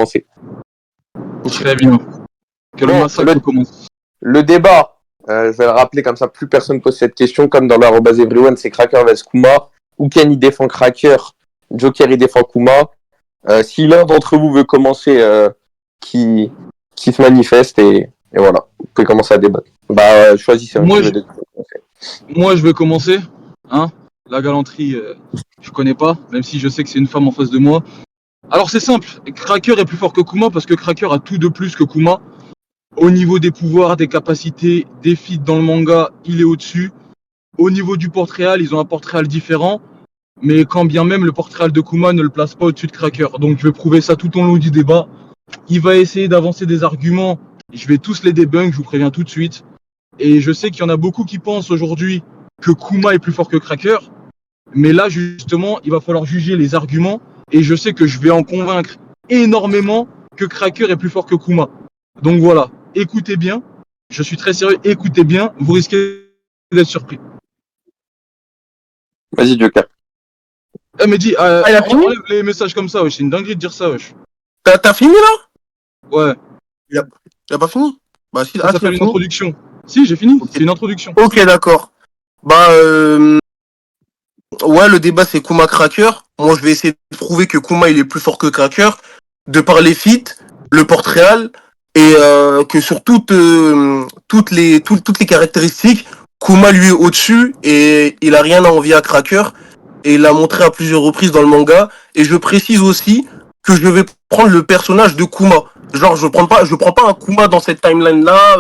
commencer. Très bien. Que le massacre commence. Le débat, je vais le rappeler comme ça, plus personne pose cette question, comme dans l'arobase everyone, c'est Cracker vs Kuma. Ouken il défend Cracker, Joker il défend Kuma. Si l'un d'entre vous veut commencer, qui se manifeste et voilà, vous pouvez commencer à débattre. Choisissez un. Moi, je vais commencer. Hein, la galanterie, je connais pas, même si je sais que c'est une femme en face de moi. Alors c'est simple, Cracker est plus fort que Kuma parce que Cracker a tout de plus que Kuma. Au niveau des pouvoirs, des capacités, des feats dans le manga, il est au-dessus. Au niveau du portrait réel, ils ont un portrait réel différent. Mais quand bien même, le portrait réel de Kuma ne le place pas au-dessus de Cracker. Donc je vais prouver ça tout au long du débat. Il va essayer d'avancer des arguments. Je vais tous les débunk, je vous préviens tout de suite. Et je sais qu'il y en a beaucoup qui pensent aujourd'hui que Kuma est plus fort que Cracker. Mais là, justement, il va falloir juger les arguments. Et je sais que je vais en convaincre énormément que Cracker est plus fort que Kuma. Donc voilà, écoutez bien. Je suis très sérieux, écoutez bien. Vous risquez d'être surpris. Vas-y, Joker. Mehdi, il a fini enlève les messages comme ça, wesh. C'est une dinguerie de dire ça, wesh. T'as fini là? Ouais. Il a pas fini? Bah si, Ça s'appelle une introduction. Si, j'ai fini. Okay. C'est une introduction. Ok, d'accord. Ouais, le débat c'est Kuma Cracker. Moi, je vais essayer de prouver que Kuma il est plus fort que Cracker, de par les feats, le portrait réel, et que sur toutes les caractéristiques, Kuma lui est au-dessus et il a rien à envier à Cracker. Et il l'a montré à plusieurs reprises dans le manga. Et je précise aussi que je vais prendre le personnage de Kuma. Genre, je prends pas un Kuma dans cette timeline-là,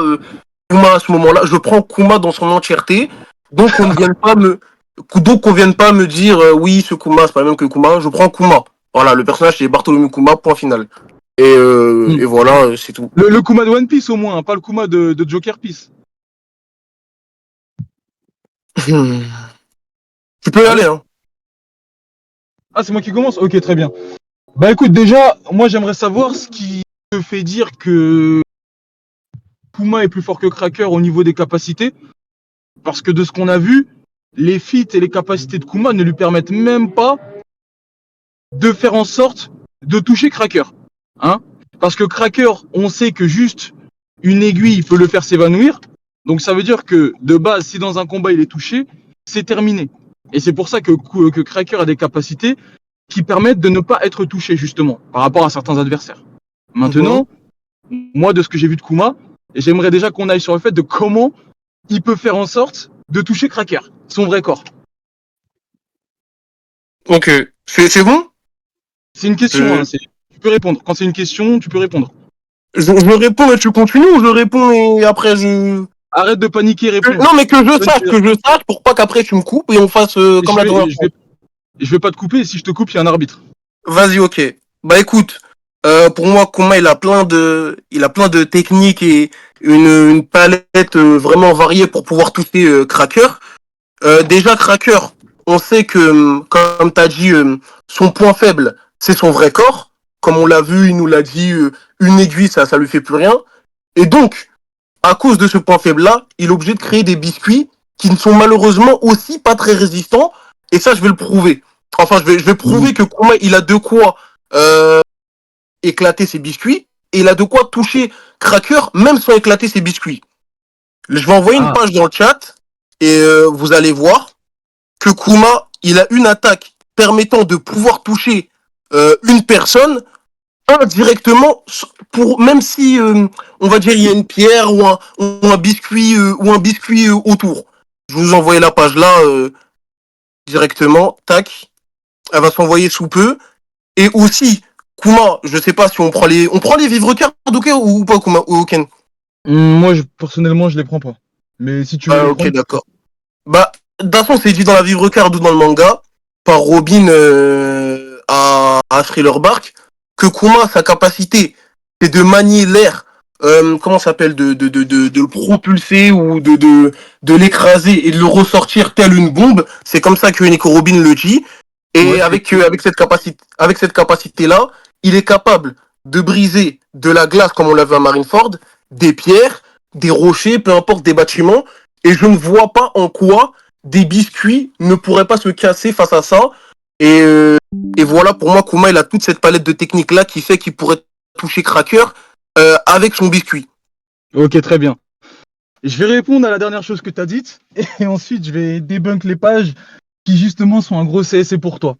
Kuma à ce moment-là. Je prends Kuma dans son entièreté. Donc, on ne vienne pas me dire, oui, ce Kuma, c'est pas le même que Kuma. Je prends Kuma. Voilà, le personnage, c'est Bartholomew Kuma, point final. Et voilà, c'est tout. Le Kuma de One Piece, au moins, hein, pas le Kuma de Joker Piece. Tu peux y aller, hein. Ah, c'est moi qui commence? Ok, très bien. Bah écoute, déjà, moi j'aimerais savoir ce qui te fait dire que Kuma est plus fort que Cracker au niveau des capacités. Parce que de ce qu'on a vu, les feats et les capacités de Kuma ne lui permettent même pas de faire en sorte de toucher Cracker. Hein? Parce que Cracker, on sait que juste une aiguille peut le faire s'évanouir. Donc ça veut dire que de base, si dans un combat il est touché, c'est terminé. Et c'est pour ça que Cracker a des capacités qui permettent de ne pas être touché, justement, par rapport à certains adversaires. Maintenant, moi, de ce que j'ai vu de Kuma, j'aimerais déjà qu'on aille sur le fait de comment il peut faire en sorte de toucher Cracker, son vrai corps. Ok, c'est bon? C'est une question, hein, tu peux répondre. Quand c'est une question, tu peux répondre. Je réponds et tu continues ou je réponds et après je... Arrête de paniquer, réponds. Non, mais que je sache pour pas qu'après tu me coupes et on fasse comme la dernière fois. Je vais pas te couper, si je te coupe, il y a un arbitre. Vas-y, ok. Bah écoute, pour moi, Kuma, il a plein de techniques et une palette vraiment variée pour pouvoir toucher Cracker. Déjà, Cracker, on sait que, comme t'as dit, son point faible, c'est son vrai corps. Comme on l'a vu, il nous l'a dit, une aiguille, ça lui fait plus rien. Et donc, à cause de ce point faible-là, il est obligé de créer des biscuits qui ne sont malheureusement aussi pas très résistants. Et ça, je vais le prouver. Enfin, je vais prouver que Kuma, il a de quoi éclater ses biscuits. Et il a de quoi toucher Cracker, même sans éclater ses biscuits. Je vais envoyer une page dans le chat. Et vous allez voir que Kuma, il a une attaque permettant de pouvoir toucher une personne indirectement, pour même si on va dire il y a une pierre ou un biscuit autour. Je vous envoie la page là directement, tac. Elle va s'envoyer sous peu. Et aussi, Kuma, je sais pas si on prend les vivres cartes ou pas, Kuma ou Ken. Moi, personnellement, je les prends pas. Mais si tu veux. Ok, d'accord. Bah, de toute façon, c'est dit dans la vivre card ou dans le manga par Robin à Thriller Bark que Kuma, sa capacité, c'est de manier l'air, comment ça s'appelle, de le propulser ou de l'écraser et de le ressortir tel une bombe. C'est comme ça que Nico Robin le dit. Et avec cette capacité-là, il est capable de briser de la glace, comme on l'a vu à Marineford, des pierres, des rochers, peu importe, des bâtiments. Et je ne vois pas en quoi des biscuits ne pourraient pas se casser face à ça. Et voilà, pour moi, Kuma, il a toute cette palette de techniques-là qui fait qu'il pourrait toucher Cracker avec son biscuit. Ok, très bien. Je vais répondre à la dernière chose que tu as dite et ensuite je vais débunk les pages qui justement sont un gros CSC pour toi.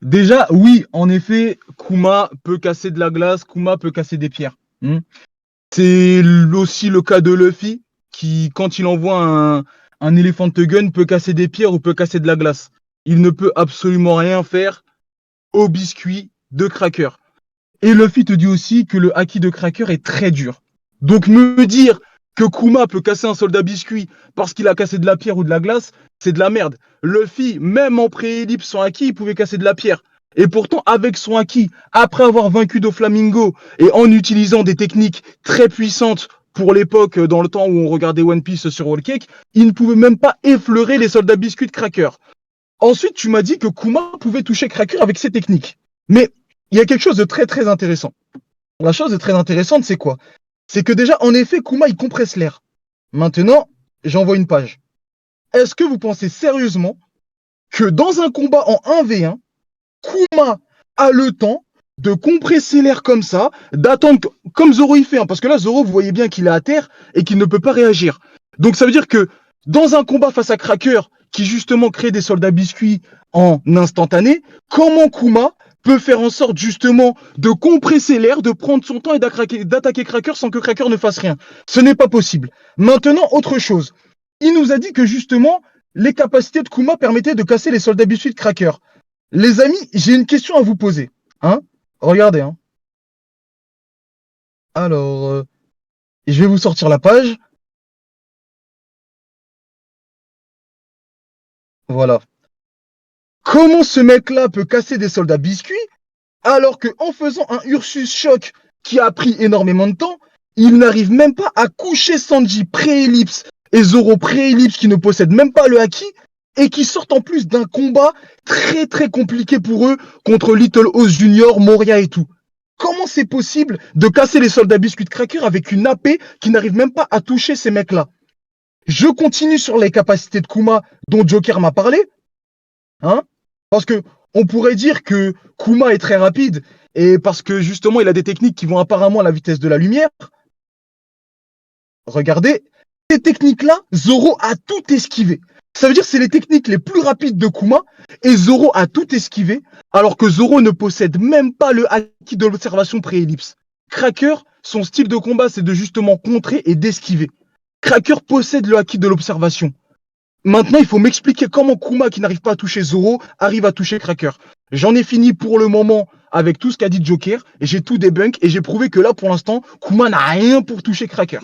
Déjà, oui, en effet, Kuma peut casser de la glace, Kuma peut casser des pierres. C'est aussi le cas de Luffy qui, quand il envoie un Elephant Gun, peut casser des pierres ou peut casser de la glace. Il ne peut absolument rien faire au biscuit de Cracker. Et Luffy te dit aussi que le haki de Cracker est très dur. Donc me dire que Kuma peut casser un soldat biscuit parce qu'il a cassé de la pierre ou de la glace, c'est de la merde. Luffy, même en pré-ellipse, son haki, il pouvait casser de la pierre. Et pourtant, avec son haki, après avoir vaincu Doflamingo et en utilisant des techniques très puissantes pour l'époque, dans le temps où on regardait One Piece sur Whole Cake, il ne pouvait même pas effleurer les soldats biscuits de Cracker. Ensuite, tu m'as dit que Kuma pouvait toucher Cracker avec ses techniques. Mais il y a quelque chose de très très intéressant. La chose de très intéressante, c'est quoi? C'est que déjà, en effet, Kuma, il compresse l'air. Maintenant, j'envoie une page. Est-ce que vous pensez sérieusement que dans un combat en 1v1, Kuma a le temps de compresser l'air comme ça, d'attendre comme Zoro il fait, parce que là, Zoro, vous voyez bien qu'il est à terre et qu'il ne peut pas réagir. Donc ça veut dire que dans un combat face à Cracker, qui justement crée des soldats biscuits en instantané, comment Kuma peut faire en sorte justement de compresser l'air, de prendre son temps et d'attaquer Cracker sans que Cracker ne fasse rien? Ce n'est pas possible. Maintenant, autre chose. Il nous a dit que justement, les capacités de Kuma permettaient de casser les soldats biscuits de Cracker. Les amis, j'ai une question à vous poser. Regardez. Alors, je vais vous sortir la page. Voilà. Comment ce mec-là peut casser des soldats biscuits alors qu'en faisant un Ursus Choc qui a pris énormément de temps, il n'arrive même pas à coucher Sanji pré-ellipse et Zoro pré-ellipse qui ne possèdent même pas le haki et qui sortent en plus d'un combat très très compliqué pour eux contre Little Oz Junior, Moria et tout. Comment c'est possible de casser les soldats biscuits de Cracker avec une AP qui n'arrive même pas à toucher ces mecs-là? Je continue sur les capacités de Kuma dont Joker m'a parlé. Parce que on pourrait dire que Kuma est très rapide et parce que justement il a des techniques qui vont apparemment à la vitesse de la lumière. Regardez, ces techniques-là, Zoro a tout esquivé. Ça veut dire que c'est les techniques les plus rapides de Kuma et Zoro a tout esquivé alors que Zoro ne possède même pas le haki de l'observation pré-ellipse. Cracker, son style de combat c'est de justement contrer et d'esquiver. Cracker possède le haki de l'observation. Maintenant, il faut m'expliquer comment Kuma, qui n'arrive pas à toucher Zoro, arrive à toucher Cracker. J'en ai fini pour le moment avec tout ce qu'a dit Joker, et j'ai tout débunk, et j'ai prouvé que là, pour l'instant, Kuma n'a rien pour toucher Cracker.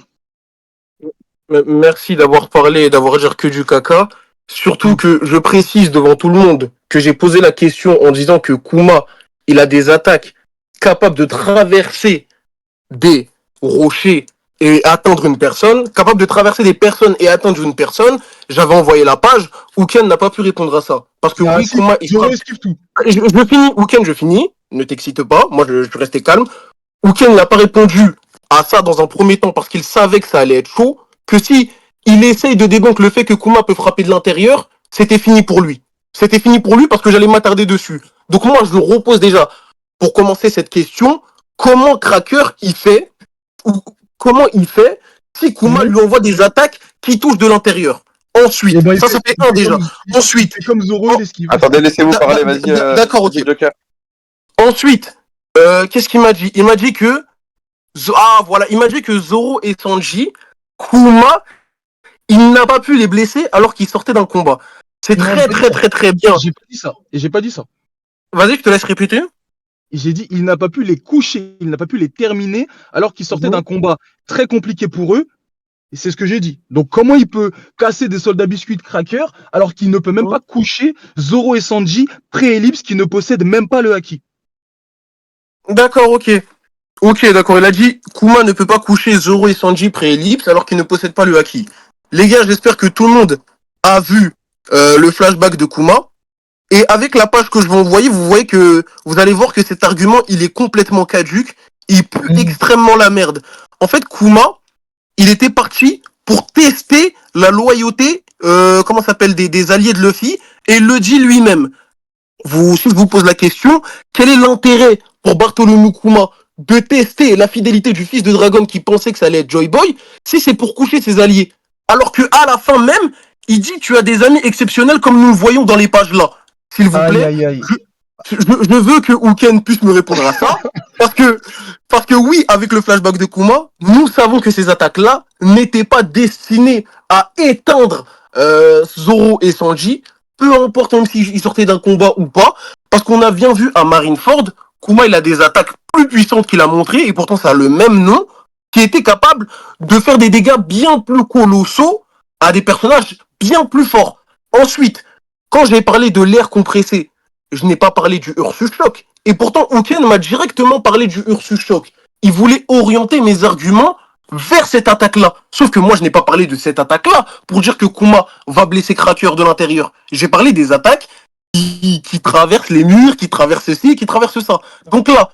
Merci d'avoir parlé et d'avoir dit que du caca. Surtout que je précise devant tout le monde que j'ai posé la question en disant que Kuma, il a des attaques capables de traverser des rochers et atteindre une personne, capable de traverser des personnes et atteindre une personne. J'avais envoyé la page. Ouken n'a pas pu répondre à ça. Parce que oui, Kuma, il esquive tout. Je finis, Ouken, je finis. Ne t'excite pas. Moi, je restais calme. Ouken n'a pas répondu à ça dans un premier temps parce qu'il savait que ça allait être chaud. Que si il essaye de débunk le fait que Kuma peut frapper de l'intérieur, c'était fini pour lui. C'était fini pour lui parce que j'allais m'attarder dessus. Donc moi, je le repose déjà. Pour commencer cette question, comment Cracker il fait, ou comment il fait si Kuma lui envoie des attaques qui touchent de l'intérieur? Ensuite, ça fait un déjà. Ensuite, c'est comme Zoro, il esquive. Attendez, laissez-vous parler, vas-y. D'accord, ok. Joker. Ensuite, qu'est-ce qu'il m'a dit? Il m'a dit que il m'a dit que Zoro et Sanji, Kuma, il n'a pas pu les blesser alors qu'ils sortaient d'un combat. C'est très bien. J'ai pas dit ça. Et j'ai pas dit ça. Vas-y, je te laisse répéter. J'ai dit, il n'a pas pu les coucher, il n'a pas pu les terminer alors qu'ils sortaient d'un combat très compliqué pour eux. Et c'est ce que j'ai dit. Donc, comment il peut casser des soldats biscuits de Cracker alors qu'il ne peut même pas coucher Zoro et Sanji pré-ellipse qui ne possèdent même pas le haki? D'accord, ok. Ok, d'accord. Il a dit Kuma ne peut pas coucher Zoro et Sanji pré-ellipse alors qu'ils ne possèdent pas le haki. Les gars, j'espère que tout le monde a vu le flashback de Kuma. Et avec la page que je vais envoyer, vous allez voir que cet argument, il est complètement caduque. Il pue extrêmement la merde. En fait, Kuma, il était parti pour tester la loyauté, des alliés de Luffy, et il le dit lui-même. Si je vous pose la question, quel est l'intérêt pour Bartholomew Kuma de tester la fidélité du fils de Dragon qui pensait que ça allait être Joy Boy, si c'est pour coucher ses alliés. Alors que à la fin même, il dit tu as des amis exceptionnels comme nous le voyons dans les pages là. S'il vous plaît, Aïe. je veux que Ouken puisse me répondre à ça. Parce que oui, avec le flashback de Kuma, nous savons que ces attaques-là n'étaient pas destinées à éteindre Zoro et Sanji, peu importe même s'ils sortaient d'un combat ou pas, parce qu'on a bien vu à Marineford, Kuma il a des attaques plus puissantes qu'il a montrées, et pourtant ça a le même nom, qui était capable de faire des dégâts bien plus colossaux à des personnages bien plus forts. Ensuite, quand j'ai parlé de l'air compressé, je n'ai pas parlé du Ursus Shock. Et pourtant, Ouken m'a directement parlé du Ursus Shock. Il voulait orienter mes arguments vers cette attaque-là. Sauf que moi, je n'ai pas parlé de cette attaque-là pour dire que Kuma va blesser Cracker de l'intérieur. J'ai parlé des attaques qui traversent les murs, qui traversent ceci, qui traversent ça. Donc là,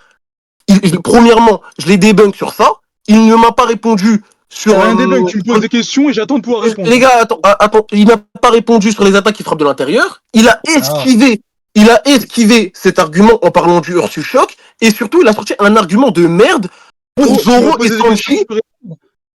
premièrement, je l'ai débunk sur ça. Il ne m'a pas répondu sur... un débunk, tu me poses des questions et j'attends de pouvoir répondre. Les gars, attends, il n'a pas répondu sur les attaques qui frappent de l'intérieur. Il a esquivé. Il a esquivé cet argument en parlant du Ursus Shock, et surtout, il a sorti un argument de merde pour Zoro et Sanji.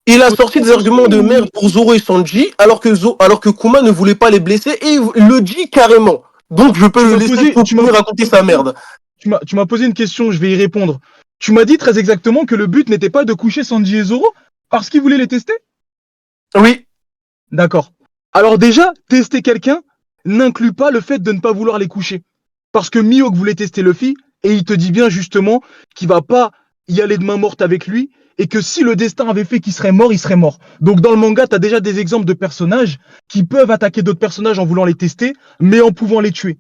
Il a sorti des arguments de merde pour Zoro et Sanji, alors que Kuma ne voulait pas les blesser, et il le dit carrément. Donc, je peux le laisser continuer à raconter sa merde. Tu m'as posé une question, je vais y répondre. Tu m'as dit très exactement que le but n'était pas de coucher Sanji et Zoro parce qu'il voulait les tester? Oui. D'accord. Alors déjà, tester quelqu'un n'inclut pas le fait de ne pas vouloir les coucher. Parce que Mihawk voulait tester Luffy, et il te dit bien justement qu'il va pas y aller de main morte avec lui, et que si le destin avait fait qu'il serait mort, il serait mort. Donc dans le manga, tu as déjà des exemples de personnages qui peuvent attaquer d'autres personnages en voulant les tester, mais en pouvant les tuer.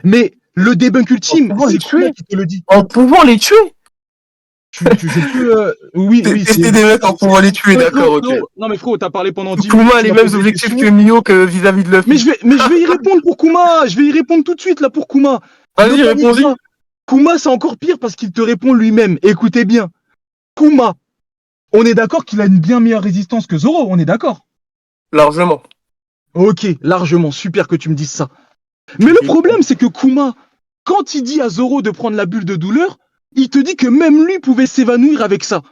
Mais le débunk ultime, c'est Kuma qui te le dit. En pouvant les tuer? Oui, tester des mecs en pouvant les tuer, d'accord, ok. Non mais frérot, t'as parlé pendant 10 minutes. Kuma a les mêmes objectifs que Mihawk vis-à-vis de Luffy. Mais je vais y répondre pour Kuma. Je vais y répondre tout de suite là pour Kuma. Vas-y, réponds-y. Kuma, c'est encore pire parce qu'il te répond lui-même. Écoutez bien. Kuma, on est d'accord qu'il a une bien meilleure résistance que Zoro, on est d'accord? Largement. Ok, largement. Super que tu me dises ça. Mais le problème, c'est que Kuma, quand il dit à Zoro de prendre la bulle de douleur, il te dit que même lui pouvait s'évanouir avec ça.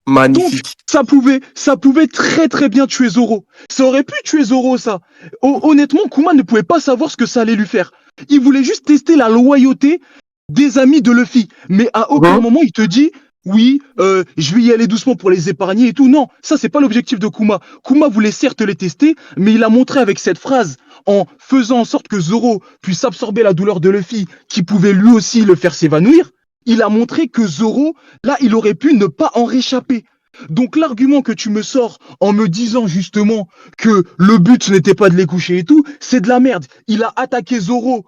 Magnifique. Donc, ça pouvait très très bien tuer Zoro. Ça aurait pu tuer Zoro, ça. Honnêtement, Kuma ne pouvait pas savoir ce que ça allait lui faire. Il voulait juste tester la loyauté des amis de Luffy. Mais à aucun moment, il te dit, oui, je vais y aller doucement pour les épargner et tout. Non, ça, c'est pas l'objectif de Kuma. Kuma voulait certes les tester, mais il a montré avec cette phrase, en faisant en sorte que Zoro puisse absorber la douleur de Luffy, qui pouvait lui aussi le faire s'évanouir. Il a montré que Zoro, là, il aurait pu ne pas en réchapper. Donc l'argument que tu me sors en me disant justement que le but ce n'était pas de les coucher et tout, c'est de la merde. Il a attaqué Zoro,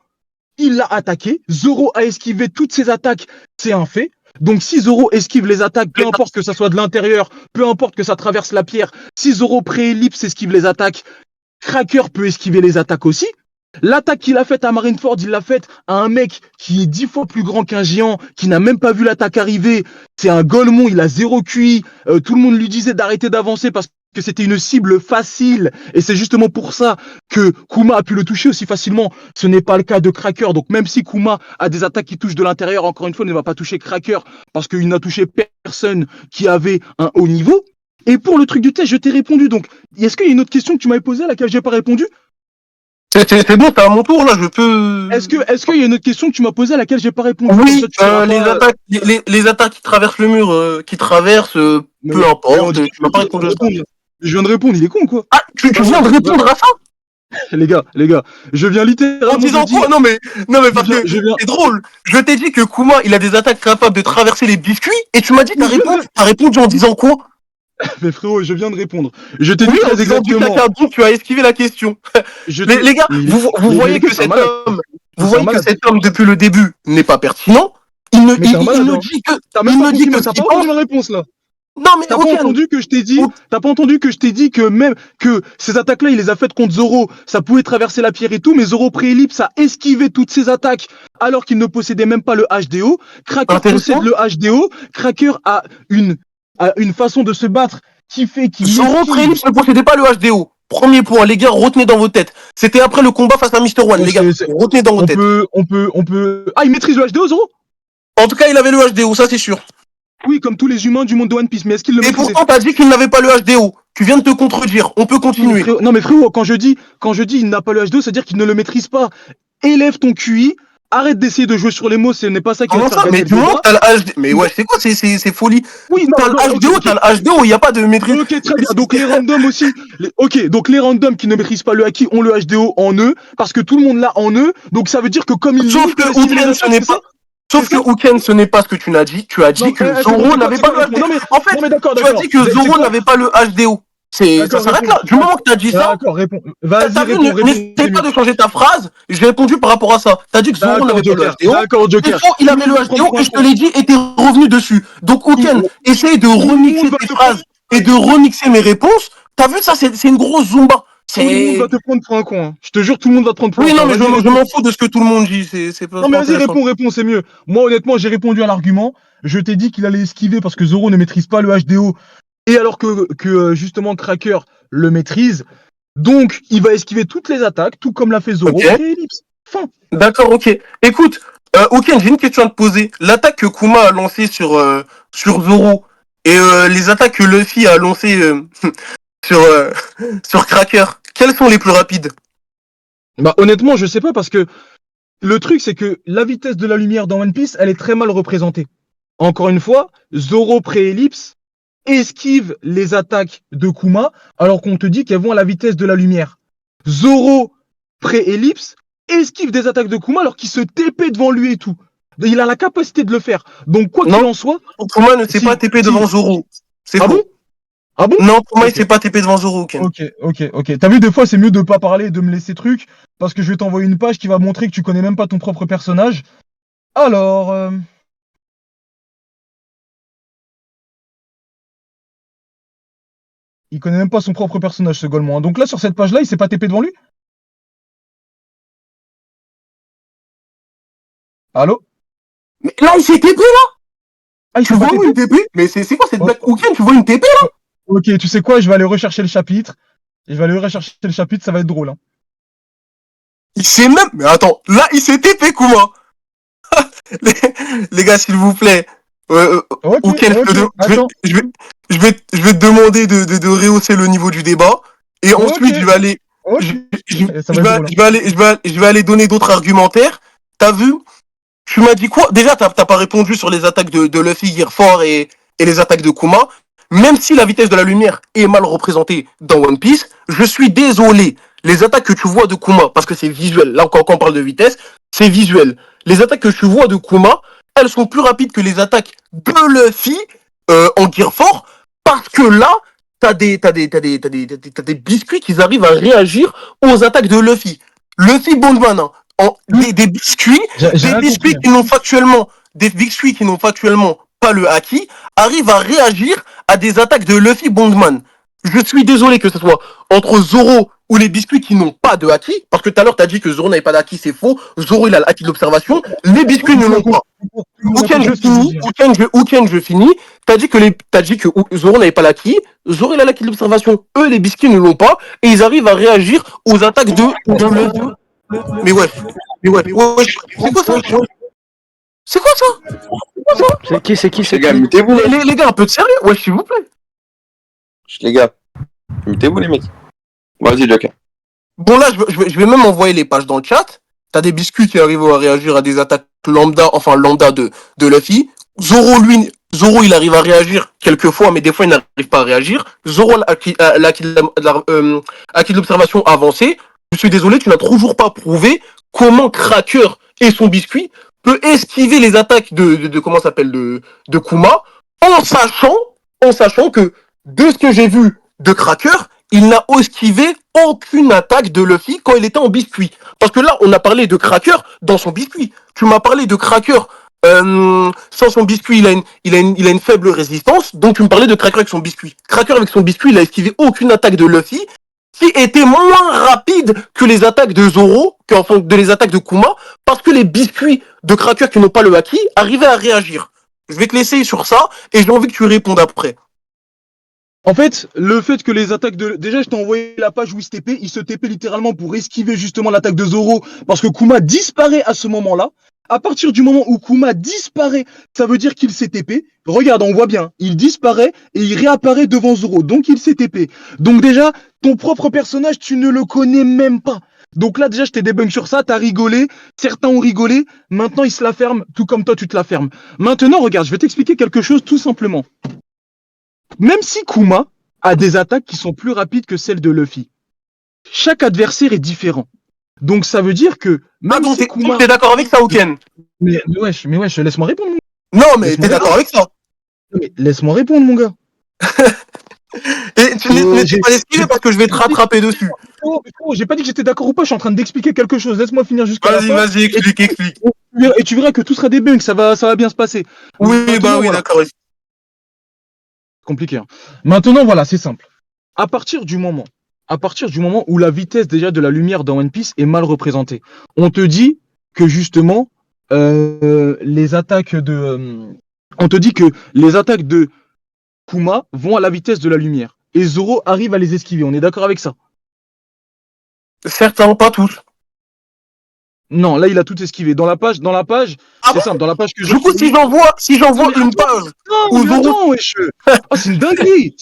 il l'a attaqué, Zoro a esquivé toutes ses attaques, c'est un fait. Donc si Zoro esquive les attaques, peu importe que ça soit de l'intérieur, peu importe que ça traverse la pierre, si Zoro pré-ellipse esquive les attaques, Cracker peut esquiver les attaques aussi. L'attaque qu'il a faite à Marineford, il l'a faite à un mec qui est 10 fois plus grand qu'un géant, qui n'a même pas vu l'attaque arriver. C'est un golemon, il a 0 QI. Tout le monde lui disait d'arrêter d'avancer parce que c'était une cible facile. Et c'est justement pour ça que Kuma a pu le toucher aussi facilement. Ce n'est pas le cas de Cracker. Donc même si Kuma a des attaques qui touchent de l'intérieur, encore une fois, il ne va pas toucher Cracker parce qu'il n'a touché personne qui avait un haut niveau. Et pour le truc du test, je t'ai répondu. Donc, est-ce qu'il y a une autre question que tu m'avais posée à laquelle j'ai pas répondu? C'est bon, t'es à mon tour là, je peux. Est-ce qu'il y a une autre question que tu m'as posée à laquelle j'ai pas répondu? Oui, les attaques qui traversent le mur, qui traversent, peu importe. Tu m'as pas répondu à ça. Je viens de répondre, il est con quoi? Ah, tu viens de répondre à ça? Les gars, je viens littéralement. En disant quoi? Non mais parce que c'est drôle. Je t'ai dit que Kuma, il a des attaques capables de traverser les biscuits, et tu m'as dit t'as répondu en disant quoi? Mais frérot, je viens de répondre. Je t'ai dit très exactement. Donc tu as esquivé la question. Les gars, vous voyez que cet homme, depuis le début n'est pas pertinent. Il me dit que, t'as pas entendu ma réponse là. Non mais t'as pas entendu que je t'ai dit que même que ces attaques-là, il les a faites contre Zoro, ça pouvait traverser la pierre et tout, mais Zoro pré-ellipse a esquivé toutes ces attaques alors qu'il ne possédait même pas le HDO. Cracker possède le HDO. Cracker a une façon de se battre qui fait qu'il... Zoro pré-ellipse ne possédait pas le HDO. Premier point, les gars, retenez dans vos têtes. C'était après le combat face à Mr. One, les gars. Retenez dans vos têtes. On peut... Ah, il maîtrise le HDO, Zoro? En tout cas, il avait le HDO, ça c'est sûr. Oui, comme tous les humains du monde de One Piece, mais est-ce qu'il le Et maîtrisait? pourtant, t'as dit qu'il n'avait pas le HDO. Tu viens de te contredire. On peut continuer. Non, mais frérot, quand je dis il n'a pas le H2, c'est-à-dire qu'il ne le maîtrise pas. Élève ton QI, arrête d'essayer de jouer sur les mots, ce n'est pas ça qui va Comment te faire ça? Mais gagner du le moment débat. que t'as le HD. Mais ouais, c'est quoi ces folies? Oui, T'as non, le ok, HDO, ok. t'as le HDO, il n'y a pas de maîtrise. Ok, très bien. Donc les randoms aussi. Ok, donc les randoms qui ne maîtrisent pas le haki ont le HDO en eux, parce que tout le monde l'a en eux. Donc ça veut dire que comme ils l'ont, Sauf ils que peuvent esquiver les Ouken, ce attaques, n'est c'est ça? pas. Sauf C'est que ça? Ouken, ce n'est pas ce que tu n'as dit. Tu as dit Non, que c'est bon, Zoro n'avait c'est pas quoi le le point? HDO. En fait, Non, mais d'accord, tu as d'accord. dit que C'est Zoro quoi? n'avait pas le HDO. Ça D'accord, s'arrête réponds. là. Du moment que tu as dit ça, D'accord, réponds. t'as Vas-y, vu, réponds, n'essaie c'est pas mieux. de changer ta phrase. J'ai répondu par rapport à ça. Tu as dit que Zoro D'accord, n'avait pas le Joker. HDO. D'accord, C'est Joker. faux, il Tout le avait le monde va te prendre HDO pour et un je te con. l'ai dit et t'es revenu dessus. Donc, Ouken, essaye de Tout le remixer monde va tes te prendre. phrases et de remixer mes réponses. T'as vu ça, c'est une grosse zumba. Tout le monde va te prendre pour un con. Hein. Je te jure, tout le monde va te prendre pour Oui, un non, con. mais Vas-y, je réponds. m'en fous de ce que tout le monde dit. C'est Non, mais pas vas-y, intéressant. réponds, c'est mieux. Moi, honnêtement, j'ai répondu à l'argument. Je t'ai dit qu'il allait esquiver parce que Zoro ne maîtrise pas le HDO. Et alors que justement, Cracker le maîtrise. Donc, il va esquiver toutes les attaques, tout comme l'a fait Zoro. Ok. Pré-ellipse. Fin. D'accord, ok. Écoute, Ouken, j'ai une question à te poser. L'attaque que Kuma a lancée sur Zoro et les attaques que Luffy a lancées sur, sur Cracker, quelles sont les plus rapides? Bah, honnêtement, je sais pas parce que le truc, c'est que la vitesse de la lumière dans One Piece, elle est très mal représentée. Encore une fois, Zoro pré-ellipse esquive les attaques de Kuma alors qu'on te dit qu'elles vont à la vitesse de la lumière. Zoro pré-ellipse esquive des attaques de Kuma alors qu'il se TP devant lui et tout. Il a la capacité de le faire. Donc quoi qu'il Non, en soit, Kuma ne s'est si, pas TP si. devant Zoro. C'est Ah bon? faux. Ah bon? Non, Kuma, il Ok, s'est pas TP devant Zoro, Ouken. ok. T'as vu, des fois, c'est mieux de pas parler et de me laisser truc parce que je vais t'envoyer une page qui va montrer que tu connais même pas ton propre personnage. Alors, il connaît même pas son propre personnage, ce Golemon. Donc là, sur cette page-là, il s'est pas TP devant lui? Allô? Mais là, il s'est TP, là? Ah, il Tu s'est pas vois où une TP? TP? Mais c'est quoi cette Oh, blague? Ouken, tu vois une TP, là? ok, tu sais quoi? Je vais aller rechercher le chapitre. Je vais aller rechercher le chapitre, ça va être drôle. Hein. Il s'est même... Mais attends, là, il s'est TP, Kuma. les, les gars, s'il vous plaît. Ok, Ouken, ok. Attends. je vais te demander de rehausser le niveau du débat. Et Ok, ensuite, je vais aller, ok. Ça va être drôle. Hein. je vais aller donner d'autres argumentaires. T'as vu? Tu m'as dit quoi? Déjà, t'as pas répondu sur les attaques de Luffy, Gearfort et les attaques de Kuma. Même si la vitesse de la lumière est mal représentée dans One Piece, je suis désolé. Les attaques que tu vois de Kuma, parce que c'est visuel, là quand on parle de vitesse, c'est visuel. Les attaques que tu vois de Kuma, elles sont plus rapides que les attaques de Luffy en Gearfort, parce que là, t'as des biscuits qui arrivent à réagir aux attaques de Luffy. Luffy Bondman, hein, des biscuits, J'ai rien compris. Hein. des biscuits qui n'ont factuellement pas le haki, arrivent à réagir à des attaques de Luffy Bondman. Je suis désolé que ce soit entre Zoro ou les biscuits qui n'ont pas de haki, parce que tout à l'heure t'as dit que Zoro n'avait pas d'haki, c'est faux. Zoro il a le haki d'observation, les biscuits ne l'ont pas. Ouken, je finis. T'as dit que Zoro n'avait pas l'acquis. Zoro, il a l'acquis de l'observation. Eux, les biscuits ne l'ont pas. Et ils arrivent à réagir aux attaques de. Mais ouais. C'est quoi ça? C'est quoi ça? Les gars, mutez-vous. Les gars, un peu de sérieux. Ouais, s'il vous plaît. Les gars, mutez-vous, les mecs. Vas-y, Joker. Bon, là, je vais même envoyer les pages dans le chat. T'as des biscuits qui arrivent à réagir à des attaques lambda de Luffy. Zoro, il arrive à réagir quelques fois, mais des fois, il n'arrive pas à réagir. Zoro a acquis de l'observation avancée. Je suis désolé, tu n'as toujours pas prouvé comment Cracker et son biscuit peut esquiver les attaques comment ça s'appelle, de Kuma, en sachant que, de ce que j'ai vu de Cracker, il n'a esquivé aucune attaque de Luffy quand il était en biscuit. Parce que là, on a parlé de Cracker dans son biscuit. Tu m'as parlé de Cracker sans son biscuit, il a une faible résistance. Donc tu me parlais de Cracker avec son biscuit. Cracker avec son biscuit, il a esquivé aucune attaque de Luffy qui était moins rapide que les attaques de Zoro, de les attaques de Kuma, parce que les biscuits de Cracker qui n'ont pas le haki arrivaient à réagir. Je vais te laisser sur ça et j'ai envie que tu répondes après. En fait, le fait que les attaques de... Déjà, je t'ai envoyé la page où il se TP. Il se TP littéralement pour esquiver justement l'attaque de Zoro. Parce que Kuma disparaît à ce moment-là. À partir du moment où Kuma disparaît, ça veut dire qu'il s'est TP. Regarde, on voit bien, il disparaît et il réapparaît devant Zoro, donc il s'est TP. Donc déjà, ton propre personnage, tu ne le connais même pas. Donc là, déjà, je t'ai débunk sur ça, t'as rigolé, certains ont rigolé, maintenant ils se la ferment, tout comme toi, tu te la fermes. Maintenant, regarde, je vais t'expliquer quelque chose tout simplement. Même si Kuma a des attaques qui sont plus rapides que celles de Luffy, chaque adversaire est différent. Donc ça veut dire que même donc si Kuma... t'es d'accord avec ça, Oken? Mais wesh, laisse-moi répondre. Non, mais Laisse-moi t'es d'accord avec ça? Mais laisse-moi répondre, mon gars. Et tu n'essaies pas d'esquiver parce que je vais te rattraper dessus. Frérot, j'ai pas dit que j'étais d'accord ou pas, je suis en train d'expliquer quelque chose. Laisse-moi finir jusqu'à la fin. Vas-y, explique. Et tu verras que tout sera débunk, ça va bien se passer. Oui, Maintenant, voilà. d'accord. Compliqué. Hein. Maintenant, voilà, c'est simple. À partir du moment où la vitesse déjà de la lumière dans One Piece est mal représentée, on te dit que justement les attaques de Kuma vont à la vitesse de la lumière et Zoro arrive à les esquiver. On est d'accord avec ça? Certains, pas tous. Non, là il a tout esquivé. Dans la page, c'est simple. Dans la page que du coup, si j'envoie une page où Zoro, wesh. Oh, c'est une dinguerie.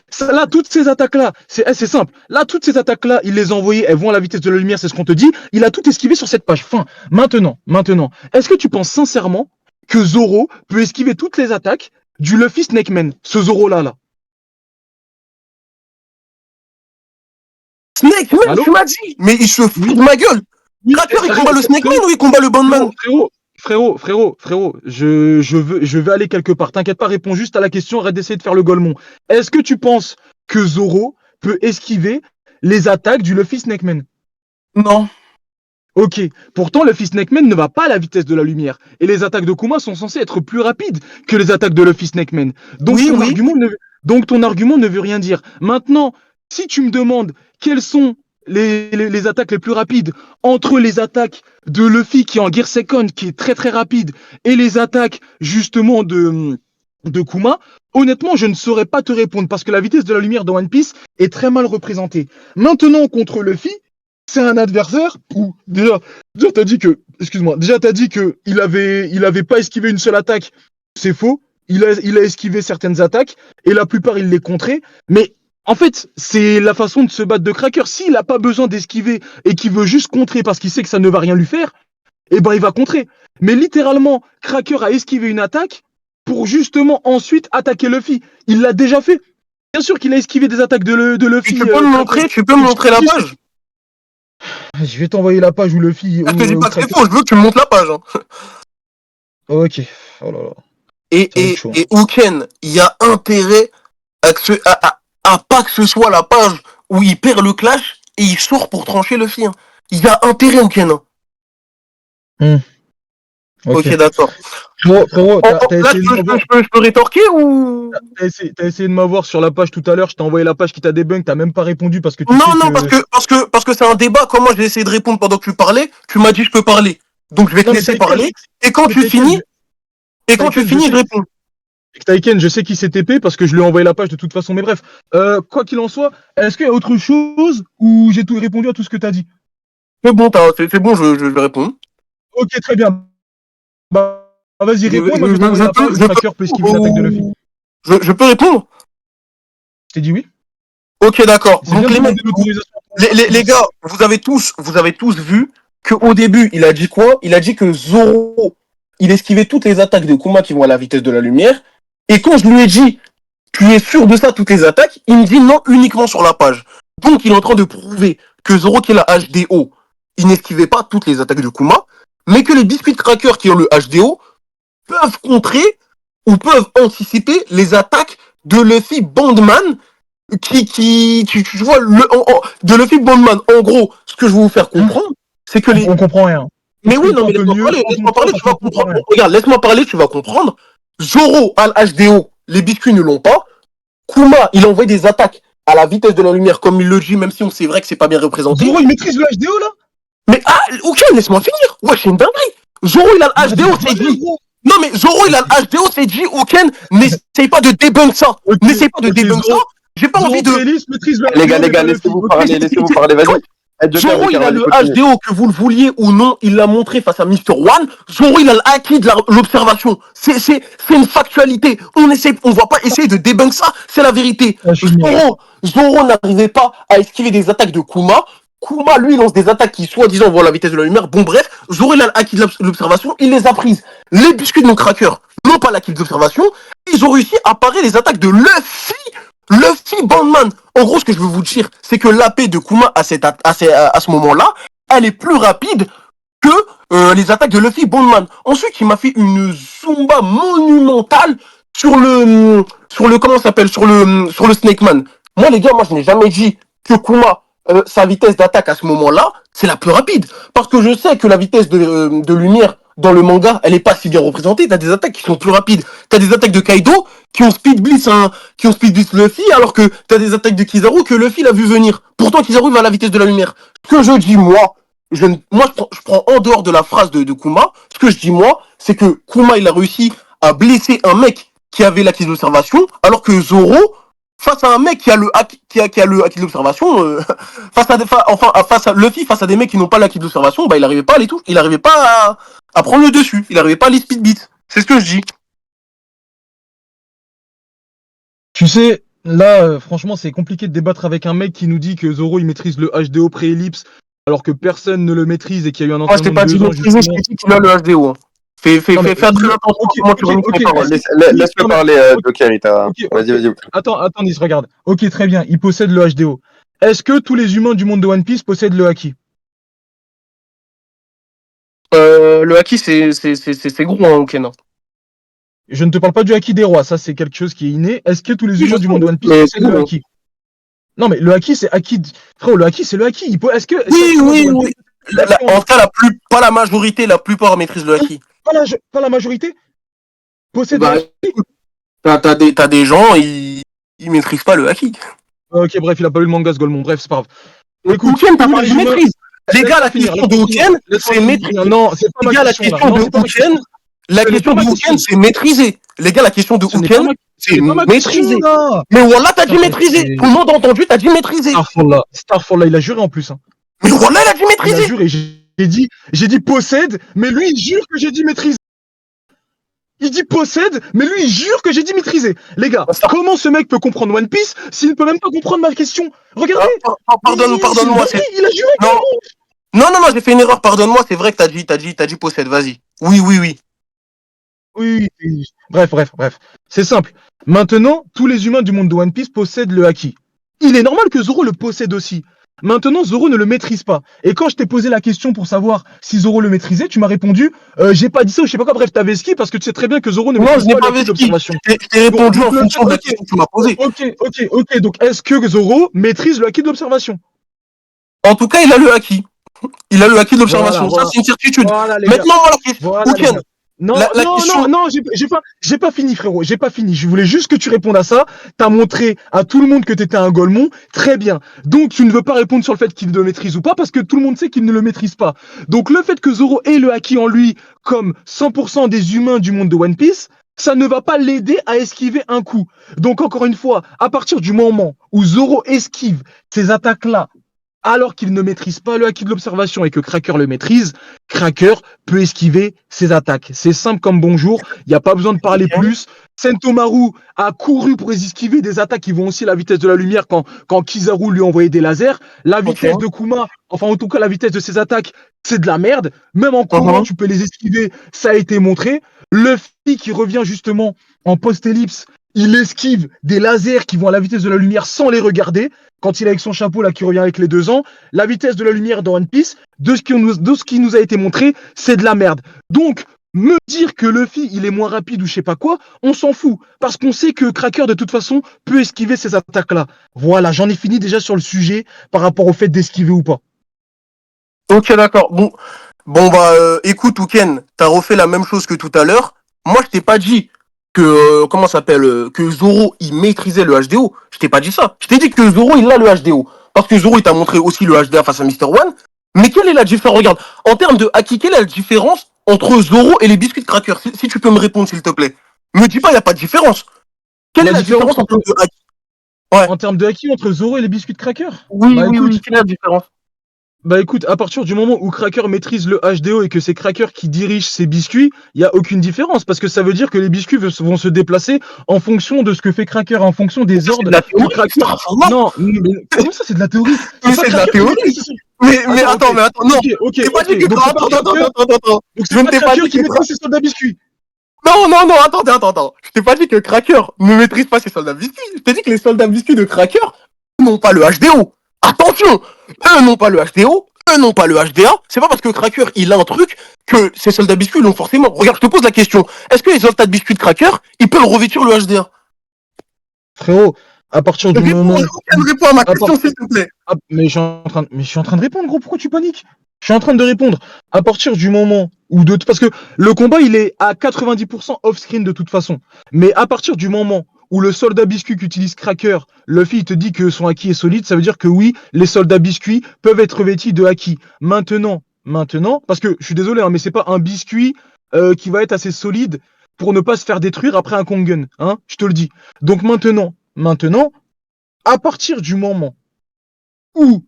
Ça, là, toutes ces attaques-là, c'est simple. Là, toutes ces attaques-là, il les a envoyées, elles vont à la vitesse de la lumière, c'est ce qu'on te dit. Il a tout esquivé sur cette page. Fin. Maintenant, est-ce que tu penses sincèrement que Zoro peut esquiver toutes les attaques du Luffy Snakeman, ce Zoro-là, Snakeman, tu m'as dit. Mais il se fout de ma gueule. Cracker, il combat le Snakeman ou il combat le Bandman? Frérot, je vais aller quelque part. T'inquiète pas, réponds juste à la question, arrête d'essayer de faire le golemon. Est-ce que tu penses que Zoro peut esquiver les attaques du Luffy Snakeman? Non. Ok, pourtant Luffy Snakeman ne va pas à la vitesse de la lumière. Et les attaques de Kuma sont censées être plus rapides que les attaques de Luffy Snakeman. Donc, ton argument ne veut rien dire. Maintenant, si tu me demandes quelles sont les attaques les plus rapides entre les attaques de Luffy qui est en Gear Second, qui est très très rapide, et les attaques justement de Kuma, honnêtement, je ne saurais pas te répondre parce que la vitesse de la lumière dans One Piece est très mal représentée. Maintenant, contre Luffy, c'est un adversaire où déjà t'as dit que il avait pas esquivé une seule attaque. C'est faux. Il a esquivé certaines attaques et la plupart il les contrait. Mais en fait, c'est la façon de se battre de Cracker. S'il a pas besoin d'esquiver et qu'il veut juste contrer parce qu'il sait que ça ne va rien lui faire, eh ben il va contrer. Mais littéralement, Cracker a esquivé une attaque pour justement ensuite attaquer Luffy. Il l'a déjà fait. Bien sûr qu'il a esquivé des attaques de Luffy. Tu peux me montrer la page? Je vais t'envoyer la page où Luffy. Je te dis pas que c'est faux, je veux que tu me montres la page. Hein. Ok. Oh là là. Et Oken, il y a intérêt à pas que ce soit la page où il perd le clash et il sort pour trancher Luffy. Hein. Il y a intérêt, Oken. Ok, d'accord. Frérot, je peux rétorquer ou... T'as essayé de m'avoir sur la page tout à l'heure, je t'ai envoyé la page qui t'a débunk, t'as même pas répondu parce que tu parce que c'est un débat. Quand moi j'ai essayé de répondre pendant que tu parlais, tu m'as dit je peux parler. Donc je vais te laisser parler. Et quand tu finis, je réponds. Taiken, je sais qu'il s'est TP parce que je lui ai envoyé la page de toute façon, mais bref. Quoi qu'il en soit, est-ce qu'il y a autre chose ou j'ai tout répondu à tout ce que t'as dit? C'est bon, je vais répondre. Ok, très bien. Bah, vas-y, réponds, moi je vais t'envoyer la page où Cracker peut esquiver l'attaque de Luffy. Je peux répondre? Je t'ai dit oui. Ok, d'accord. Donc les gars, vous avez tous vu qu'au début, il a dit quoi? Il a dit que Zoro, il esquivait toutes les attaques de Kuma qui vont à la vitesse de la lumière. Et quand je lui ai dit, tu es sûr de ça, toutes les attaques, il me dit non, uniquement sur la page. Donc il est en train de prouver que Zoro qui est la HDO, il n'esquivait pas toutes les attaques de Kuma, mais que les Biscuit Crackers qui ont le HDO peuvent contrer ou peuvent anticiper les attaques de Luffy Bandman tu vois, de Luffy Bandman. En gros, ce que je veux vous faire comprendre, c'est que On comprend rien. Mais oui, non, mais laisse-moi parler, tu vas comprendre. Regarde, laisse-moi parler, tu vas comprendre. Zoro a le HDO, les biscuits ne l'ont pas. Kuma, il envoie des attaques à la vitesse de la lumière, comme il le dit, même si on sait vrai que c'est pas bien représenté. Zoro, il maîtrise le HDO, là? Mais, ok, laisse-moi finir. Ouais, c'est une dinguerie. Zoro, il a le HDO, c'est dit. Non, mais Zoro, il a le HDO, c'est dit, Oken, n'essaye pas de débunk ça. N'essaye pas de débunk ça. J'ai pas envie de... Les gars, laissez-vous parler, vas-y. Joker, Zoro, il Joker, a vas-y, le continue. HDO, que vous le vouliez ou non, il l'a montré face à Mister One. Zoro, il a le acquis de l'observation. C'est une factualité. On va pas essayer de débunk ça, c'est la vérité. Ah, je suis mort. Zoro n'arrivait pas à esquiver des attaques de Kuma. Kuma, lui, lance des attaques qui, soi-disant, vont à la vitesse de la lumière. Bon, bref, Zoro, il a le acquis de l'observation, il les a prises. Les biscuits de mon cracker n'ont pas l'acquis d'observation. Ils ont réussi à parer les attaques de Luffy Bandman. En gros, ce que je veux vous dire, c'est que l'AP de Kuma à ce moment-là, elle est plus rapide que les attaques de Luffy Bandman. Ensuite, il m'a fait une Zumba monumentale sur le comment ça s'appelle, sur le Snake Man. Moi, les gars, je n'ai jamais dit que Kuma, sa vitesse d'attaque à ce moment-là, c'est la plus rapide. Parce que je sais que la vitesse de lumière dans le manga, elle est pas si bien représentée. T'as des attaques qui sont plus rapides. T'as des attaques de Kaido qui ont speed blitz, Luffy, alors que t'as des attaques de Kizaru que Luffy l'a vu venir. Pourtant, Kizaru va à la vitesse de la lumière. Ce que je dis, je prends en dehors de la phrase de Kuma. Ce que je dis, c'est que Kuma, il a réussi à blesser un mec qui avait l'acquis d'observation, alors que Zoro, face à un mec qui a le acquis d'observation, face à Luffy, face à des mecs qui n'ont pas l'acquis d'observation, bah, il arrivait pas à les toucher, il arrivait pas à prendre le dessus, il arrivait pas à les speed beat. C'est ce que je dis. Tu sais, là, franchement, c'est compliqué de débattre avec un mec qui nous dit que Zoro, il maîtrise le HDO pré-ellipse, alors que personne ne le maîtrise et qu'il y a eu un Moi, je t'ai entraînement pas de dit 2 ans, maîtriser, je justement. t'ai dit qu'il a le HDO. Fais Non, mais très attention ok, comment tu ok, renies ok, tes paroles. Laisse-le non, mais parler, ok, Joker, ok, Vas-y, ok. vas-y. Attends, Nice, regarde. Ok, très bien, il possède le HDO. Est-ce que tous les humains du monde de One Piece possèdent le Haki? Le haki, c'est gros, hein, ok, non. Je ne te parle pas du Haki des rois, ça c'est quelque chose qui est inné. Est-ce que tous les Oui, je humains sais, du monde de One Piece mais c'est possèdent le gros. Haki? Non, mais le Haki, c'est Haki. Frérot, le Haki, c'est le Haki. Est-ce que. Oui. En tout cas, pas la majorité, la plupart maîtrisent le haki. Pas la majorité possède le Bah, Haki? t'as des gens, ils maîtrisent pas le haki. Ok, bref, il a pas lu le manga, ce Golemon. Bref, c'est pas grave. Écoute, Ouken, t'as tous parlé les de humains. maîtrise. Les gars, la finir, question de Ouken, c'est maîtriser. Non, c'est pas Les ma gars, la question. question de Ouken, la question de Ouken, c'est maîtriser. Les gars, la question de Ouken, c'est maîtriser. Mais voilà, t'as dit maîtriser. Tout le monde a entendu, t'as dit maîtriser. Starfall, là, il a juré en plus. Hein. Mais voilà, il a dit maîtriser. Il a juré. J'ai dit possède, mais lui, il jure que j'ai dit maîtriser. Il dit possède, mais lui, il jure que j'ai dit maîtriser. Les gars, comment ce mec peut comprendre One Piece s'il ne peut même pas comprendre ma question? Regardez. Pardonne-moi. Il a juré. Non, j'ai fait une erreur, pardonne-moi, c'est vrai que t'as dit possède, vas-y. Oui. Oui. Bref. C'est simple. Maintenant, tous les humains du monde de One Piece possèdent le Haki. Il est normal que Zoro le possède aussi. Maintenant, Zoro ne le maîtrise pas. Et quand je t'ai posé la question pour savoir si Zoro le maîtrisait, tu m'as répondu j'ai pas dit ça ou je sais pas quoi. Bref, t'avais ski parce que tu sais très bien que Zoro ne maîtrise pas le d'observation. Je t'ai répondu en fonction de la question que tu m'as posée. Ok. Donc, est-ce que Zoro maîtrise le Haki de l'observation? En tout cas, il a le Haki. Il a le Haki de l'observation. Ça, c'est une certitude. Maintenant, voilà la question. Non, j'ai pas fini, frérot. J'ai pas fini. Je voulais juste que tu répondes à ça. T'as montré à tout le monde que t'étais un Golemon. Très bien. Donc, tu ne veux pas répondre sur le fait qu'il le maîtrise ou pas parce que tout le monde sait qu'il ne le maîtrise pas. Donc, le fait que Zoro ait le Haki en lui, comme 100% des humains du monde de One Piece, ça ne va pas l'aider à esquiver un coup. Donc, encore une fois, à partir du moment où Zoro esquive ces attaques-là, alors qu'il ne maîtrise pas le Haki de l'observation et que Cracker le maîtrise, Cracker peut esquiver ses attaques. C'est simple comme bonjour, il n'y a pas besoin de parler plus. Sentomaru a couru pour esquiver des attaques qui vont aussi à la vitesse de la lumière quand Kizaru lui envoyait des lasers. La vitesse de Kuma, enfin en tout cas la vitesse de ses attaques, c'est de la merde. Même en courant, tu peux les esquiver, ça a été montré. Luffy qui revient justement en post-ellipse, il esquive des lasers qui vont à la vitesse de la lumière sans les regarder. Quand il est avec son chapeau là qui revient avec les 2 ans, la vitesse de la lumière dans One Piece, de ce qui nous a été montré, c'est de la merde. Donc, me dire que Luffy il est moins rapide ou je sais pas quoi, on s'en fout. Parce qu'on sait que Cracker de toute façon peut esquiver ces attaques-là. Voilà, j'en ai fini déjà sur le sujet par rapport au fait d'esquiver ou pas. Ok, d'accord. Bon écoute, Ouken, t'as refait la même chose que tout à l'heure. Moi, je t'ai pas dit que que Zoro il maîtrisait le HDO. Je t'ai pas dit ça. Je t'ai dit que Zoro il a le HDO parce que Zoro il t'a montré aussi le HDA face à Mister One. Mais quelle est la différence? Regarde, en termes de haki, quelle est la différence entre Zoro et les biscuits de Cracker? Si tu peux me répondre s'il te plaît. Me dis pas il y a pas de différence. Quelle est la différence en termes de haki? En termes de haki entre Zoro et les biscuits de Cracker? Oui, quelle est la différence? Bah écoute, à partir du moment où Cracker maîtrise le HDO et que c'est Cracker qui dirige ses biscuits, il y a aucune différence parce que ça veut dire que les biscuits vont se déplacer en fonction de ce que fait Cracker, en fonction des C'est de ordres la que théorie, Cracker. Astaghfirullah. Non, mais comment ça c'est de la théorie? Mais C'est pas c'est de la Cracker qui théorie. maîtrise. Mais Attends, attends, ok, mais attends, non. ok, T'es pas dit ok. que Donc c'est pas Cracker, attends. donc Je c'est ne pas t'ai pas Cracker dit qui que maîtrise ses soldats biscuits. non, attends. Je t'ai pas dit que Cracker ne maîtrise pas ses soldats biscuits. Je t'ai dit que les soldats biscuits de Cracker n'ont pas le HDO. Attention, eux n'ont pas le HDO, eux n'ont pas le HDA. C'est pas parce que Cracker il a un truc que ces soldats biscuits l'ont forcément. Regarde, je te pose la question. Est-ce que les soldats biscuits de Cracker, ils peuvent revêtir le HDA? Frérot, à partir du Réponds, moment réponds à ma à part- question, s'il te plaît. mais je suis en train de répondre, gros. Pourquoi tu paniques? Je suis en train de répondre. À partir du moment où parce que le combat il est à 90% off-screen de toute façon. Mais à partir du moment où le soldat biscuit qu'utilise Cracker, Luffy il te dit que son haki est solide, ça veut dire que oui, les soldats biscuits peuvent être revêtis de haki. Maintenant, parce que je suis désolé, hein, mais c'est pas un biscuit qui va être assez solide pour ne pas se faire détruire après un Kongen, hein, je te le dis. Donc maintenant, à partir du moment où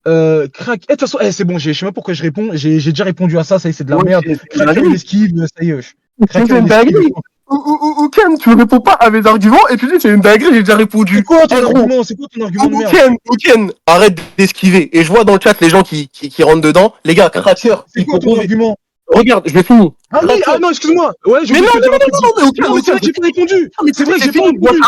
de toute façon, c'est bon, je sais pas pourquoi je réponds, j'ai déjà répondu à ça, ça y est, c'est de la merde. Cracker il esquive, ça y est, Cracker C'est une il esquive. dinguerie. Ou Ken, tu ne réponds pas à mes arguments et tu dis c'est une dinguerie, j'ai déjà C'est répondu. quoi ton Eh, gros, argument? C'est quoi ton argument de merde? Ou Ken, arrête d'esquiver. Et je vois dans le chat les gens qui rentrent dedans. Les gars, Cracker, C'est il quoi faut ton trouver. argument? Regarde, je vais finir. Ah oui, ah non, excuse-moi. Ouais, j'ai Mais oublié non, de te dire un truc. mais Aucun, Non, mais c'est vrai que j'ai pas répondu. C'est vrai que j'ai pas fini. répondu.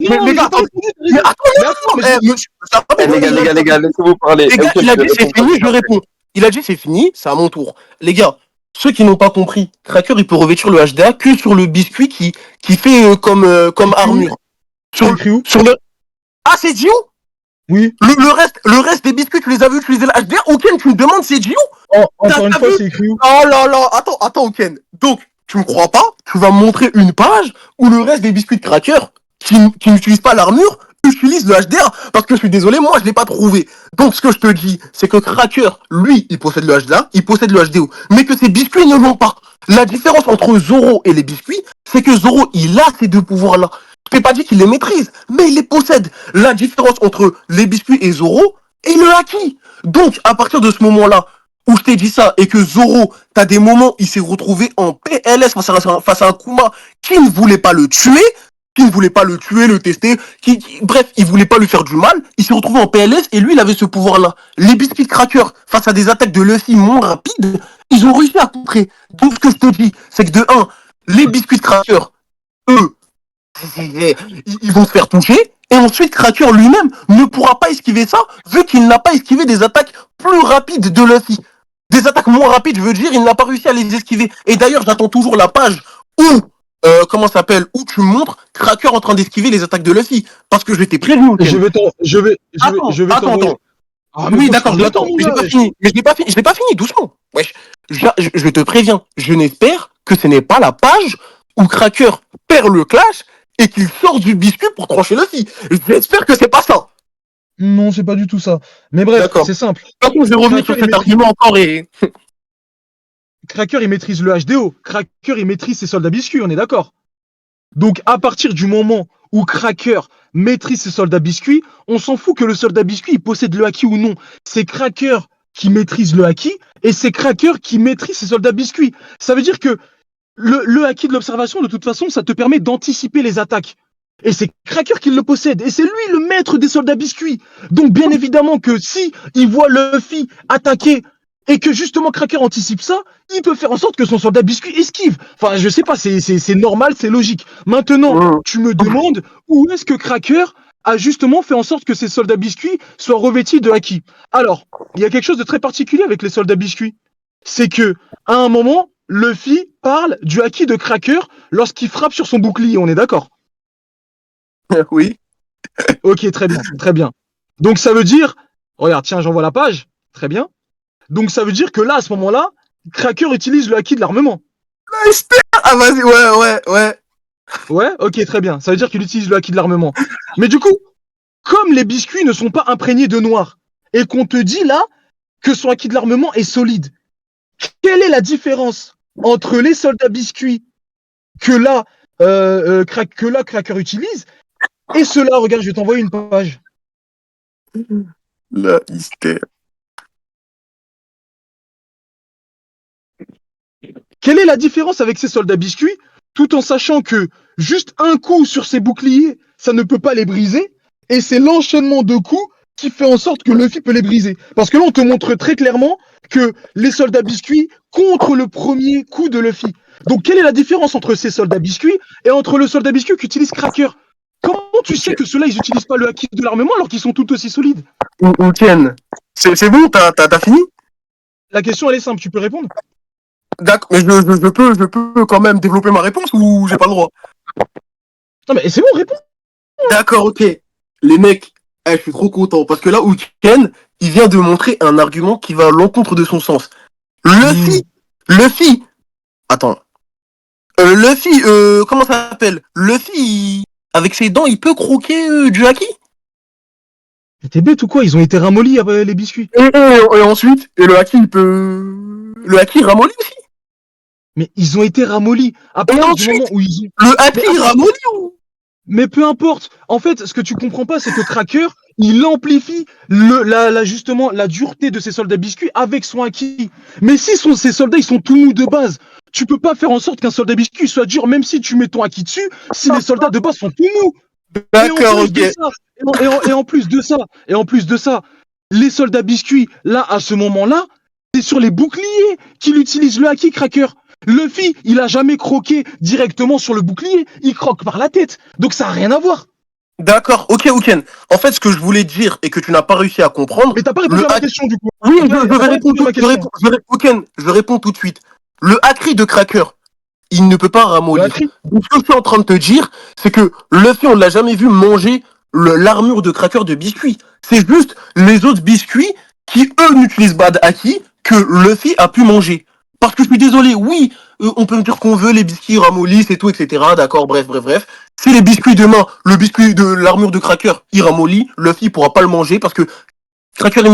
Mais Non, mais les j'ai gars, pas répondu, t'as mais raison. attends, Mais attends, mais eh, monsieur, ça va, Eh, mais les gars, laissez-vous parler. les gars, Ok, il a je vais dit c'est répondre. fini, je réponds. Il a dit c'est fini, c'est à mon tour. Les gars, ceux qui n'ont pas compris, Cracker il peut revêtir le HDA que sur le biscuit qui fait comme écrit où? armure. C'est écrit où? Sur le. Ah, c'est Dio? Oui. Le reste des biscuits, tu les as vus utiliser le HDA? Aucun, tu me demandes c'est Dio? Encore une T'as fois, vu? c'est écrit où? Oh là là, attends, Aucun. Donc, tu me crois pas? Tu vas me montrer une page où le reste des biscuits de Cracker qui n'utilisent pas l'armure utilisent le HDA. Parce que je suis désolé, moi je l'ai pas trouvé. Donc ce que je te dis, c'est que Cracker, lui, il possède le HDA, il possède le HDO. Mais que ces biscuits ne l'ont pas. La différence entre Zoro et les biscuits, c'est que Zoro, il a ces deux pouvoirs-là. Je t'ai pas dit qu'il les maîtrise, mais il les possède. La différence entre les biscuits et Zoro est le haki. Donc, à partir de ce moment-là, où je t'ai dit ça, et que Zoro, t'as des moments, il s'est retrouvé en PLS face à un Kuma qui ne voulait pas le tuer, qui ne voulait pas le tuer, le tester, bref, il voulait pas lui faire du mal, il s'est retrouvé en PLS, et lui, il avait ce pouvoir-là. Les biscuits Cracker, face à des attaques de Luffy moins rapides, ils ont réussi à contrer. Donc, ce que je te dis, c'est que de 1, les biscuits Cracker, eux, ils vont se faire toucher. Et ensuite, Cracker lui-même ne pourra pas esquiver ça, vu qu'il n'a pas esquivé des attaques plus rapides de Luffy. Des attaques moins rapides, je veux dire, il n'a pas réussi à les esquiver. Et d'ailleurs, j'attends toujours la page où, comment ça s'appelle, où tu montres Cracker en train d'esquiver les attaques de Luffy. Parce que je t'ai prévenu. Je vais t'envoyer. Ah, mais Oui, moi, d'accord, je l'attends. Mais je l'ai pas fini. Mais je l'ai pas fini, doucement. Wesh. Je te préviens, je n'espère que ce n'est pas la page où Cracker perd le clash et qu'il sort du biscuit pour trancher Luffy. J'espère que c'est pas ça. Non, c'est pas du tout ça. Mais bref, D'accord. c'est simple. Par contre, je vais revenir sur cet argument encore et. Cracker, il maîtrise le HDO. Cracker, il maîtrise ses soldats biscuits, on est d'accord. Donc, à partir du moment où Cracker maîtrise ses soldats biscuits, on s'en fout que le soldat biscuit il possède le haki ou non. C'est Cracker qui maîtrise le haki et c'est Cracker qui maîtrise ses soldats biscuits. Ça veut dire que le haki de l'observation, de toute façon, ça te permet d'anticiper les attaques. Et c'est Cracker qui le possède. Et c'est lui le maître des soldats biscuits. Donc, bien évidemment que si il voit Luffy attaquer et que justement Cracker anticipe ça, il peut faire en sorte que son soldat biscuit esquive. Enfin, je sais pas, c'est normal, c'est logique. Maintenant, tu me demandes où est-ce que Cracker a justement fait en sorte que ses soldats biscuits soient revêtis de haki. Alors, il y a quelque chose de très particulier avec les soldats biscuits. C'est que, à un moment, Luffy parle du haki de Cracker lorsqu'il frappe sur son bouclier, on est d'accord? Oui. Ok, très bien, très bien. Donc ça veut dire, regarde, tiens, j'envoie la page, très bien. Donc ça veut dire que là, à ce moment-là, Cracker utilise le haki de l'armement. Ah, vas-y, ouais. Ouais, ok, très bien. Ça veut dire qu'il utilise le haki de l'armement. Mais du coup, comme les biscuits ne sont pas imprégnés de noir, et qu'on te dit là que son haki de l'armement est solide, quelle est la différence entre les soldats biscuits que là, Cracker utilise et ceux-là? Regarde, je vais t'envoyer une page. La hystère. quelle est la différence avec ces soldats biscuits, tout en sachant que juste un coup sur ces boucliers, ça ne peut pas les briser, et c'est l'enchaînement de coups qui fait en sorte que Luffy peut les briser. Parce que là, on te montre très clairement que les soldats biscuits contre le premier coup de Luffy. Donc, quelle est la différence entre ces soldats biscuits et entre le soldat biscuit qu'utilise Cracker? Comment tu sais que ceux-là, ils n'utilisent pas le haki de l'armement alors qu'ils sont tout aussi solides? Ou Ken, c'est bon, t'as fini? La question, elle est simple, tu peux répondre? D'accord, mais je peux quand même développer ma réponse ou j'ai pas le droit? Non, mais c'est bon, réponds. D'accord, ok. Les mecs, je suis trop content parce que là où Ken, il vient de montrer un argument qui va à l'encontre de son sens. Luffy, attends. Luffy, comment ça s'appelle? Luffy, avec ses dents, il peut croquer du haki? Mais t'es bête ou quoi? Ils ont été ramollis, les biscuits. Et ensuite, le haki, il peut... Le haki ramolli aussi? Mais ils ont été ramollis. À partir du moment où ils ont... Le haki ramolli ou... Mais peu importe. En fait, ce que tu comprends pas, c'est que Cracker, il amplifie justement la dureté de ses soldats biscuits avec son haki. Mais si ces soldats, ils sont tout mous de base, tu peux pas faire en sorte qu'un soldat biscuit soit dur, même si tu mets ton haki dessus, si les soldats de base sont tout mous. D'accord, ok. Et en plus de ça, les soldats biscuits, là, à ce moment-là, c'est sur les boucliers qu'il utilise le haki Cracker. Luffy, il a jamais croqué directement sur le bouclier, il croque par la tête. Donc ça a rien à voir. D'accord, ok, Ken. En fait, ce que je voulais dire et que tu n'as pas réussi à comprendre... Mais t'as pas répondu à ma question, du coup. Oui, je réponds tout de suite. Le haki de Cracker, il ne peut pas ramollir. Donc, ce que je suis en train de te dire, c'est que Luffy, on ne l'a jamais vu manger l'armure de Cracker de biscuits. C'est juste les autres biscuits qui, eux, n'utilisent pas de haki que Luffy a pu manger. Parce que je suis désolé, oui, on peut me dire qu'on veut les biscuits ramollissent et tout, etc. D'accord, bref. Si les biscuits demain, le biscuit de l'armure de Cracker, il ramollit, Luffy pourra pas le manger parce que Cracker, il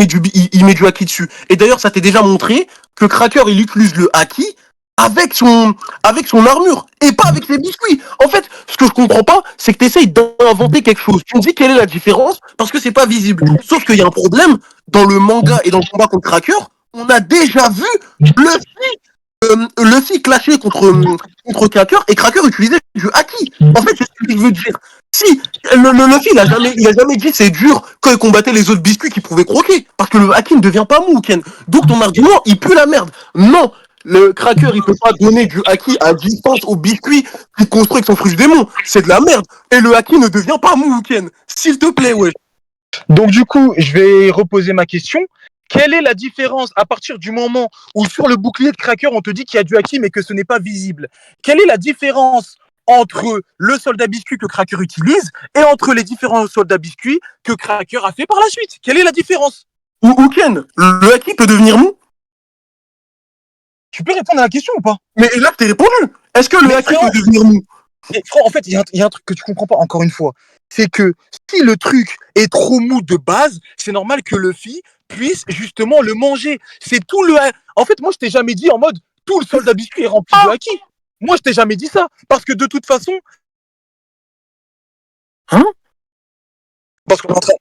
met du haki dessus. Et d'ailleurs, ça t'est déjà montré que Cracker, il utilise le haki avec son armure et pas avec ses biscuits. En fait, ce que je comprends pas, c'est que tu essayes d'inventer quelque chose. Tu me dis quelle est la différence parce que c'est pas visible. Sauf qu'il y a un problème dans le manga et dans le combat contre Cracker. On a déjà vu Luffy clasher contre Cracker et Cracker utilisait du haki. En fait, c'est ce que je veux dire. Si, le Luffy, il a jamais dit c'est dur quand il combattait les autres biscuits qui pouvaient croquer. Parce que le haki ne devient pas mou, Ken. Donc ton argument, il pue la merde. Non, le Cracker, il peut pas donner du haki à distance au biscuit qui construit avec son fruit démon. C'est de la merde. Et le haki ne devient pas mou, Ken. S'il te plaît, ouais. Donc du coup, je vais reposer ma question. Quelle est la différence à partir du moment où sur le bouclier de Cracker, on te dit qu'il y a du haki mais que ce n'est pas visible? Quelle est la différence entre le soldat biscuit que Cracker utilise et entre les différents soldats biscuits que Cracker a fait par la suite? Quelle est la différence? Ou Ken, le haki peut devenir mou? Tu peux répondre à la question ou pas? Mais là, t'es répondu. Est-ce que le haki peut devenir mou? En fait, il y a un truc que tu comprends pas, encore une fois. C'est que si le truc est trop mou de base, c'est normal que Luffy puisse justement le manger. C'est tout le... En fait, moi, je t'ai jamais dit en mode tout le soldat biscuit est rempli de haki. Moi, je t'ai jamais dit ça. Parce que de toute façon... Hein?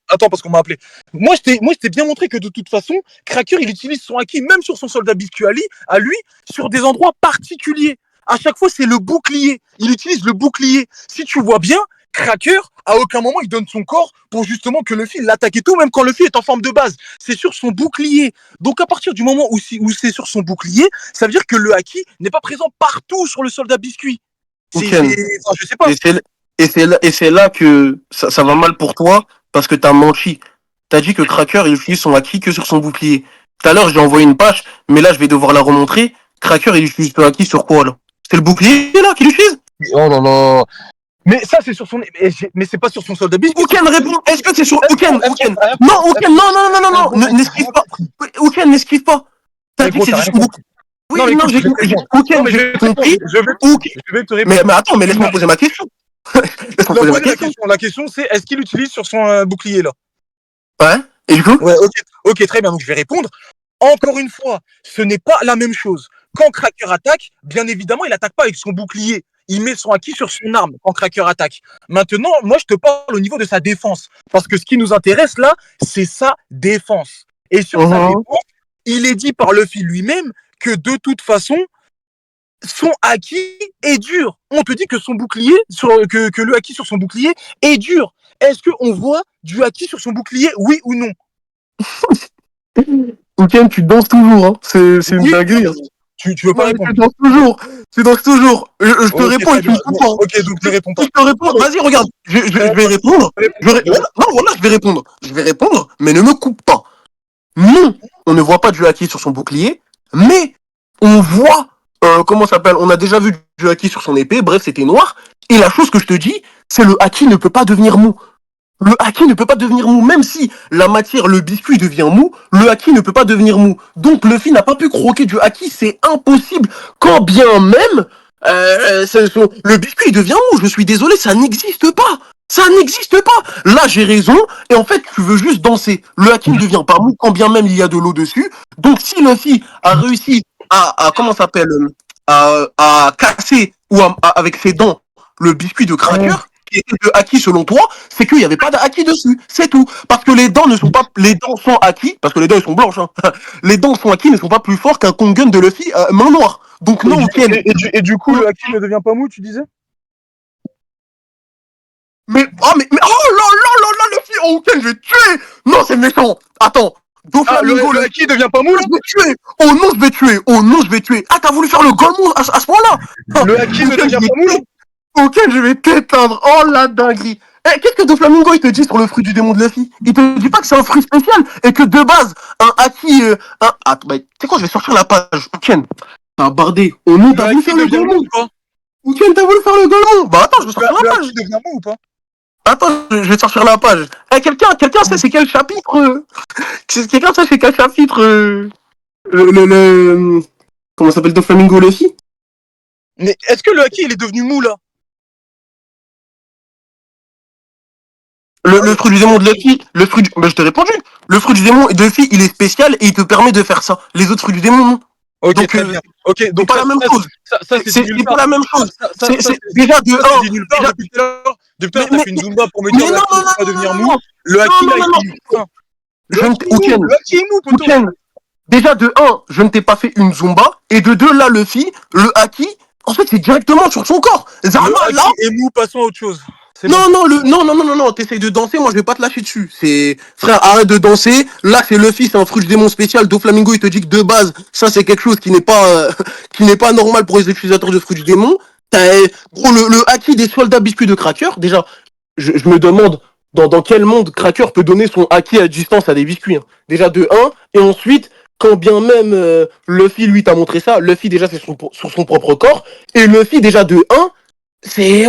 Attends, parce qu'on m'a appelé. Moi, je t'ai bien montré que de toute façon, Cracker, il utilise son haki, même sur son soldat biscuit à lui, sur des endroits particuliers. À chaque fois, c'est le bouclier. Il utilise le bouclier. Si tu vois bien, Cracker, à aucun moment, il donne son corps pour justement que Luffy l'attaque et tout, même quand Luffy est en forme de base. C'est sur son bouclier. Donc, à partir du moment où c'est sur son bouclier, ça veut dire que le haki n'est pas présent partout sur le soldat biscuit. Je sais pas. Et c'est là que ça va mal pour toi, parce que t'as menti. T'as dit que Cracker, il utilise son haki que sur son bouclier. Tout à l'heure, j'ai envoyé une page, mais là, je vais devoir la remontrer. Cracker, il utilise son haki sur quoi, là? C'est le bouclier, là, qu'il utilise? Oh là là. Mais ça, c'est sur son... Mais c'est pas sur son soldat biscuit. Ouken, réponds. Est-ce que c'est sur Ouken? Non, Ouken, non. N'esquive pas. Ouken, n'esquive pas. T'as dit que c'est sur son bouclier. Oui, non, j'ai compris. Ouken, j'ai compris. Je vais te répondre. Mais attends, mais laisse-moi poser ma question. La question, c'est est-ce qu'il utilise sur son bouclier, là? Ouais. Et du coup? Ouais, ok, très bien. Donc, je vais répondre. Encore une fois, ce n'est pas la même chose. Quand Cracker attaque, bien évidemment, il n'attaque pas avec son bouclier. Il met son haki sur son arme quand Cracker attaque. Maintenant, moi, je te parle au niveau de sa défense. Parce que ce qui nous intéresse là, c'est sa défense. Et sur sa défense, il est dit par Luffy lui-même que de toute façon, son acquis est dur. On te dit que son bouclier, que le acquis sur son bouclier est dur. Est-ce qu'on voit du acquis sur son bouclier, oui ou non? Ouken, tu danses toujours, hein. C'est une Oui. dinguerie. Hein. Tu veux pas répondre? Tu danses toujours. Tu danses toujours. Je te réponds et tu me comprends. Ok, donc ne réponds pas. Je te réponds. Vas-y, regarde. Je vais répondre. Non, voilà, je vais répondre. Je vais répondre, mais ne me coupe pas. Non, on ne voit pas du acquis sur son bouclier, mais on voit, comment ça s'appelle, on a déjà vu du acquis sur son épée, bref, c'était noir. Et la chose que je te dis, c'est le acquis ne peut pas devenir mou. Le acquis ne peut pas devenir mou, même si la matière, le biscuit devient mou, le acquis ne peut pas devenir mou. Donc Luffy n'a pas pu croquer du acquis, c'est impossible. Quand bien même, le biscuit devient mou, je suis désolé, ça n'existe pas. Ça n'existe pas. Là, j'ai raison. Et en fait, tu veux juste danser. Le acquis ne devient pas mou, quand bien même il y a de l'eau dessus. Donc, si Luffy a réussi comment ça s'appelle, à casser avec ses dents le biscuit de Cracker, qui était de acquis selon toi, c'est qu'il n'y avait pas d'acquis dessus. C'est tout. Parce que les dents ne sont pas, les dents sont acquis, parce que les dents elles sont blanches, hein. Les dents sont acquis ne sont pas plus forts qu'un Kongen de Luffy main noire. Donc non, Et du coup, le acquis ne devient pas mou, tu disais? mais oh là là, Luffy, oh Ken, je vais te tuer. Non, c'est méchant. Attends. Doflamingo, le acquis devient pas mou, là? Je vais tuer. Oh non, je vais tuer. Oh non, je vais tuer. Ah, t'as voulu faire le Golemon à ce point-là? Le acquis ne devient pas mou, là? Ok, je vais t'éteindre. Oh la dinguerie. Eh, qu'est-ce que Doflamingo il te dit sur le fruit du démon de Luffy? Il te dit pas que c'est un fruit spécial et que de base, un acquis, Attends, tu sais quoi, je vais sortir la page. Ken, t'as bardé. Oh non, t'as voulu faire le Golemon. Ken, t'as voulu faire le Golemon. Bah attends, je vais sortir la page. Le acquis devient mou ou pas? Attends, je vais te sortir la page. Eh, quelqu'un sait c'est quel chapitre quelqu'un sait c'est quel chapitre comment ça s'appelle Doflamingo Luffy? Mais est-ce que le acquis, il est devenu mou, là? Le fruit du démon de Luffy, bah, je t'ai répondu. Le fruit du démon de Luffy, il est spécial et il te permet de faire ça. Les autres fruits du démon, non. Ok, Donc, très bien. Ok, donc pas la même chose. C'est pas la même chose. C'est déjà de un. Nulle part depuis tout à l'heure. Depuis tout à l'heure, t'as fait une zumba pour me dire que ça va devenir mou. Le acquis, là, il est mou. Le acquis est mou, poto. Déjà de 1, je ne t'ai pas fait une zumba. Et de 2, là, Luffy, le acquis, en fait, c'est directement sur son corps. Zama, le acquis est mou, passons à autre chose. Non, t'essayes de danser, moi je vais pas te lâcher dessus. Frère, arrête de danser. Là, c'est Luffy, c'est un fruit du démon spécial. Doflamingo, il te dit que de base, ça c'est quelque chose qui n'est pas normal pour les utilisateurs de fruits du démon. Gros, le acquis des soldats biscuits de Cracker, déjà, je me demande dans quel monde Cracker peut donner son acquis à distance à des biscuits. Hein. Déjà de 1, et ensuite, quand bien même Luffy lui t'a montré ça, Luffy déjà c'est sur son propre corps, et Luffy déjà de 1, c'est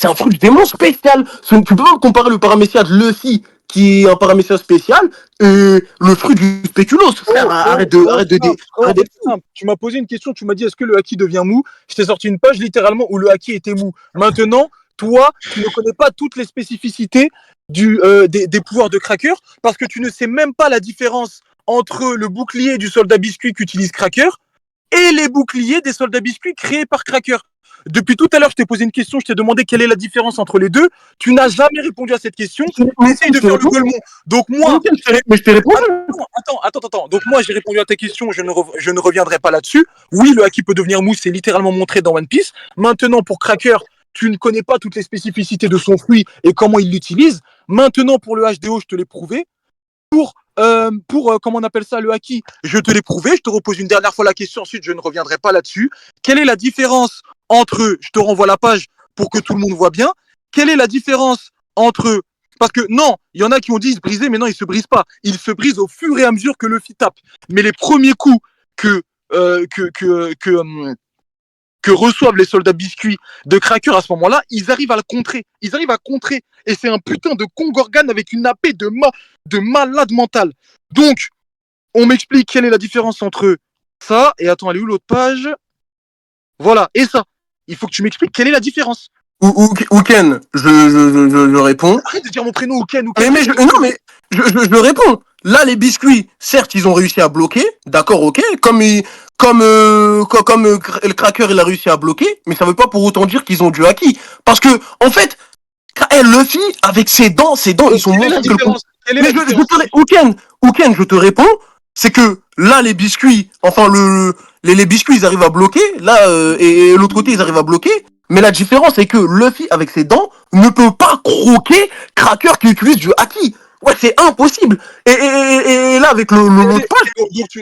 un fruit du démon spécial. Tu peux pas comparer le paraméciage Luffy qui est un paraméciage spécial et le fruit du spéculoos. Frère, arrête de Tu m'as posé une question, tu m'as dit est-ce que le acquis devient mou? Je t'ai sorti une page littéralement où le acquis était mou. Maintenant, toi, tu ne connais pas toutes les spécificités des pouvoirs de Cracker parce que tu ne sais même pas la différence entre le bouclier du soldat biscuit qu'utilise Cracker et les boucliers des soldats biscuits créés par Cracker. Depuis tout à l'heure, je t'ai posé une question, je t'ai demandé quelle est la différence entre les deux. Tu n'as jamais répondu à cette question. Essaye de faire le Golemon. Donc moi, mais je t'ai répondu. Attends. Donc moi, j'ai répondu à ta question. Je ne reviendrai pas là-dessus. Oui, le haki peut devenir mou, c'est littéralement montré dans One Piece. Maintenant, pour Cracker, tu ne connais pas toutes les spécificités de son fruit et comment il l'utilise. Maintenant, pour le HDO, je te l'ai prouvé. Pour comment on appelle ça, le haki, je te l'ai prouvé. Je te repose une dernière fois la question. Ensuite, je ne reviendrai pas là-dessus. Quelle est la différence entre, je te renvoie la page pour que tout le monde voit bien, quelle est la différence entre, parce que non, il y en a qui ont dit ils se brisaient, mais non, ils se brisent pas. Ils se brisent au fur et à mesure que Luffy tape. Mais les premiers coups que reçoivent les soldats biscuits de Cracker à ce moment-là, ils arrivent à le contrer. Ils arrivent à contrer. Et c'est un putain de Kongorgan avec une AP de malade mental. Donc, on m'explique quelle est la différence entre ça, et attends, elle est où l'autre page? Voilà, et ça. Il faut que tu m'expliques quelle est la différence. Ouken, je réponds. Arrête de dire mon prénom, Ouken. Mais je réponds. Là, les biscuits, certes, ils ont réussi à bloquer. D'accord, ok. Comme le Cracker, il a réussi à bloquer. Mais ça veut pas pour autant dire qu'ils ont du haki. Parce que, en fait, Luffy, avec ses dents, ils sont moins que Ouken, je te réponds. C'est que là, les biscuits, enfin, les biscuits, ils arrivent à bloquer. Là, et l'autre côté, ils arrivent à bloquer. Mais la différence, c'est que Luffy, avec ses dents, ne peut pas croquer Cracker qui utilise du haki. Ouais, c'est impossible. Et là, avec l'autre page,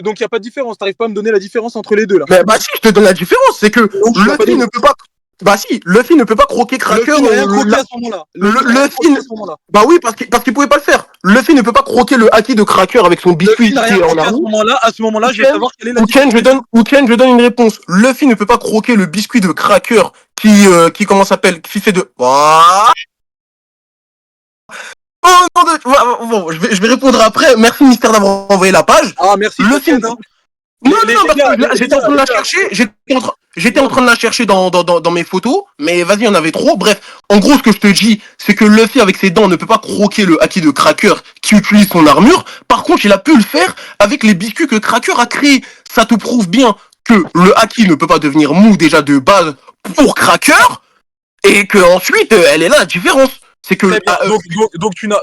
Donc, il n'y a pas de différence. T'arrives pas à me donner la différence entre les deux, là. mais bah si, je te donne la différence. C'est que Donc, je vois pas Luffy ne peut pas. Bah si, Luffy ne peut pas croquer Cracker. Luffy n'a rien croqué à ce moment-là. Luffy, à ce moment-là. bah oui, parce qu'il pouvait pas le faire. Luffy ne peut pas croquer le haki de Cracker avec son biscuit Luffy n'a qui rien est en croqué à ce armure. moment-là. À ce moment-là, je vais savoir quelle est la Ouken, je donne une réponse. Luffy ne peut pas croquer le biscuit de Cracker qui comment s'appelle, qui fait de. Oh non, bon, je vais répondre après. Merci Mystère d'avoir envoyé la page. Ah, merci. Luffy. Hein. Non, parce que j'étais en train de la chercher. J'étais en train de la chercher dans mes photos, mais vas-y, il y en avait trop. Bref, en gros, ce que je te dis, c'est que Luffy, avec ses dents, ne peut pas croquer le haki de Cracker qui utilise son armure. Par contre, il a pu le faire avec les biscuits que Cracker a créés. Ça te prouve bien que le haki ne peut pas devenir mou déjà de base pour Cracker, et que ensuite, elle est là la différence. C'est que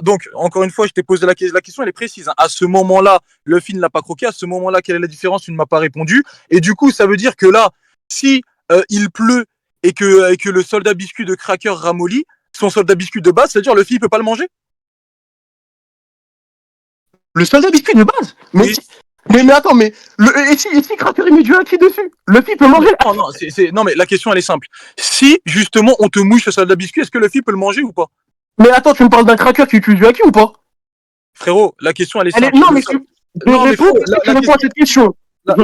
donc, encore une fois, je t'ai posé la question, elle est précise. Hein. À ce moment-là, Luffy ne l'a pas croqué. À ce moment-là, quelle est la différence? Tu ne m'as pas répondu. Et du coup, ça veut dire que là, si il pleut et que le soldat biscuit de Cracker ramollit, son soldat biscuit de base, c'est-à-dire Luffy, il peut pas le manger? Le soldat biscuit de base. Oui. Mais attends, mais et si Cracker il met du haki dessus, Luffy peut manger. Non, mais la question elle est simple. Si justement on te mouille ce soldat biscuit, est-ce que Luffy peut le manger ou pas? Mais attends, tu me parles d'un Cracker qui utilise du haki ou pas? Frérot, la question elle est simple. Non, mais tu réponds à cette question. La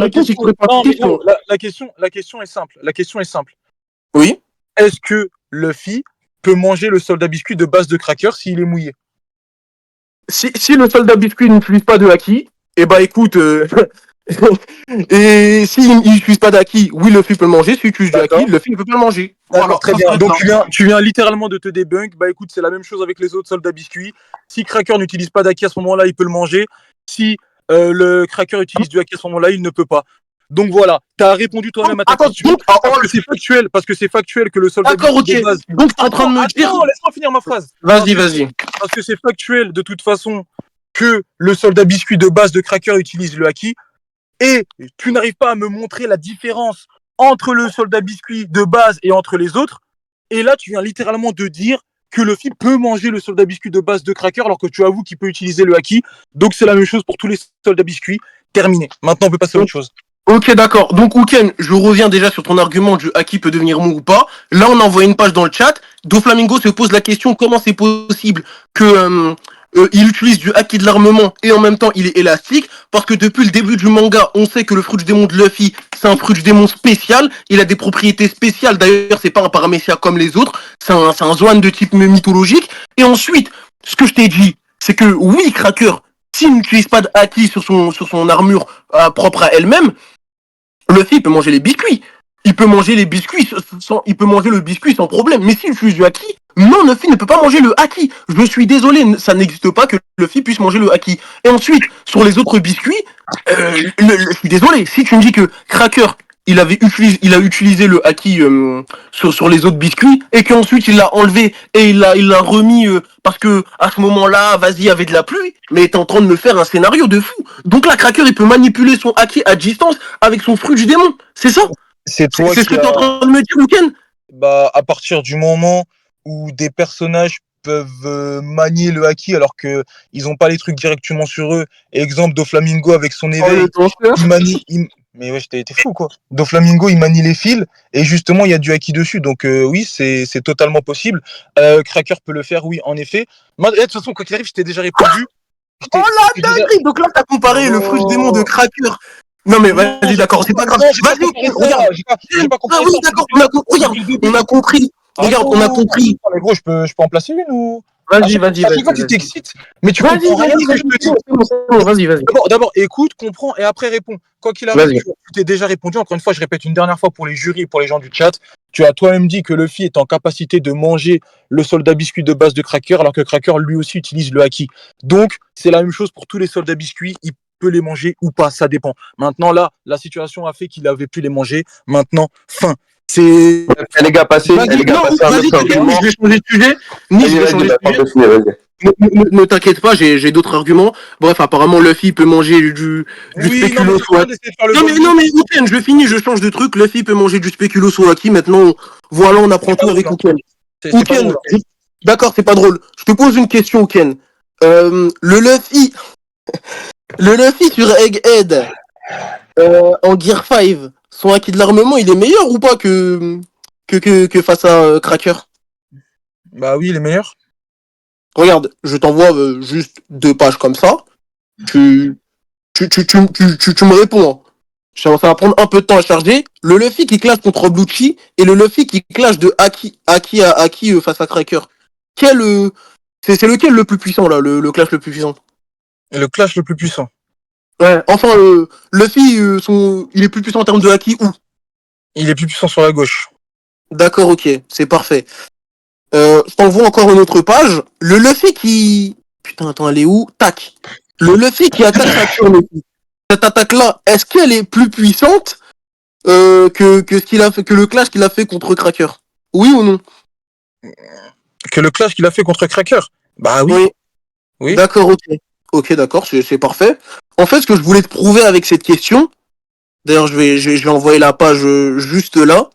question est simple. La question est simple. Oui. Est-ce que Luffy peut manger le soldat biscuit de base de Cracker s'il est mouillé? Si le soldat biscuit n'utilise pas de haki, eh bah écoute, et s'il n'utilise pas d'haki, oui, Luffy peut le manger. S'il utilise du haki, Luffy ne peut pas le manger. Voilà, très bien. Donc tu viens littéralement de te débunk. Bah écoute, c'est la même chose avec les autres soldats biscuits. Si Cracker n'utilise pas d'haki à ce moment-là, il peut le manger. Si le Cracker utilise du haki à ce moment-là, il ne peut pas. Donc voilà, t'as répondu toi-même à ta question. Parce que c'est factuel que le soldat biscuit de base. Donc t'es en train de me dire. Laisse-moi finir ma phrase. Vas-y. Parce que c'est factuel de toute façon que le soldat biscuit de base de Cracker utilise le haki. Et tu n'arrives pas à me montrer la différence entre le soldat biscuit de base et entre les autres. Et là, tu viens littéralement de dire que Luffy peut manger le soldat biscuit de base de Cracker alors que tu avoues qu'il peut utiliser le haki. Donc c'est la même chose pour tous les soldats biscuits. Terminé. Maintenant, on peut passer à autre chose. Ok, d'accord. Donc, Ouken, je reviens déjà sur ton argument du haki peut devenir mou ou pas. Là, on a envoyé une page dans le chat. Doflamingo se pose la question comment c'est possible que il utilise du haki de l'armement et en même temps il est élastique, parce que depuis le début du manga, on sait que le fruit du démon de Luffy, c'est un fruit du démon spécial. Il a des propriétés spéciales. D'ailleurs, c'est pas un paramécia comme les autres. C'est un Zoan de type mythologique. Et ensuite, ce que je t'ai dit, c'est que oui, Cracker, s'il n'utilise pas de haki sur son armure propre à elle-même, Luffy peut manger les biscuits. Il peut manger les biscuits il peut manger le biscuit sans problème. Mais s'il utilise du haki, non, Luffy ne peut pas manger le haki. Je suis désolé, ça n'existe pas que Luffy puisse manger le haki. Et ensuite, sur les autres biscuits, je suis désolé. Si tu me dis que Cracker, il a utilisé le haki sur les autres biscuits et qu'ensuite il l'a enlevé et il l'a remis parce que à ce moment-là, vas-y, il y avait de la pluie, mais t'es en train de me faire un scénario de fou. Donc là, Cracker, il peut manipuler son haki à distance avec son fruit du démon. C'est ça? C'est ce que t'es en train de me dire, Ouken? Bah, à partir du moment où des personnages peuvent manier le haki alors que ils ont pas les trucs directement sur eux. Exemple, Doflamingo avec son éveil, il manie. Mais ouais, t'es fou quoi. Doflamingo, il manie les fils et justement il y a du haki dessus. Donc oui, c'est totalement possible. Cracker peut le faire, oui, en effet. Moi, de toute façon, quoi qu'il arrive, je t'ai déjà répondu. Oh la dinguerie! Donc là, t'as comparé le fruit du démon de Cracker. Non mais vas-y, d'accord, c'est pas grave. Vas-y, regarde. J'ai pas compris. Ah oui, d'accord, on a compris. Regarde, on a compris. Mais gros, je peux en placer une ou... Vas-y. À chaque fois, tu t'excites, mais tu comprends rien ce que je te dis. Vas-y. D'abord, écoute, comprends et après réponds. Quoi qu'il arrive, tu t'es déjà répondu. Encore une fois, je répète une dernière fois pour les jurys et pour les gens du chat. Tu as toi-même dit que Luffy est en capacité de manger le soldat biscuit de base de Cracker, alors que Cracker lui aussi utilise le haki. Donc, c'est la même chose pour tous les soldats biscuits. Il peut les manger ou pas, ça dépend. Maintenant, là, la situation a fait qu'il avait pu les manger. Maintenant, fin. C'est... Les gars, passez un autre argument. Je vais changer de sujet. Ne t'inquiète pas, j'ai d'autres arguments. Bref, apparemment, Luffy peut manger du Oui, non, mais spéculoos c'est ou bien acquis. d'essayer de faire le Non, bon mais, milieu. non, mais, Ouken, je finis, je change de truc. Luffy peut manger du spéculoos ou acquis. Maintenant, voilà, on apprend C'est pas tout avec drôle, hein. Ouken. C'est pas Ouken, drôle, hein. d'accord, c'est pas drôle. Je te pose une question, Ouken. Le Luffy sur Egghead, en Gear 5, son acquis de l'armement, il est meilleur ou pas que face à Cracker? Bah oui, les meilleurs. Regarde, je t'envoie juste 2 pages comme ça. Tu, tu me réponds, hein. Ça va prendre un peu de temps à charger. Le Luffy qui clash contre Blucci et le Luffy qui clash de Haki à Haki face à Cracker. Quel, c'est lequel le plus puissant là, le clash le plus puissant? Et le clash le plus puissant. Ouais, enfin, Luffy, il est plus puissant en termes de Haki où? Il est plus puissant sur la gauche. D'accord, ok, c'est parfait. Je t'envoie encore une autre page. Le Luffy qui... Putain, attends, elle est où? Tac. Le Luffy qui attaque Saturne. Cette attaque-là, est-ce qu'elle est plus puissante que ce qu'il a fait, que le clash qu'il a fait contre Cracker? Oui ou non? Que le clash qu'il a fait contre Cracker. Bah oui, Oui. oui. D'accord, ok. Ok, d'accord, c'est parfait. En fait, ce que je voulais te prouver avec cette question, d'ailleurs, je vais envoyer la page juste là,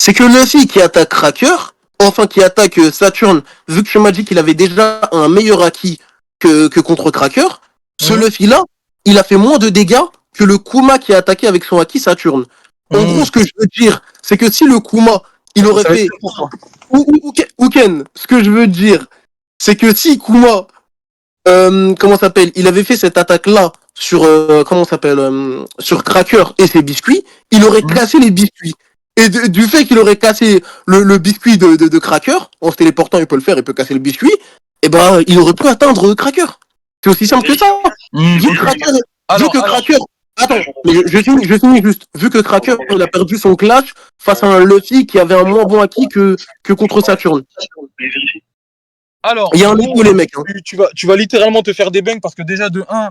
c'est que Luffy qui attaque Cracker, enfin qui attaque Saturn, vu que tu m'as dit qu'il avait déjà un meilleur acquis que contre Cracker, ce Mhm. Luffy-là, il a fait moins de dégâts que le Kuma qui a attaqué avec son acquis Saturn. En Mhm. gros, ce que je veux dire, c'est que si le Kuma, il aurait Ça va être fait... dur pour toi. Ken, ce que je veux dire, c'est que si Kuma, comment ça s'appelle, il avait fait cette attaque-là sur, comment ça s'appelle, sur Cracker et ses biscuits, il aurait Mhm. cassé les biscuits. Et du fait qu'il aurait cassé le biscuit de Cracker, en se téléportant, il peut le faire, il peut casser le biscuit, et ben, il aurait pu atteindre Cracker. C'est aussi simple que ça. Mhm, Vu que ok. Cracker, vu Alors, que alors, Cracker, attends, mais je finis juste. Vu que Cracker, il a perdu son clash face à un Luffy qui avait un moins bon acquis que contre Saturn. alors, Il y a un bon, écho, les mecs, hein. tu vas littéralement te faire des bangs parce que déjà de 1,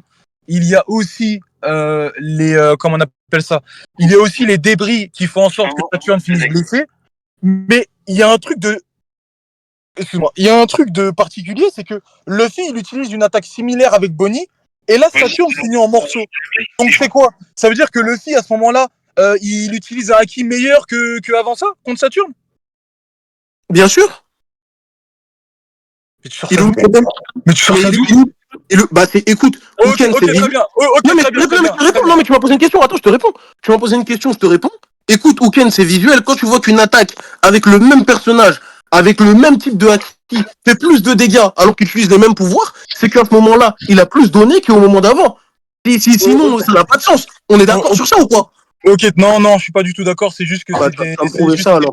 il y a aussi comment on appelle ça? Il y a aussi les débris qui font en sorte que Saturn finisse blessé. Mais il y a un truc de, excuse-moi, il y a un truc de particulier, c'est que Luffy, il utilise une attaque similaire avec Bonnie, et là, Saturn finit en morceaux. Donc c'est quoi? Ça veut dire que Luffy, à ce moment-là, il utilise un haki meilleur que avant ça, contre Saturn? Bien sûr. Mais tu sors Il ça est où d'où? le problème? Mais tu sors Mais ça d'où? bah, écoute, Ok, Ouken, c'est ok, très visuel. bien. Ok, Non, mais très bien, très non, mais je bien, te très réponds. bien. Non, mais tu m'as posé une question. Attends, je te réponds. Tu m'as posé une question, je te réponds. Écoute, Ouken, c'est visuel. Quand tu vois qu'une attaque avec le même personnage, avec le même type de haki, fait plus de dégâts alors qu'il utilise les mêmes pouvoirs, c'est qu'à ce moment-là, il a plus donné qu'au moment d'avant. Sinon, ça n'a pas de sens. On est d'accord sur ça ou pas? Ok, non, non, je suis pas du tout d'accord. C'est juste que Bah, tu vas me prouver ça alors.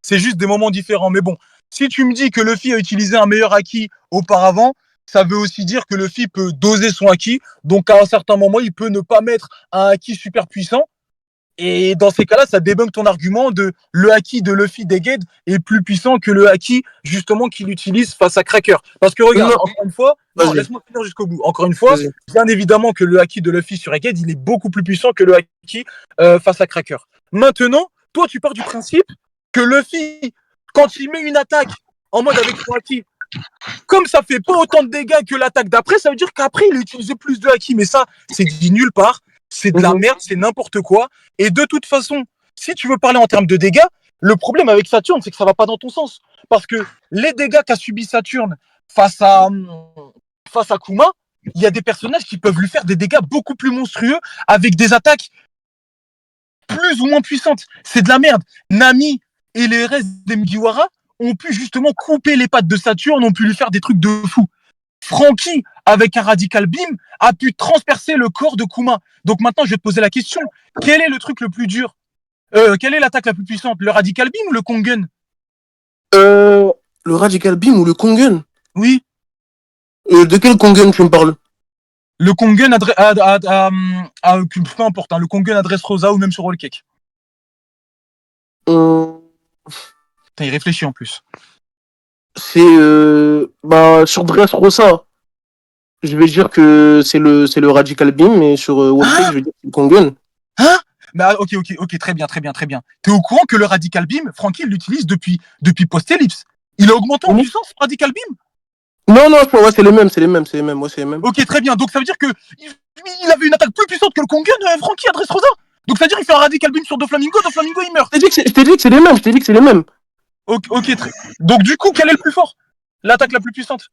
c'est juste des moments différents. Mais bon, si tu me dis que Luffy a utilisé un meilleur haki auparavant, ça veut aussi dire que Luffy peut doser son haki. Donc à un certain moment, il peut ne pas mettre un haki super puissant. Et dans ces cas-là, ça débunk ton argument de le haki de Luffy d'Egghead est plus puissant que le haki justement qu'il utilise face à Cracker. Parce que regarde, Non, encore une fois, non, vas-y, laisse-moi finir jusqu'au bout. Encore une fois, vas-y. bien évidemment que le haki de Luffy sur Egghead, il est beaucoup plus puissant que le haki face à Cracker. Maintenant, toi, tu pars du principe que Luffy, quand il met une attaque en mode avec son haki, comme ça fait pas autant de dégâts que l'attaque d'après, ça veut dire qu'après, il a utilisé plus de haki. Mais ça, c'est dit nulle part. C'est de la Mhm. merde, c'est n'importe quoi. Et de toute façon, si tu veux parler en termes de dégâts, le problème avec Saturne, c'est que ça va pas dans ton sens. Parce que les dégâts qu'a subi Saturne face à Kuma, il y a des personnages qui peuvent lui faire des dégâts beaucoup plus monstrueux avec des attaques plus ou moins puissantes. C'est de la merde. Nami et les restes des Mugiwara ont pu justement couper les pattes de Saturne, ont pu lui faire des trucs de fou. Frankie, avec un Radical Beam, a pu transpercer le corps de Kuma. Donc maintenant, je vais te poser la question. Quel est le truc le plus dur? Quelle est l'attaque la plus puissante? Le Radical Beam ou le Kongen? Euh, le Radical Beam ou le Kongen? Oui, De quel Kongen tu me parles? le Kongen peu importe, hein, le Kongen adresse Rosa ou même sur Roll Cake. Euh, Putain, il réfléchit en plus. c'est bah sur Dressrosa, je vais dire que c'est le Radical Beam, mais sur Wallcake, je Hein? vais dire que c'est le Kongen. Hein? Bah, ok, très bien, très bien, très bien. T'es au courant que le Radical Beam, Frankie l'utilise depuis Post-Ellipse. Il a augmenté en Oui. puissance, Radical Beam? Non, non, ouais, c'est les mêmes, ouais, c'est les mêmes. Ok, très bien. Donc ça veut dire que il avait une attaque plus puissante que le Kongen, Frankie à Dressrosa. Donc ça veut dire qu'il fait un radical beam sur Doflamingo il meurt. Je t'ai dit que c'est les mêmes. Ok, très. Donc du coup, quel est le plus fort? L'attaque la plus puissante?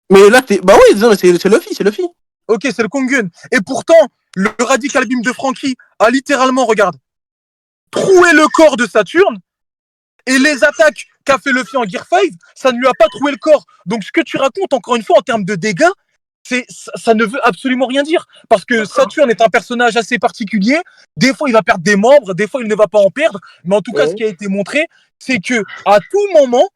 Mais là, bah oui, non, c'est Luffy. Ok, c'est le Kongen. Et pourtant, le radical beam de Frankie a littéralement, regarde, troué le corps de Saturne. Et les attaques qu'a fait Luffy en Gear 5, ça ne lui a pas troué le corps. Donc ce que tu racontes, encore une fois, en termes de dégâts, ça ne veut absolument rien dire. Parce que Saturne est un personnage assez particulier. Des fois, il va perdre des membres, des fois, il ne va pas en perdre. Mais en tout cas, ce qui a été montré, c'est que à tout moment,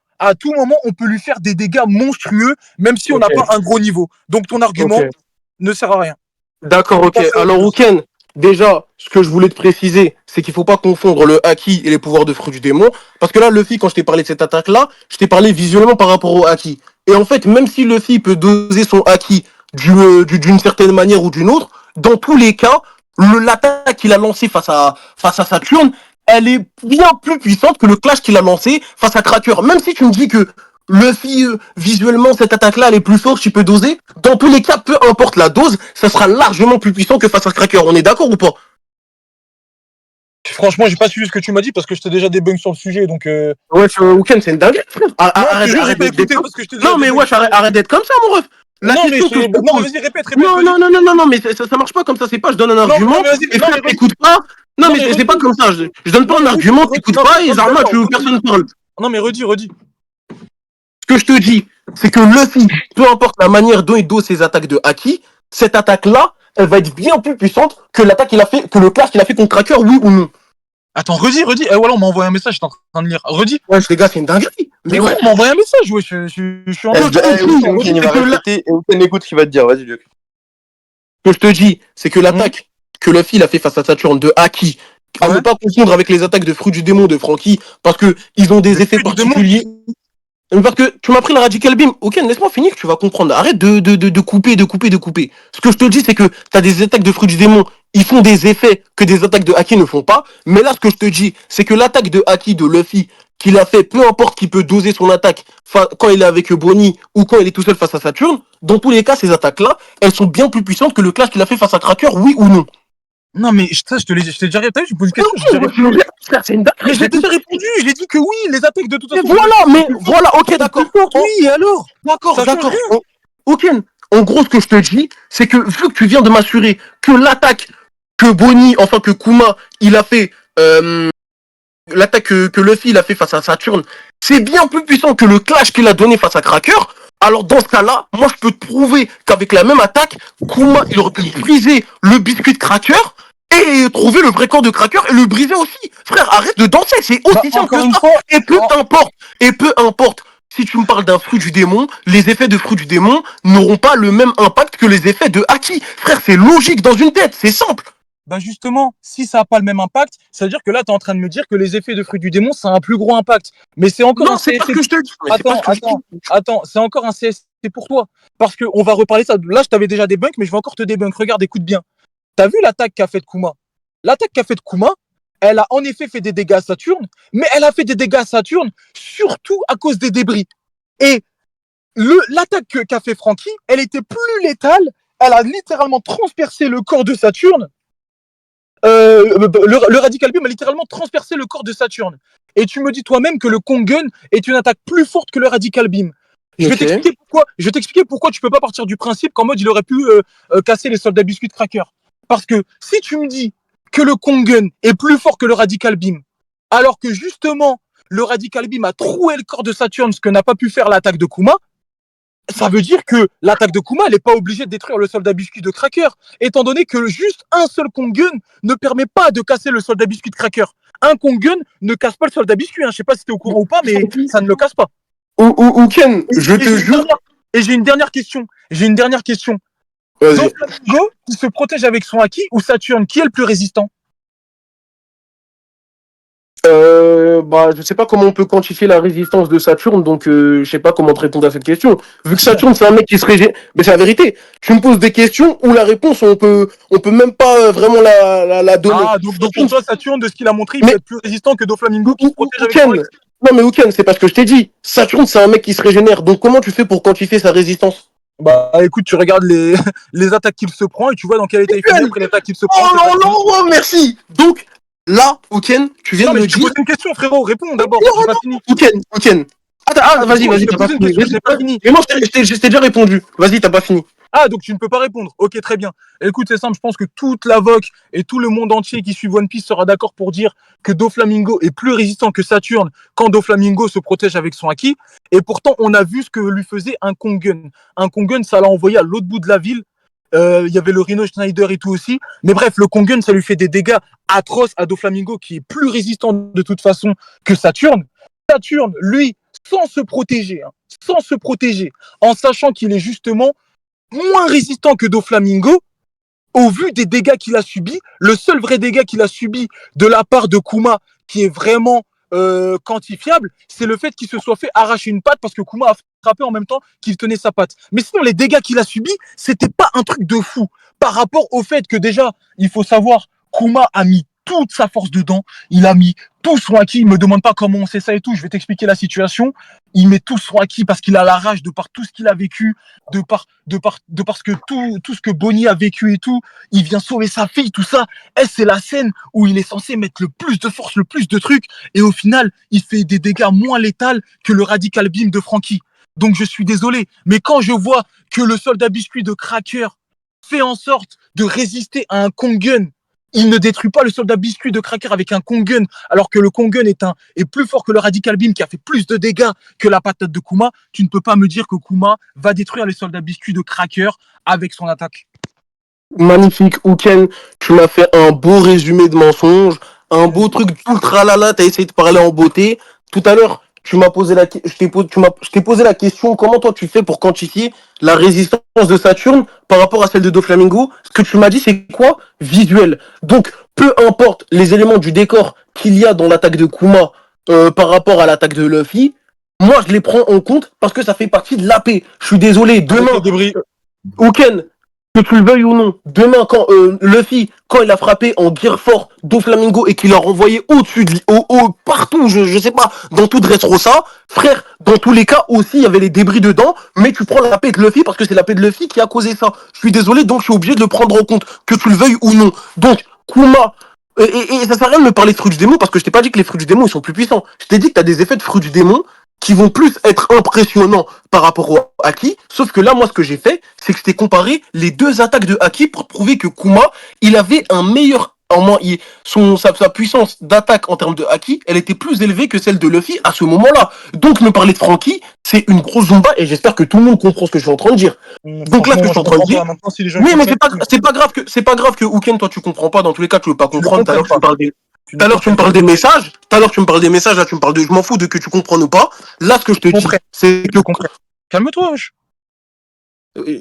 on peut lui faire des dégâts monstrueux, même si on n'a pas un gros niveau. Donc ton argument ne sert à rien. D'accord, ok. Alors, Ouken, déjà, ce que je voulais te préciser, c'est qu'il faut pas confondre le haki et les pouvoirs de fruit du démon. Parce que là, Luffy, quand je t'ai parlé de cette attaque-là, je t'ai parlé visuellement par rapport au haki. Et en fait, même si Luffy peut doser son haki d'une certaine manière ou d'une autre, dans tous les cas, l'attaque qu'il a lancée face à Saturne, elle est bien plus puissante que le clash qu'il a lancé face à Cracker. Même si tu me dis que Luffy, visuellement, cette attaque-là, elle est plus forte, tu peux doser. Dans tous les cas, peu importe la dose, ça sera largement plus puissant que face à Cracker. On est d'accord ou pas? Franchement, j'ai pas suivi ce que tu m'as dit parce que je t'ai déjà débunk sur le sujet, donc. Ouais, Weekend, c'est une dinguerie, frère. Arrête d'être parce que non, mais wesh, arrête d'être comme ça, mon ref. La non, question que je te non, pose. vas-y, répète. Non, mais ça marche pas comme ça. C'est pas, je donne un argument. Et frère, t'écoutes pas. Non, mais c'est pas comme ça. Je donne pas un argument, t'écoutes pas, et Zarma, personne ne parle. Non, mais redis. Ce que je te dis, c'est que Luffy, peu importe la manière dont il dose ses attaques de haki, cette attaque-là, elle va être bien plus puissante que l'attaque qu'il a fait, que le clash qu'il a fait contre Cracker, oui ou non. Attends, redis. Voilà, on m'a envoyé un message, j'étais en train de lire. Redis. Ouais, les gars, c'est une dinguerie. Mais ouais, on m'a envoyé un message, ouais, je suis en train de. Il va répéter et on écoute ce qu'il va te dire. Vas-y, Luc. Ce que je te dis, c'est que l'attaque que Luffy a fait face à Saturne de haki, à ne pas confondre avec les attaques de Fruit du Démon de Frankie, parce que ils ont des effets particuliers. Parce que tu m'as pris le Radical Beam. Ok, laisse-moi finir, tu vas comprendre. Arrête de couper. Ce que je te dis, c'est que tu as des attaques de Fruit du Démon, ils font des effets que des attaques de Haki ne font pas. Mais là, ce que je te dis, c'est que l'attaque de Haki de Luffy, qu'il a fait, peu importe qui peut doser son attaque quand il est avec Bonnie ou quand il est tout seul face à Saturne, dans tous les cas, ces attaques-là, elles sont bien plus puissantes que le clash qu'il a fait face à Cracker, oui ou non. Non, mais ça, je t'ai déjà répondu, je pose une question. C'est une dinguerie. J'ai déjà répondu, j'ai dit que oui, les attaques de toute façon. Voilà, ok, d'accord. Oui, et alors? D'accord. Ok, en gros, ce que je te dis, c'est que vu que tu viens de m'assurer que l'attaque que Bonnie, enfin que Kuma, il a fait, l'attaque que Luffy il a fait face à Saturne, c'est bien plus puissant que le clash qu'il a donné face à Cracker. Alors dans ce cas-là, moi je peux te prouver qu'avec la même attaque, Kuma il aurait pu briser le biscuit de Cracker et trouver le vrai corps de Cracker et le briser aussi. Frère, arrête de danser, c'est aussi simple que ça. Et peu importe. Si tu me parles d'un fruit du démon, les effets de fruit du démon n'auront pas le même impact que les effets de Haki. Frère, c'est logique dans une tête, c'est simple. Bah justement, si ça n'a pas le même impact, ça veut dire que là, tu es en train de me dire que les effets de fruits du démon, ça a un plus gros impact. Mais c'est encore non, c'est pas ce que je te dis. Attends, c'est encore un CST pour toi. Parce qu'on va reparler ça. Là, je t'avais déjà débunk, mais je vais encore te débunk. Regarde, écoute bien. T'as vu l'attaque qu'a faite Kuma? L'attaque qu'a faite Kuma, elle a en effet fait des dégâts à Saturne, mais elle a fait des dégâts à Saturne surtout à cause des débris. Et l'attaque qu'a fait Frankie, elle était plus létale. Elle a littéralement transpercé le corps de Saturne. Le Radical Beam a littéralement transpercé le corps de Saturne. Et tu me dis toi-même que le Kongen est une attaque plus forte que le Radical Beam. Je vais t'expliquer pourquoi tu peux pas partir du principe qu'en mode il aurait pu casser les soldats biscuits de Cracker. Parce que si tu me dis que le Kongen est plus fort que le Radical Beam, alors que justement le Radical Beam a troué le corps de Saturne, ce que n'a pas pu faire l'attaque de Kuma, ça veut dire que l'attaque de Kuma, elle n'est pas obligée de détruire le soldat biscuit de Cracker, étant donné que juste un seul Kongen ne permet pas de casser le soldat biscuit de Cracker. Un Kongen ne casse pas le soldat biscuit, hein. Je sais pas si tu es au courant ou pas, mais ça ne le casse pas. Ou Ken, je te jure. Et j'ai une dernière question. Doflamingo qui se protège avec son haki ou Saturne, qui est le plus résistant? Je sais pas comment on peut quantifier la résistance de Saturne, donc je sais pas comment te répondre à cette question. Vu que Saturne c'est un mec qui se régène, mais c'est la vérité. Tu me poses des questions où la réponse on peut même pas vraiment la donner. Ah, donc pour toi Saturne, de ce qu'il a montré, il peut être plus résistant que Doflamingo qui se protège avec son haki. Non, mais Ouken, c'est parce que je t'ai dit. Saturne, c'est un mec qui se régénère. Donc, comment tu fais pour quantifier sa résistance? Bah écoute, tu regardes les, les attaques qu'il se prend et tu vois dans quel état il finit après l'attaque qu'il se prend. Oh non, non, oh, merci. Donc, là, Ouken, tu viens Non, de mais me je te dire. pose une question, frérot, réponds d'abord, Non, j'ai pas fini. Ouken. Attends, vas-y, Je vas-y, te t'as pose pas une fini. question, je n'ai pas fini. Mais non, je t'ai déjà répondu. Vas-y, t'as pas fini. Ah, donc tu ne peux pas répondre. Ok, très bien. Écoute, c'est simple, je pense que toute la VOC et tout le monde entier qui suit One Piece sera d'accord pour dire que Doflamingo est plus résistant que Saturne quand Doflamingo se protège avec son haki. Et pourtant, on a vu ce que lui faisait un Kongen. Un Kongen, ça l'a envoyé à l'autre bout de la ville. Il y avait le Rhino Schneider et tout aussi. Mais bref, le Kongen, ça lui fait des dégâts atroces à Doflamingo qui est plus résistant de toute façon que Saturne. Saturne, lui, sans se protéger, en sachant qu'il est justement moins résistant que Doflamingo, au vu des dégâts qu'il a subis, le seul vrai dégât qu'il a subi de la part de Kuma, qui est vraiment quantifiable, c'est le fait qu'il se soit fait arracher une patte parce que Kuma a frappé en même temps qu'il tenait sa patte. Mais sinon, les dégâts qu'il a subis, c'était pas un truc de fou. Par rapport au fait que déjà, il faut savoir, Kuma a mis toute sa force dedans, il a mis tout son acquis, il me demande pas comment on sait ça et tout, je vais t'expliquer la situation. Il met tout son acquis parce qu'il a la rage de par tout ce qu'il a vécu, de parce que tout ce que Bonnie a vécu et tout, il vient sauver sa fille, tout ça. Et c'est la scène où il est censé mettre le plus de force, le plus de trucs, et au final, il fait des dégâts moins létals que le Radical Beam de Franky. Donc je suis désolé, mais quand je vois que le soldat biscuit de Cracker fait en sorte de résister à un Kongen, il ne détruit pas le soldat biscuit de Cracker avec un Kongen, alors que le Kongen est plus fort que le Radical Beam qui a fait plus de dégâts que la patate de Kuma. Tu ne peux pas me dire que Kuma va détruire les soldats biscuits de Cracker avec son attaque. Magnifique, Ouken. Tu m'as fait un beau résumé de mensonge. Un beau truc ultra lala. T'as essayé de parler en beauté. Tout à l'heure, tu m'as posé je t'ai posé la question, comment toi tu fais pour quantifier la résistance de Saturne par rapport à celle de Doflamingo? Ce que tu m'as dit, c'est quoi? Visuel. Donc, peu importe les éléments du décor qu'il y a dans l'attaque de Kuma par rapport à l'attaque de Luffy, moi je les prends en compte parce que ça fait partie de l'AP. Je suis désolé, demain, Ouken, que tu le veuilles ou non, demain quand Luffy, quand il a frappé en gear fort Doflamingo et qu'il l'a renvoyé au-dessus, partout, je sais pas, dans tout Dressrosa, frère, dans tous les cas aussi, il y avait les débris dedans, mais tu prends la paix de Luffy parce que c'est la paix de Luffy qui a causé ça. Je suis désolé, donc je suis obligé de le prendre en compte, que tu le veuilles ou non. Donc, Kuma, et ça sert à rien de me parler de fruits du démon parce que je t'ai pas dit que les fruits du démon ils sont plus puissants. Je t'ai dit que t'as des effets de fruits du démon qui vont plus être impressionnants par rapport au Haki. Sauf que là, moi, ce que j'ai fait, c'est que je t'ai comparé les deux attaques de Haki pour prouver que Kuma, il avait un meilleur... sa puissance d'attaque en termes de Haki, elle était plus élevée que celle de Luffy à ce moment-là. Donc, me parler de Franky, c'est une grosse zomba et j'espère que tout le monde comprend ce que je suis en train de dire. Donc là, ce que je suis en train de dire... Oui, mais c'est pas grave que Ouken, toi, tu comprends pas. Dans tous les cas, tu veux pas comprendre. Tout à l'heure, tu me parles des messages. Tout à l'heure, tu me parles des messages. Là, tu me parles de. Je m'en fous de que tu comprennes ou pas. Là, ce que je te dis, c'est que. Calme-toi, wesh.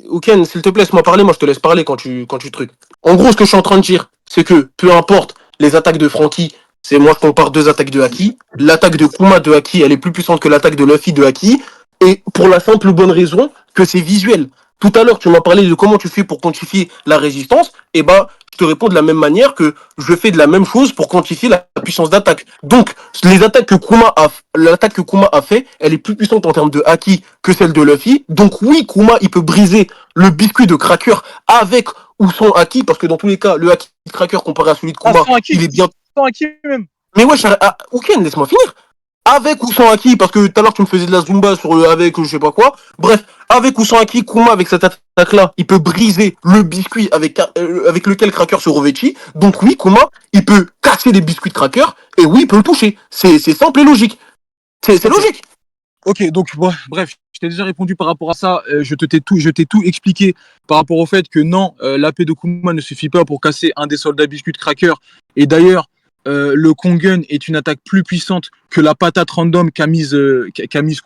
Ouken, s'il te plaît, laisse-moi parler. Moi, je te laisse parler quand tu trucs. En gros, ce que je suis en train de dire, c'est que peu importe les attaques de Franky, c'est moi, je compare deux attaques de Haki. L'attaque de Kuma de Haki, elle est plus puissante que l'attaque de Luffy de Haki. Et pour la simple bonne raison que c'est visuel. Tout à l'heure, tu m'as parlé de comment tu fais pour quantifier la résistance. Et bah, je te réponds de la même manière que je fais de la même chose pour quantifier la puissance d'attaque. Donc, l'attaque que Kuma a fait, elle est plus puissante en termes de Haki que celle de Luffy. Donc oui, Kuma, il peut briser le biscuit de Cracker avec ou sans Haki, parce que dans tous les cas, le Haki de Cracker comparé à celui de Kuma, il est bien... Sans Haki même. Mais ouais, Ouken, laisse-moi finir. Avec ou sans Haki, parce que tout à l'heure tu me faisais de la Zumba sur le avec ou je sais pas quoi. Bref, avec ou sans Haki, Kuma avec cette attaque-là, il peut briser le biscuit avec lequel Cracker se revêtit. Donc oui, Kuma, il peut casser les biscuits de Cracker, et oui, il peut le toucher. C'est simple et logique. C'est logique. Ok, donc bref, je t'ai déjà répondu par rapport à ça. Je t'ai tout expliqué par rapport au fait que non, l'AP de Kuma ne suffit pas pour casser un des soldats biscuits de Cracker. Et d'ailleurs, le Kongen est une attaque plus puissante que la patate random qu'a mise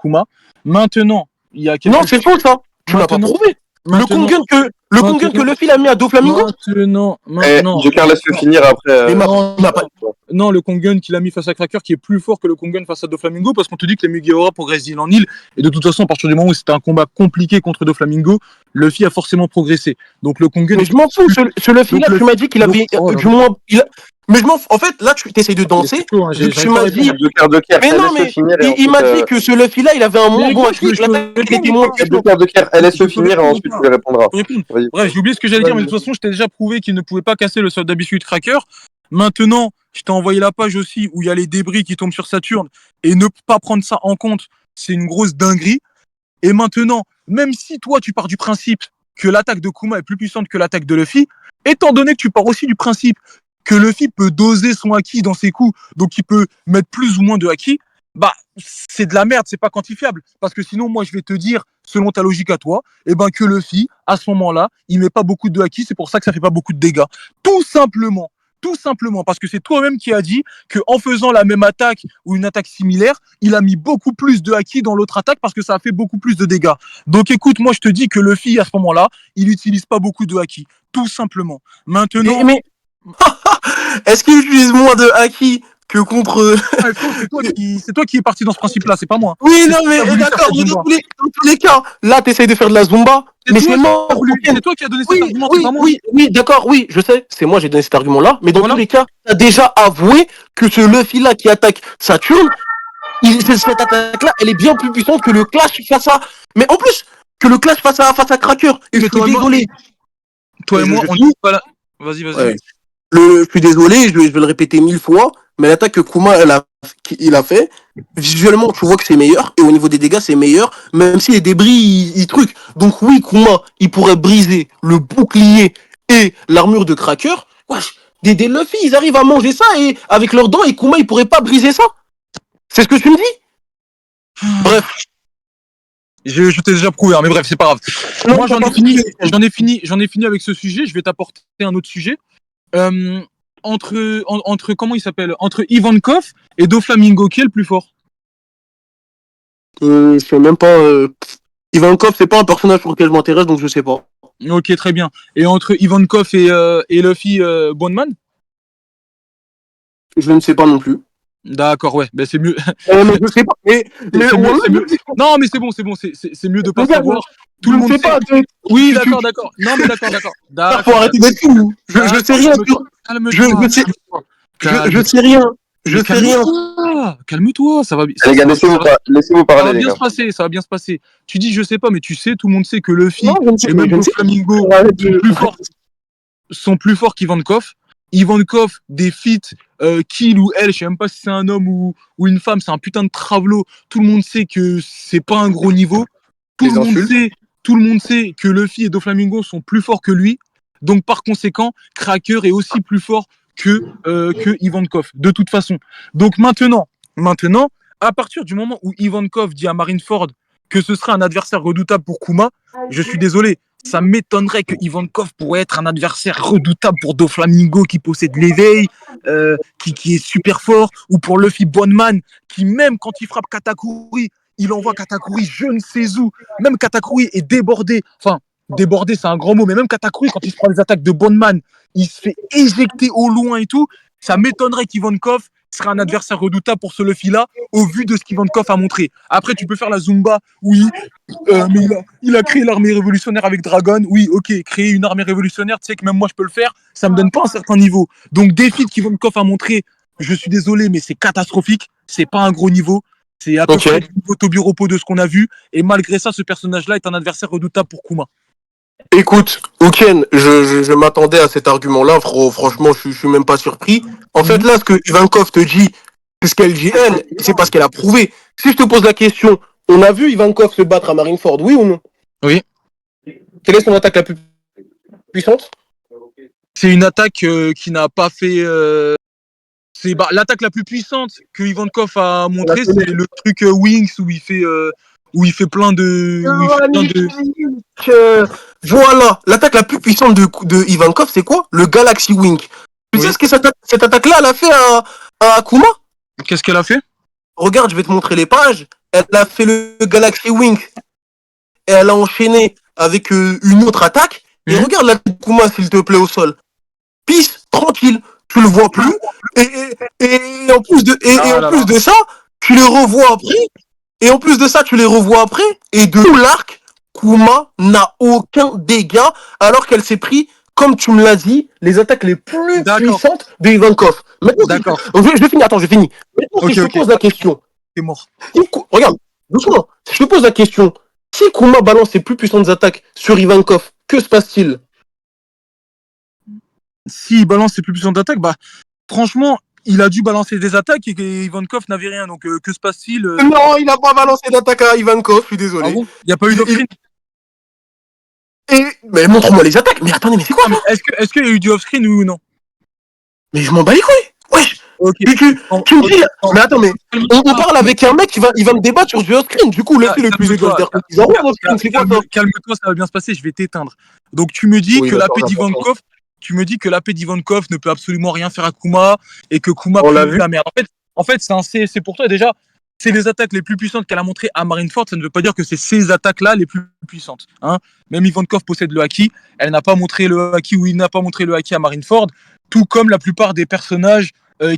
Kuma. Maintenant, il y a quelque Non, chose... c'est faux ça. Tu l'as pas prouvé. Le Kongen que Luffy l'a mis à Doflamingo. Maintenant. Joker laisse le finir après. Non, le Kongen qu'il a mis face à Cracker qui est plus fort que le Kongen face à Doflamingo parce qu'on te dit que les Mugiwara progressent d'île en île et de toute façon à partir du moment où c'était un combat compliqué contre Doflamingo, Luffy a forcément progressé. Donc le Kongen. Mais je m'en fous. Ce Luffy là, tu m'as dit qu'il avait du moins. Mais en fait, là, tu essayes de danser. C'est chaud, hein, Vu que tu j'arrive pas à m'as dit. répondre. Joker, Mais non, laisse-le mais finir et il m'a ensuite, dit que ce Luffy-là, il avait un moins Mais bon écoute, acquis. je peux L'attaque, il était répondre ou moins pas? puissant. Joker, laisse-le Je peux finir et répondre ou ensuite pas? tu lui répondras. Je peux répondre. Vas-y. Bref, j'ai oublié ce que j'allais dire, mais de toute façon, je t'ai déjà prouvé qu'il ne pouvait pas casser le soldat biscuit cracker. Maintenant, je t'ai envoyé la page aussi où il y a les débris qui tombent sur Saturne et ne pas prendre ça en compte, c'est une grosse dinguerie. Et maintenant, même si toi tu pars du principe que l'attaque de Kuma est plus puissante que l'attaque de Luffy, étant donné que tu pars aussi du principe que Luffy peut doser son haki dans ses coups, donc il peut mettre plus ou moins de haki, bah c'est de la merde, c'est pas quantifiable. Parce que sinon, moi je vais te dire, selon ta logique à toi, eh ben que Luffy, à ce moment-là, il met pas beaucoup de haki, c'est pour ça que ça fait pas beaucoup de dégâts. Tout simplement. Tout simplement, parce que c'est toi-même qui as dit qu'en faisant la même attaque ou une attaque similaire, il a mis beaucoup plus de haki dans l'autre attaque parce que ça a fait beaucoup plus de dégâts. Donc écoute, moi je te dis que Luffy, à ce moment-là, il n'utilise pas beaucoup de haki. Tout simplement. Maintenant, Mais est-ce qu'il utilise moins de haki que contre. c'est toi qui es parti dans ce principe-là, c'est pas moi. Oui, C'est non, toi qui mais as voulu faire d'accord, cette mais Zumba. dans tous les cas, là, t'essayes de faire de la Zumba, mais c'est mort. C'est toi qui as donné cet Oui, argument, c'est oui, pas moi. oui, d'accord, oui, je sais, c'est moi, j'ai donné cet argument-là, mais dans Voilà. tous les cas, t'as déjà avoué que ce Luffy-là qui attaque Saturne, cette attaque-là, elle est bien plus puissante que le clash face à. Mais en plus, que le clash face à Cracker. Et je suis désolé. Toi et moi, on n'est pas là. Vas-y. Ouais. Je suis désolé, je vais le répéter 1000 fois, mais l'attaque que Kuma il a fait, visuellement tu vois que c'est meilleur, et au niveau des dégâts c'est meilleur, même si les débris ils truquent. Donc oui, Kuma, il pourrait briser le bouclier et l'armure de Cracker. Wesh, des Luffy, ils arrivent à manger ça et avec leurs dents, et Kuma il pourrait pas briser ça. C'est ce que tu me dis? Bref. Je t'ai déjà prouvé, hein, mais bref, c'est pas grave. Non, Moi, j'en ai fini avec ce sujet. Je vais t'apporter un autre sujet. Entre comment il s'appelle? Entre Ivankov et Doflamingo, qui est le plus fort? Je sais même pas. Ivankov, c'est pas un personnage sur lequel je m'intéresse, donc je sais pas. Ok, très bien. Et entre Ivankov et Luffy Bondman? Je ne sais pas non plus. D'accord, ouais, ben c'est mieux. Mais je sais pas. Mais C'est mieux. Non, mais c'est bon, c'est mieux de pas savoir. Tout le monde sait. Pas, oui, d'accord. Non, mais d'accord. Faut arrêter d'être fou. Je sais rien. Je sais rien. Je sais rien. Calme-toi, ça va bien. Les gars, laissez-vous parler, les gars. Ça va bien se passer. Tu dis, je sais pas, mais tu sais, tout le monde sait que Luffy et même Flamingo sont plus forts qu'Ivankov. Ivankov, des feats, kill ou elle, je sais même pas si c'est un homme ou une femme, c'est un putain de travelo. Tout le monde sait que c'est pas un gros niveau. Tout le monde sait que Luffy et Doflamingo sont plus forts que lui. Donc par conséquent, Cracker est aussi plus fort que Ivankov, de toute façon. Donc maintenant, à partir du moment où Ivankov dit à Marineford que ce sera un adversaire redoutable pour Kuma, je suis désolé, ça m'étonnerait que Ivankov pourrait être un adversaire redoutable pour Doflamingo qui possède l'éveil, qui est super fort, ou pour Luffy Bondman, qui même quand il frappe Katakuri, il envoie Katakuri je ne sais où. Même Katakuri est débordé. Enfin, débordé, c'est un grand mot, mais même Katakuri, quand il se prend les attaques de Bondman, il se fait éjecter au loin et tout. Ça m'étonnerait qu'Ivankov serait un adversaire redoutable pour ce Luffy-là, au vu de ce qu'Ivankov a montré. Après, tu peux faire la Zumba, oui, mais il a créé l'armée révolutionnaire avec Dragon. Oui, ok, créer une armée révolutionnaire, tu sais que même moi je peux le faire, ça me donne pas un certain niveau. Donc, des feats qu'Ivankov a montré, je suis désolé, mais c'est catastrophique. C'est pas un gros niveau. C'est à peu près le niveau Tobiropo de ce qu'on a vu. Et malgré ça, ce personnage-là est un adversaire redoutable pour Kuma. Écoute, Ouken, je m'attendais à cet argument-là. Franchement, je suis même pas surpris. En fait, là, ce que Ivankov te dit, c'est ce qu'elle dit elle, c'est parce qu'elle a prouvé. Si je te pose la question, on a vu Ivankov se battre à Marineford, oui ou non? Oui. Quelle est son attaque la plus puissante? C'est une attaque qui n'a pas fait... C'est l'attaque la plus puissante que Ivankov a montré, c'est le truc Wings où il fait plein de... Voilà, l'attaque la plus puissante de Ivankov, c'est quoi? Le Galaxy Wing. Tu sais ce que cette attaque-là, elle a fait à Kuma? Qu'est-ce qu'elle a fait? Regarde, je vais te montrer les pages. Elle a fait le Galaxy Wing. Et elle a enchaîné avec une autre attaque. Et regarde la Kuma, s'il te plaît, au sol. Pisse, tranquille. Tu le vois plus. Et en plus de ça, tu les revois après. Et en plus de ça, tu les revois après. Et de tout l'arc, Kuma n'a aucun dégât alors qu'elle s'est pris comme tu me l'as dit, les attaques les plus D'accord. puissantes de Ivankov. Maintenant, D'accord. je finis, attends, je finis. Maintenant, Ok, si je te ok. pose la question, T'es mort. regarde, doucement, si je te pose la question, si Kuma balance ses plus puissantes attaques sur Ivankov, que se passe-t-il? S'il balance ses plus puissantes d'attaque, bah, franchement, il a dû balancer des attaques et que Ivankov n'avait rien. Donc, que se passe-t-il Non, il n'a pas balancé d'attaque à Ivankov, je suis Ah désolé. bon? Il n'y a pas eu d'off-screen? Mais montre-moi les attaques. Mais attendez, mais c'est quoi Ah, mais ça? est-ce qu'il y a eu du off-screen ou non? Mais je m'en bats les couilles. Wesh. Ok. Tu me dis, mais attends, mais on parle avec un mec qui va me débattre sur du off-screen. Du coup, laissez le plus égalitaire que vous avez, off-screen, c'est quoi ça? Calme-toi, ça va bien se passer, je vais t'éteindre. Donc tu me dis Oui, que d'accord, l'AP d'Ivankov, ne peut absolument rien faire à Kuma et que Kuma On l'a pue vu. la merde. En fait, c'est pour toi déjà. C'est les attaques les plus puissantes qu'elle a montrées à Marineford. Ça ne veut pas dire que c'est ces attaques-là les plus puissantes. Hein. Même Ivankov possède le haki. Elle n'a pas montré le haki ou il n'a pas montré le haki à Marineford. Tout comme la plupart des personnages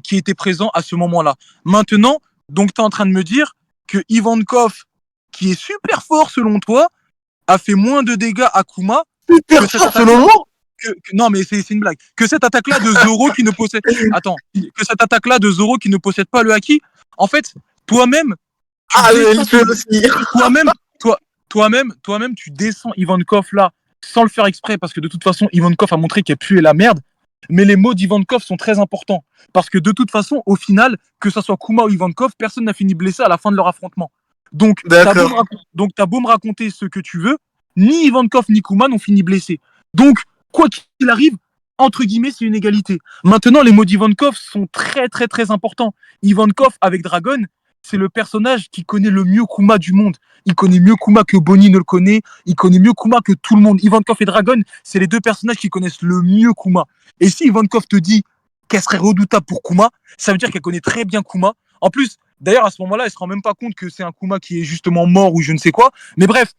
qui étaient présents à ce moment-là. Maintenant, donc tu es en train de me dire que Ivankov, qui est super fort selon toi, a fait moins de dégâts à Kuma Super que cette fort, attaque. selon moi. Non, mais c'est une blague. Que cette attaque-là de Zoro qui ne possède. Attends. Que cette attaque-là de Zoro qui ne possède pas le haki. En fait, toi-même. Ah, il fait aussi. Toi-même, tu descends Ivankov là sans le faire exprès parce que de toute façon, Ivankov a montré qu'elle puait la merde. Mais les mots d'Ivankov sont très importants parce que de toute façon, au final, que ce soit Kuma ou Ivankov, personne n'a fini blessé à la fin de leur affrontement. Donc, t'as beau me raconter ce que tu veux, ni Ivankov ni Kuma n'ont fini blessés. Donc, quoi qu'il arrive, entre guillemets, c'est une égalité. Maintenant, les mots d'Ivankov sont très, très, très importants. Ivankov, avec Dragon, c'est le personnage qui connaît le mieux Kuma du monde. Il connaît mieux Kuma que Bonnie ne le connaît. Il connaît mieux Kuma que tout le monde. Ivankov et Dragon, c'est les deux personnages qui connaissent le mieux Kuma. Et si Ivankov te dit qu'elle serait redoutable pour Kuma, ça veut dire qu'elle connaît très bien Kuma. En plus, d'ailleurs, à ce moment-là, elle se rend même pas compte que c'est un Kuma qui est justement mort ou je ne sais quoi. Mais bref,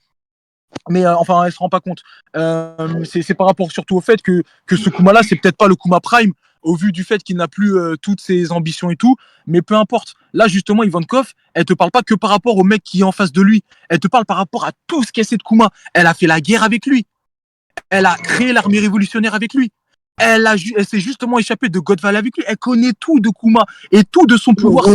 enfin, elle se rend pas compte. C'est par rapport surtout au fait que ce Kuma-là, c'est peut-être pas le Kuma Prime, au vu du fait qu'il n'a plus toutes ses ambitions et tout. Mais peu importe. Là, justement, Ivankov, elle te parle pas que par rapport au mec qui est en face de lui. Elle te parle par rapport à tout ce qu'elle sait de Kuma. Elle a fait la guerre avec lui. Elle a créé l'armée révolutionnaire avec lui. Elle s'est justement échappée de Godval avec lui. Elle connaît tout de Kuma et tout de son pouvoir.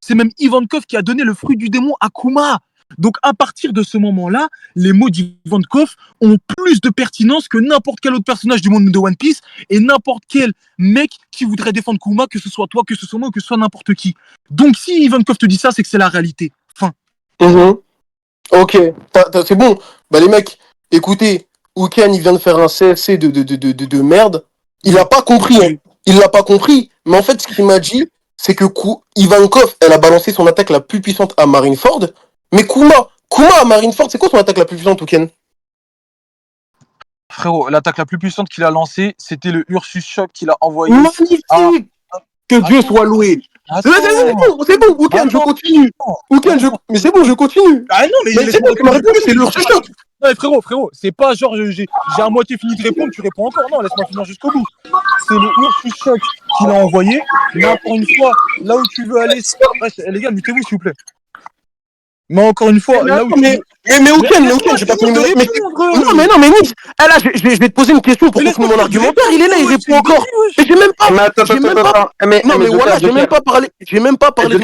C'est même Ivankov qui a donné le fruit du démon à Kuma. Donc, à partir de ce moment-là, les mots d'Ivankov ont plus de pertinence que n'importe quel autre personnage du monde de One Piece et n'importe quel mec qui voudrait défendre Kuma, que ce soit toi, que ce soit moi, que ce soit n'importe qui. Donc, si Ivankov te dit ça, c'est que c'est la réalité. Fin. Ok, c'est bon. Bah, les mecs, écoutez, Ouken, il vient de faire un CFC de merde. Il l'a pas compris, hein. Il l'a pas compris. Mais en fait, ce qu'il m'a dit, c'est que Ivankov, elle a balancé son attaque la plus puissante à Marineford. Mais Kuma à Marineford, c'est quoi son attaque la plus puissante, Ouken? Frérot, l'attaque la plus puissante qu'il a lancée, c'était le Ursus Shock qu'il a envoyé. Magnifique! Que Dieu soit loué! C'est bon, Ouken, je continue. Mais c'est bon, je continue. Ah non, mais c'est bon, tu m'as répondu, c'est l'Ursus Shock. Non, mais frérot, c'est pas genre j'ai à moitié fini de répondre, tu réponds encore. Non, laisse-moi finir jusqu'au bout. C'est le Ursus Shock qu'il a envoyé. Mais encore une fois, là où tu veux aller. Les gars, mutez-vous s'il vous plaît. Mais encore une fois, là où tu veux. Mais Ouken, j'ai pas fini de répondre. Non, mais Nix, là, je vais te poser une question pour continuer mon argumentaire. Il est là, il répond encore. Mais j'ai même pas. Non, mais voilà, j'ai même pas parlé.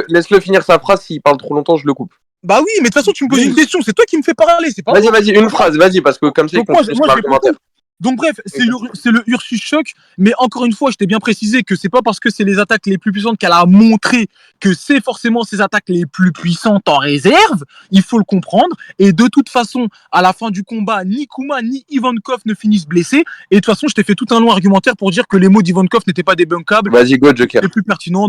Laisse-le finir sa phrase. S'il parle trop longtemps, je le coupe. Bah oui, mais de toute façon, tu me poses une question. C'est toi qui me fais parler. C'est pas. Vas-y, une phrase, vas-y, parce que comme ça, il continue son argumentaire. Donc bref, c'est le Ursus Shock, mais encore une fois, je t'ai bien précisé que c'est pas parce que c'est les attaques les plus puissantes qu'elle a montré que c'est forcément ces attaques les plus puissantes en réserve, il faut le comprendre, et de toute façon, à la fin du combat, ni Kuma ni Ivankov ne finissent blessés, et de toute façon, je t'ai fait tout un long argumentaire pour dire que les mots d'Ivankov n'étaient pas débunkables. Vas-y, go, Joker. C'est plus pertinent.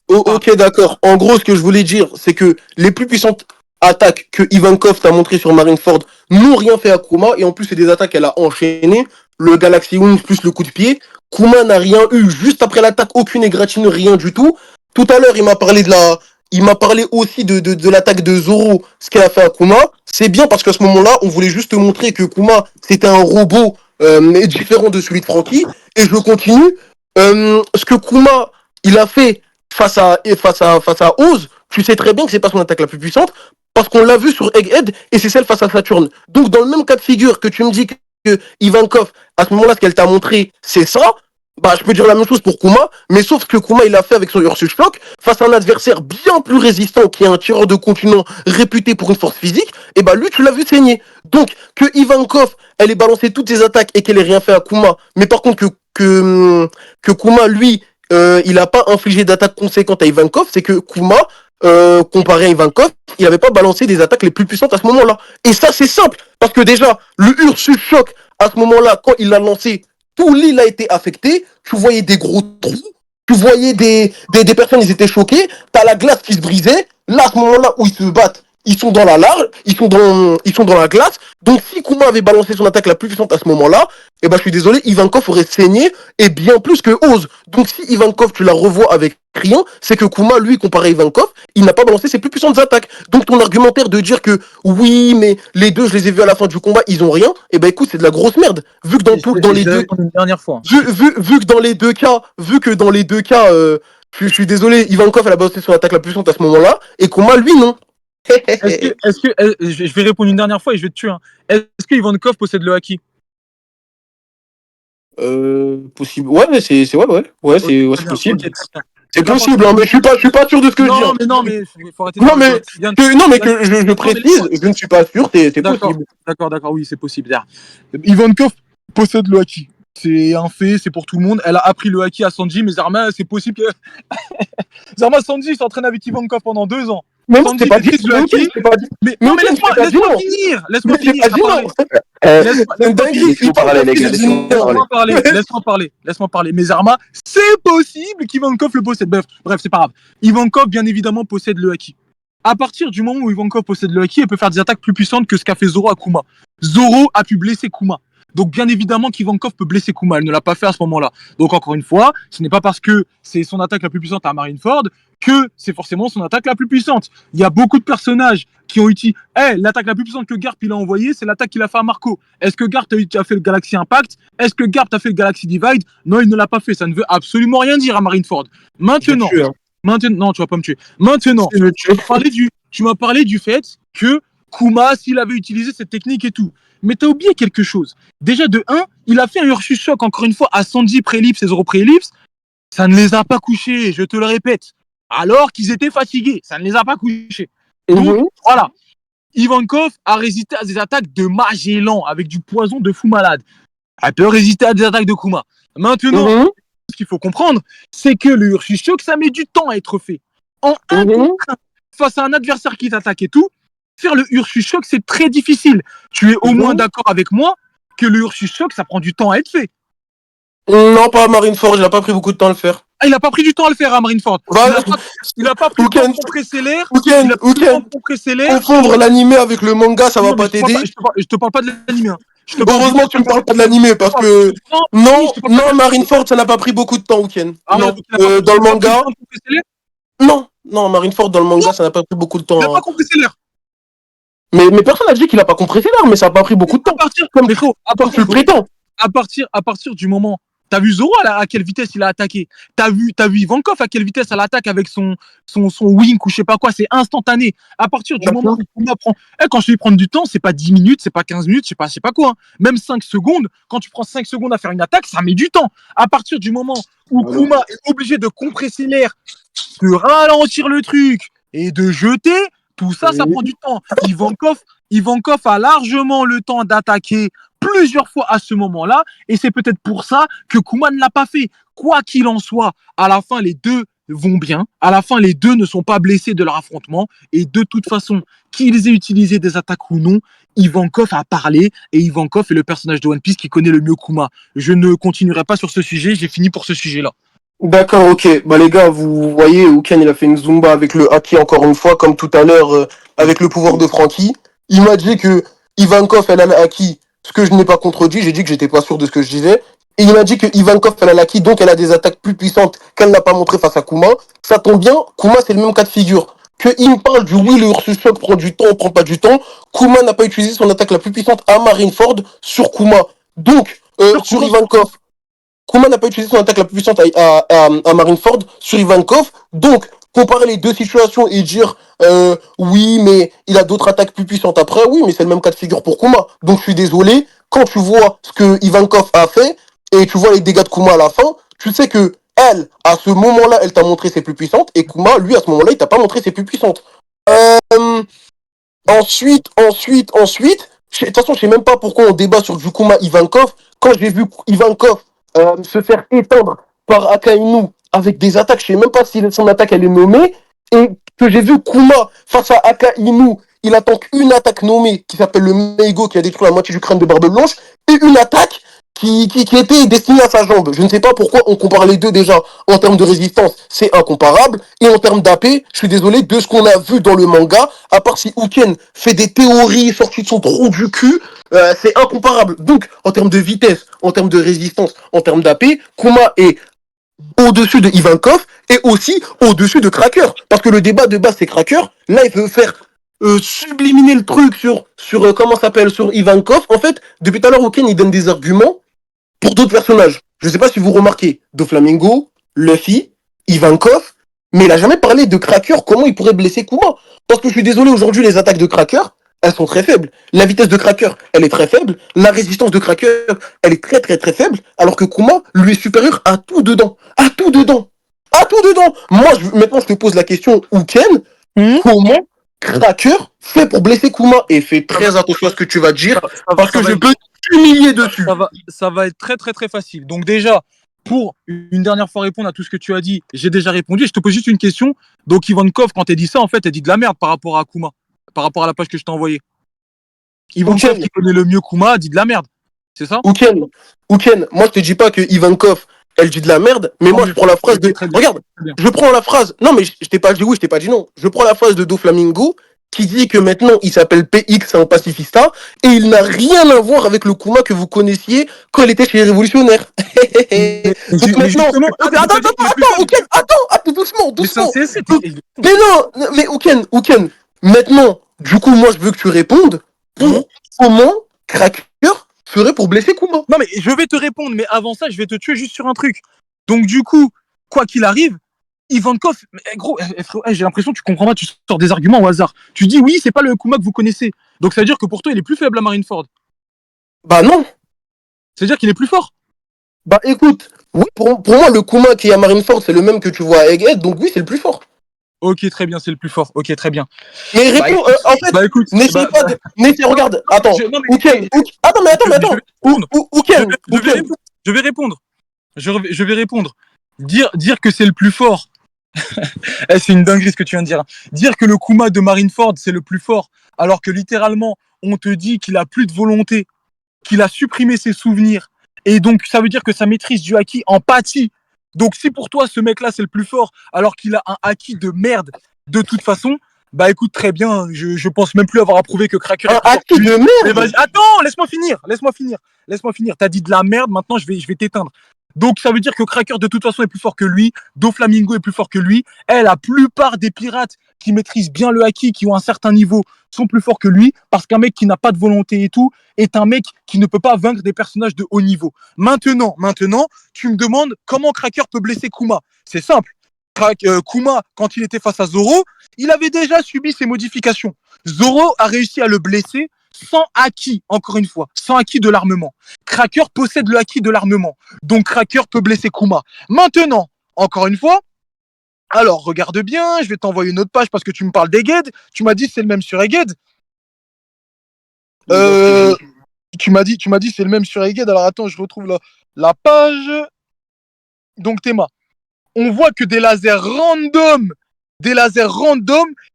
Ok, d'accord. En gros, ce que je voulais dire, c'est que les plus puissantes attaques que Ivankov t'a montré sur Marineford n'ont rien fait à Kuma, et en plus c'est des attaques qu'elle a enchaînées, le Galaxy Wing plus le coup de pied. Kuma n'a rien eu juste après l'attaque, aucune égratignure, rien du tout. Tout à l'heure il m'a parlé aussi de l'attaque de Zoro, ce qu'elle a fait à Kuma. C'est bien parce qu'à ce moment-là on voulait juste te montrer que Kuma c'était un robot différent de celui de Franky, et je continue. Ce que Kuma il a fait face à Oz, tu sais très bien que c'est pas son attaque la plus puissante, parce qu'on l'a vu sur Egghead, et c'est celle face à Saturne. Donc dans le même cas de figure que tu me dis que que Ivankov, à ce moment-là, ce qu'elle t'a montré, c'est ça, bah, je peux dire la même chose pour Kuma, mais sauf que Kuma, il a fait avec son Ursus Shock, face à un adversaire bien plus résistant, qui est un tireur de continent réputé pour une force physique, et bah, lui, tu l'as vu saigner. Donc, que Ivankov, elle ait balancé toutes ses attaques et qu'elle ait rien fait à Kuma, mais par contre, que Kuma, lui, il a pas infligé d'attaques conséquentes à Ivankov, c'est que Kuma, comparé à Ivankov, il avait pas balancé des attaques les plus puissantes à ce moment-là. Et ça, c'est simple, parce que déjà, le Ursus Shock, à ce moment-là, quand il l'a lancé, tout l'île a été affecté, tu voyais des gros trous, tu voyais des personnes, ils étaient choqués, t'as la glace qui se brisait, là, à ce moment-là où ils se battent, ils sont dans la large, ils sont dans la glace, donc si Kuma avait balancé son attaque la plus puissante à ce moment-là, eh ben, je suis désolé, Ivankov aurait saigné, et bien plus que Oz. Donc si Ivankov, tu la revois avec rien, c'est que Kuma, lui, comparé à Ivankov, il n'a pas balancé ses plus puissantes attaques. Donc ton argumentaire de dire que oui, mais les deux, je les ai vus à la fin du combat, ils ont rien, eh ben écoute, c'est de la grosse merde. Vu que dans les deux, Une dernière fois. vu que dans les deux cas, je suis désolé, Ivankov, elle a balancé son attaque la plus puissante à ce moment-là, et Kuma, lui, non. Je vais répondre une dernière fois et je vais te tuer. Hein. Est-ce que Ivankov possède le haki? Possible. Ouais, mais c'est ouais, Ok, c'est très bien, possible. ok, très bien. C'est possible, hein, mais je suis pas sûr de ce que je dis. Hein. Non, mais il faut arrêter Non, de- mais Yann, non, mais Yann, que je précise, je ne suis pas sûr, c'est D'accord, possible. d'accord, oui, c'est possible. Ivankov possède le haki. C'est un fait, c'est pour tout le monde. Elle a appris le haki à Sanji, mais Zarma, c'est possible que. Zarma, Sanji s'entraîne avec Ivankov pendant 2 ans. Mais non, Sanji c'est pas dit. maîtrise le haki. C'est pas dit. Mais Mais non, mais ok, laisse-moi c'est pas dit, non. finir. Mais Laisse-moi c'est finir. pas dit, parler. non. Laisse-moi C'est une dinguerie. Laissez-moi parler, les gars, laissez-moi parler. Laisse-moi parler. Mais Zarma, c'est possible qu'Ivankov le possède. Bref, c'est pas grave. Ivankov, bien évidemment, possède le haki. À partir du moment où Ivankov possède le haki, elle peut faire des attaques plus puissantes que ce qu'a fait Zoro à Kuma. Zoro a pu blesser Kuma. Donc, bien évidemment qu'Ivankov peut blesser Kuma. Elle ne l'a pas fait à ce moment-là. Donc, encore une fois, ce n'est pas parce que c'est son attaque la plus puissante à Marineford que c'est forcément son attaque la plus puissante. Il y a beaucoup de personnages qui ont utilisé. L'attaque la plus puissante que Garp il a envoyée, c'est l'attaque qu'il a fait à Marco. Est-ce que Garp a fait le Galaxy Impact? Est-ce que Garp a fait le Galaxy Divide? Non, il ne l'a pas fait. Ça ne veut absolument rien dire à Marineford. Maintenant, non, tu vas pas me tuer. Maintenant, tu m'as parlé du fait que Kuma, s'il avait utilisé cette technique et tout. Mais t'as oublié quelque chose. Déjà, de 1, il a fait un Ursus Shock, encore une fois, à Sanji Pré-Ellipse et Zoro Pré-Ellipse. Ça ne les a pas couchés, je te le répète. Alors qu'ils étaient fatigués. Ça ne les a pas couchés. Donc, voilà. Ivankov a résisté à des attaques de Magellan avec du poison de fou malade. Elle peut résister à des attaques de Kuma. Maintenant, ce qu'il faut comprendre, c'est que le Ursus Shock, ça met du temps à être fait. En un contre un, face à un adversaire qui t'attaque et tout, faire le Ursus Shock, c'est très difficile. Tu es au moins d'accord avec moi que le Ursus Shock, ça prend du temps à être fait. Non, pas à Marineford, il a pas pris beaucoup de temps à le faire. Ah, il a pas pris du temps à le faire à Marineford. Il a pas pris le temps de compresser l'air. Il a pris le temps de compresser l'air. Confondre l'animé avec le manga, ça va pas t'aider. Je te parle pas de l'animé. Hein. Heureusement que tu me parles pas de l'animé parce que non, Marineford, ça n'a pas pris beaucoup de temps, Weekend. Non, dans le manga. Non, Marineford dans le manga, ça n'a pas pris beaucoup de temps. Il a pas compressé l'air. Mais personne n'a dit qu'il a pas compressé l'air, mais ça n'a pas pris beaucoup de temps. Tu le prétends. À partir du moment, t'as vu Zoro à quelle vitesse il a attaqué. T'as vu Ivankov à quelle vitesse elle attaque avec son wink ou je sais pas quoi. C'est instantané. À partir du moment où Kuma prend, quand je dis prendre du temps, c'est pas 10 minutes, c'est pas 15 minutes, je sais pas quoi. Hein. Même 5 secondes. Quand tu prends 5 secondes à faire une attaque, ça met du temps. À partir du moment où Kuma est obligé de compresser l'air, de ralentir le truc et de jeter. Tout ça, ça prend du temps. Ivankov a largement le temps d'attaquer plusieurs fois à ce moment-là, et c'est peut-être pour ça que Kuma ne l'a pas fait. Quoi qu'il en soit, à la fin, les deux vont bien. À la fin, les deux ne sont pas blessés de leur affrontement, et de toute façon, qu'ils aient utilisé des attaques ou non, Ivankov a parlé, et Ivankov est le personnage de One Piece qui connaît le mieux Kuma. Je ne continuerai pas sur ce sujet, j'ai fini pour ce sujet-là. D'accord, ok. Bah les gars, vous voyez, Uken il a fait une Zumba avec le haki encore une fois, comme tout à l'heure avec le pouvoir de Frankie. Il m'a dit que Ivankov elle a le haki, ce que je n'ai pas contredit, j'ai dit que j'étais pas sûr de ce que je disais. Et il m'a dit que Ivankov elle a le haki, donc elle a des attaques plus puissantes qu'elle n'a pas montré face à Kuma. Ça tombe bien, Kuma c'est le même cas de figure. Que il me parle du oui, le Ursus Shock prend du temps, prend pas du temps. Kuma n'a pas utilisé son attaque la plus puissante à Marineford sur Kuma. Donc, sur Ivankov. Kuma n'a pas utilisé son attaque la plus puissante à Marineford sur Ivankov. Donc, comparer les deux situations et dire oui, mais il a d'autres attaques plus puissantes après, oui, mais c'est le même cas de figure pour Kuma. Donc, je suis désolé. quand tu vois ce que Ivankov a fait et tu vois les dégâts de Kuma à la fin, tu sais que elle, à ce moment-là, elle t'a montré ses plus puissantes et Kuma, lui, à ce moment-là, il t'a pas montré ses plus puissantes. Euh, ensuite, de toute façon, je sais même pas pourquoi on débat sur du Kuma Ivankov. Quand j'ai vu Ivankov se faire éteindre par Akainu avec des attaques, je sais même pas si son attaque elle est nommée, et que j'ai vu Kuma face à Akainu, il attend qu'une attaque nommée qui s'appelle le Meigo qui a détruit la moitié du crâne de Barbe Blanche, et une attaque qui était destinée à sa jambe. Je ne sais pas pourquoi on compare les deux déjà en termes de résistance, c'est incomparable, et en termes d'AP, je suis désolé, de ce qu'on a vu dans le manga, à part si Uken fait des théories sorties de son trou du cul, c'est incomparable. Donc, en termes de vitesse, en termes de résistance, en termes d'AP, Kuma est au-dessus de Ivankov et aussi au-dessus de Cracker. Parce que le débat de base, c'est Cracker. Là, il veut faire subliminer le truc sur comment ça s'appelle, sur Ivankov. En fait, depuis tout à l'heure, Uken, il donne des arguments pour d'autres personnages. Je ne sais pas si vous remarquez, Doflamingo, Luffy, Ivankov, mais il a jamais parlé de Cracker, comment il pourrait blesser Kuma. Parce que je suis désolé, aujourd'hui, les attaques de Cracker, elles sont très faibles. La vitesse de Cracker, elle est très faible. La résistance de Cracker, elle est très très très faible. Alors que Kuma, lui, est supérieur à tout dedans. À tout dedans. À tout dedans. Moi, maintenant, je te pose la question, Uken, comment Cracker fait pour blesser Kuma? Et fais très attention à ce que tu vas dire, parce que je peux t'humilier dessus. Ça va être très très très facile. Donc déjà, pour une dernière fois répondre à tout ce que tu as dit, j'ai déjà répondu. Je te pose juste une question. Donc Ivankov, quand elle dit ça, en fait, elle dit de la merde par rapport à Kuma, par rapport à la page que je t'ai envoyée. Ivankov, qui connaît le mieux Kuma, dit de la merde. C'est ça? Uken, moi je te dis pas que Ivankov, elle dit de la merde, mais moi je prends la phrase de... Regarde, je prends la phrase... Non mais je t'ai pas dit oui, je t'ai pas dit non. Je prends la phrase de Doflamingo qui dit que maintenant il s'appelle PX, c'est un pacifista, et il n'a rien à voir avec le Kuma que vous connaissiez quand il était chez les révolutionnaires. Donc maintenant... Attends, doucement. Mais non, mais Uken, maintenant, du coup moi je veux que tu répondes pour comment Cracker ferait pour blesser Kuma. Non mais je vais te répondre, mais avant ça, je vais te tuer juste sur un truc. Donc du coup, quoi qu'il arrive, Ivankov, gros, j'ai l'impression que tu comprends pas, tu sors des arguments au hasard. Tu dis oui, c'est pas le Kuma que vous connaissez. Donc ça veut dire que pour toi, il est plus faible à Marineford. Bah non. Ça veut dire qu'il est plus fort. Bah écoute, oui, pour moi, le Kuma qui est à Marineford, c'est le même que tu vois à Egghead, donc oui, c'est le plus fort. Ok, très bien, c'est le plus fort. Ok, très bien. Mais réponds, en fait, écoute, n'essaie pas de... Regarde, attends, Uken, je vais répondre. Je vais répondre. Dire que c'est le plus fort, c'est une dinguerie ce que tu viens de dire. Dire que le Kuma de Marineford, c'est le plus fort, alors que littéralement, on te dit qu'il a plus de volonté, qu'il a supprimé ses souvenirs, et donc ça veut dire que sa maîtrise du haki en pâtit. Donc si pour toi, ce mec-là, c'est le plus fort, alors qu'il a un haki de merde, de toute façon, bah écoute, très bien, je pense même plus avoir approuvé que Cracker... Un haki de merde. Attends, laisse-moi finir. T'as dit de la merde, maintenant je vais t'éteindre. Donc ça veut dire que Cracker de toute façon est plus fort que lui, Doflamingo est plus fort que lui, la plupart des pirates qui maîtrisent bien le haki, qui ont un certain niveau, sont plus forts que lui, parce qu'un mec qui n'a pas de volonté et tout, est un mec qui ne peut pas vaincre des personnages de haut niveau. Maintenant, tu me demandes comment Cracker peut blesser Kuma. C'est simple. Kuma, quand il était face à Zoro, il avait déjà subi ses modifications. Zoro a réussi à le blesser sans haki, encore une fois, sans haki de l'armement. Cracker possède le haki de l'armement, donc Cracker peut blesser Kuma. Maintenant, encore une fois, alors regarde bien, je vais t'envoyer une autre page parce que tu me parles d'Egghead. Tu m'as dit c'est le même sur Egghead. Tu m'as dit c'est le même sur Egghead. Alors attends, je retrouve la page. Donc Théma, on voit que des lasers random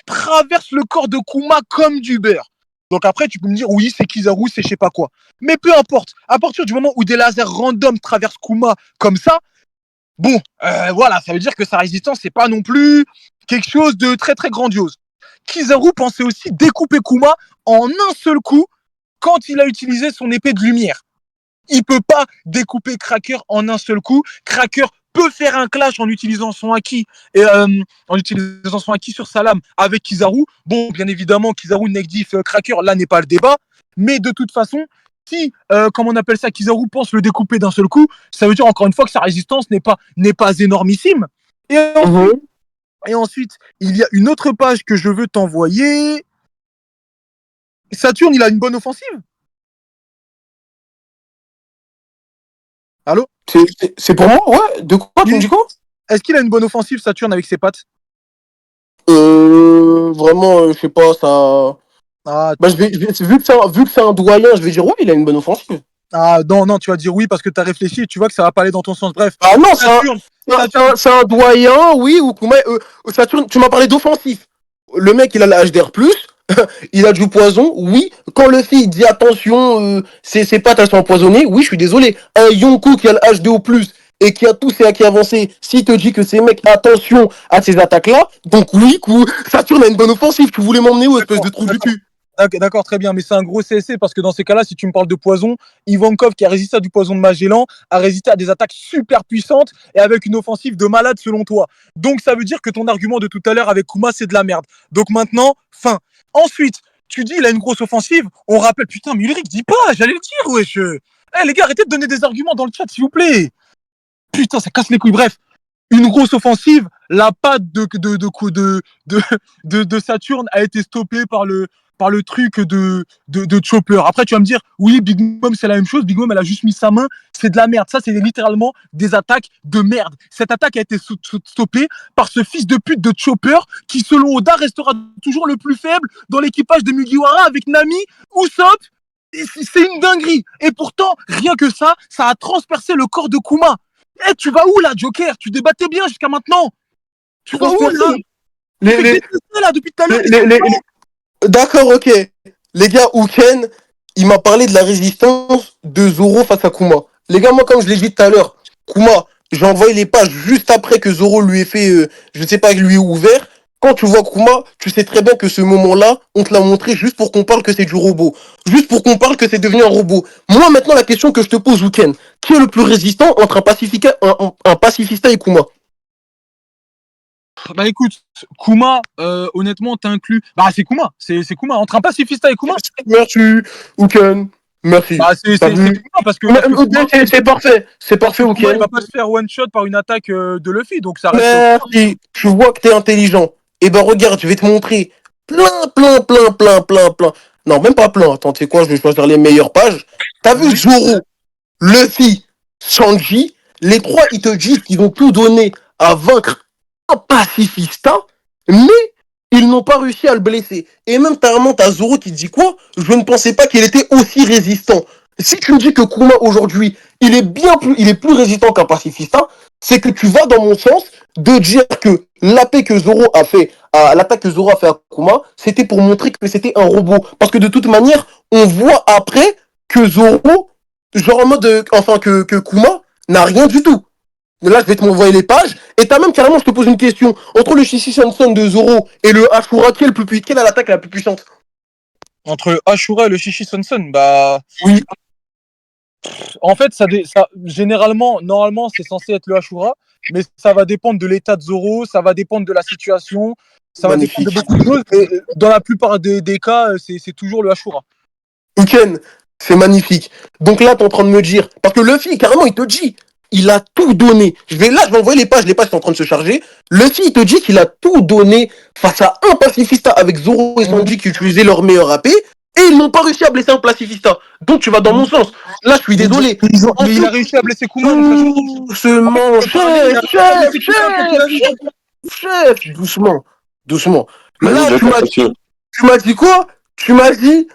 traversent le corps de Kuma comme du beurre. Donc après, tu peux me dire, oui, c'est Kizaru, c'est je sais pas quoi. Mais peu importe, à partir du moment où des lasers random traversent Kuma comme ça, bon, voilà, ça veut dire que sa résistance, c'est pas non plus quelque chose de très très grandiose. Kizaru pensait aussi découper Kuma en un seul coup quand il a utilisé son épée de lumière. Il peut pas découper Cracker en un seul coup. Cracker peut faire un clash en utilisant son haki sur sa lame avec Kizaru. Bon, bien évidemment, Kizaru, Neckdiff, Cracker, là n'est pas le débat. Mais de toute façon, si, comme on appelle ça, Kizaru pense le découper d'un seul coup, ça veut dire encore une fois que sa résistance n'est pas énormissime. Et ensuite, il y a une autre page que je veux t'envoyer. Saturne, il a une bonne offensive. Allô? C'est pour moi, ouais. De quoi tu me dis quoi? Est-ce qu'il a une bonne offensive, Saturne, avec ses pattes? Vraiment, je sais pas, ça. Ah, Bah, vu que c'est un doyen, je vais dire oui, il a une bonne offensive. non, non, tu vas dire oui parce que t'as réfléchi et tu vois que ça va pas aller dans ton sens. Bref, Ah non, Saturne, Saturne. c'est un doyen, oui, ou Kuma, Saturne, tu m'as parlé d'offensif. Le mec, il a la HDR+, il a du poison, oui. Quand le fille dit attention, ses pattes elles sont empoisonnées, oui, je suis désolé. Un Yonko qui a le HDO+, et qui a tous ses acquis avancés, s'il te dit que ces mecs, attention à ces attaques-là, donc oui, Saturne a une bonne offensive. Tu voulais m'emmener où, espèce de trou du cul? D'accord, très bien, mais c'est un gros CSC parce que dans ces cas-là, si tu me parles de poison, Ivankov qui a résisté à du poison de Magellan a résisté à des attaques super puissantes et avec une offensive de malade selon toi. Donc ça veut dire que ton argument de tout à l'heure avec Kuma, c'est de la merde. Donc maintenant, fin. Ensuite, tu dis il a une grosse offensive, on rappelle, putain, mais Ulrich, dis pas, j'allais le dire, wesh. Eh les gars, arrêtez de donner des arguments dans le chat, s'il vous plaît. Putain, ça casse les couilles. Bref, une grosse offensive, la patte de Saturne a été stoppée par le truc de Chopper. Après, tu vas me dire, oui, Big Mom, c'est la même chose. Big Mom, elle a juste mis sa main. C'est de la merde. Ça, c'est littéralement des attaques de merde. Cette attaque a été stoppée par ce fils de pute de Chopper qui, selon Oda, restera toujours le plus faible dans l'équipage de Mugiwara avec Nami, Usopp. C'est une dinguerie. Et pourtant, rien que ça a transpercé le corps de Kuma. Eh, tu vas où là, Joker? Tu débattais bien jusqu'à maintenant. Tu vas où là? Les, Là depuis tout à l'heure. D'accord, ok. Les gars, Uken, il m'a parlé de la résistance de Zoro face à Kuma. Les gars, moi, comme je l'ai dit tout à l'heure, Kuma, j'ai envoyé les pages juste après que Zoro lui ait fait, je sais pas, lui ait ouvert. Quand tu vois Kuma, tu sais très bien que ce moment-là, on te l'a montré juste pour qu'on parle que c'est du robot. Juste pour qu'on parle que c'est devenu un robot. Moi, maintenant, la question que je te pose, Uken, qui est le plus résistant entre un pacifista et Kuma? Bah écoute, Kuma, honnêtement, t'as inclus. Bah c'est Kuma, c'est Kuma. Entre un pacifista et Kuma, Merci, Uken. Merci. bah c'est T'as vu? Kuma parce que Kuma, C'est parfait. C'est parce que parfait, Kuma, il Uken. va pas se faire one shot par une attaque de Luffy, donc ça reste. Merci. Tu vois que t'es intelligent. Eh ben regarde, je vais te montrer plein. Non, même pas plein. Attends, tu sais quoi, je vais choisir les meilleures pages. T'as vu Zoro, Luffy, Sanji, les trois, ils te disent qu'ils vont tout donner à vaincre un pacifista, mais ils n'ont pas réussi à le blesser. Et même carrément, t'as Zoro qui dit quoi? Je ne pensais pas qu'il était aussi résistant. Si tu me dis que Kuma aujourd'hui, il est plus résistant qu'un pacifista, c'est que tu vas dans mon sens de dire que l'attaque que Zoro a fait à Kuma, c'était pour montrer que c'était un robot. Parce que de toute manière, on voit après que Zoro, genre en mode, enfin que Kuma n'a rien du tout. Là, je vais te m'envoyer les pages. Et t'as même carrément, je te pose une question. Entre le Shishi Sanson de Zoro et le Ashura, quelle est l'attaque la plus puissante? Entre Ashura et le Shishi Sonson, bah. Oui. En fait, généralement, normalement, c'est censé être le Ashura, mais ça va dépendre de l'état de Zoro, ça va dépendre de la situation, ça va dépendre de beaucoup de choses. Et dans la plupart des cas, c'est toujours le Ashura. Uken, c'est magnifique. Donc là, t'es en train de me dire, parce que Luffy, carrément, il te dit, il a tout donné. Je vais envoyer les pages sont en train de se charger. Luffy, il te dit qu'il a tout donné face à un pacifista avec Zoro et Sanji qui utilisaient leur meilleur AP, et ils n'ont pas réussi à blesser un pacifista. Donc tu vas dans mon sens. Là, je suis désolé. Mais il a réussi à blesser Kuma. Doucement, chef, doucement. Là, tu m'as dit quoi? Tu m'as dit,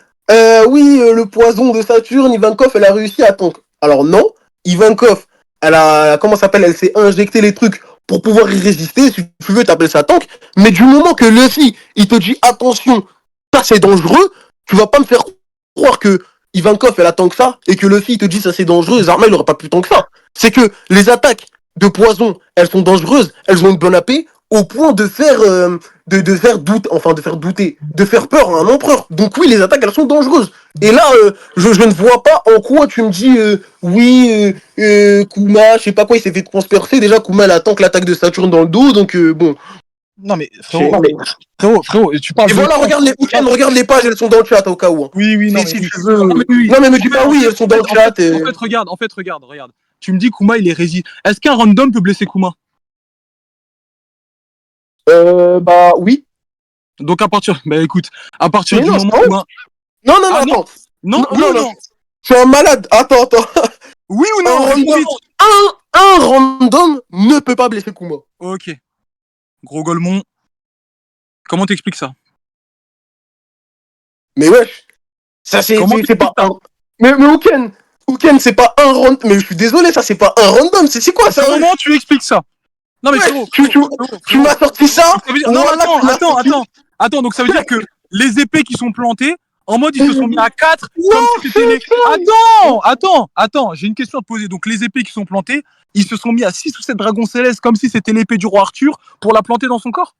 oui, le poison de Saturne, Ivankov, elle a réussi à tank. Alors non, Ivankov, comment ça s'appelle, elle s'est injecté les trucs pour pouvoir y résister, si tu veux, t'appelles ça tank. Mais du moment que Luffy, il te dit, attention, ça c'est dangereux, tu vas pas me faire croire que Ivankov, elle a tant que ça, et que Luffy, il te dit, ça c'est dangereux, Zarma, il aurait pas plus tant que ça. C'est que les attaques de poison, elles sont dangereuses, elles ont une bonne AP, au point de faire douter, de faire peur à un empereur. Donc oui, les attaques, elles sont dangereuses. Et là, je ne vois pas en quoi tu me dis, oui, Kuma, je sais pas quoi, il s'est fait transpercer. Déjà, Kuma, elle attend que l'attaque de Saturne dans le dos, donc bon. Non mais frérot, tu parles. Et voilà, regarde les pages, elles sont dans le chat au cas où. Hein. Oui, non, si tu veux. Non, mais me dis pas oui, elles sont dans le chat. En fait, regarde. Tu me dis Kuma, il est résistant. Est-ce qu'un random peut blesser Kuma? Bah oui. Donc à partir du moment où Non, attends. Non. Je suis un malade. Attends. Oui ou Un non? Réponds random, vite. un random ne peut pas blesser Kuma. Ok. Gros Golemon, comment t'expliques ça? Mais wesh, ça Comment c'est t'expliques pas ça? un. Mais Ouken, c'est pas un random. Mais je suis désolé, ça c'est pas un random. C'est quoi ça, wesh? Comment tu expliques ça? Non mais Wesh, frérot, tu m'as sorti ça? Donc, ça veut dire... Non, mais Voilà, tu m'as sorti. attends, donc ça veut dire que les épées qui sont plantées, en mode ils se sont mis à 4, Non, comme si c'était les... Attends, j'ai une question à te poser. Donc les épées qui sont plantées, ils se sont mis à 6 ou 7 dragons célestes, comme si c'était l'épée du roi Arthur, pour la planter dans son corps?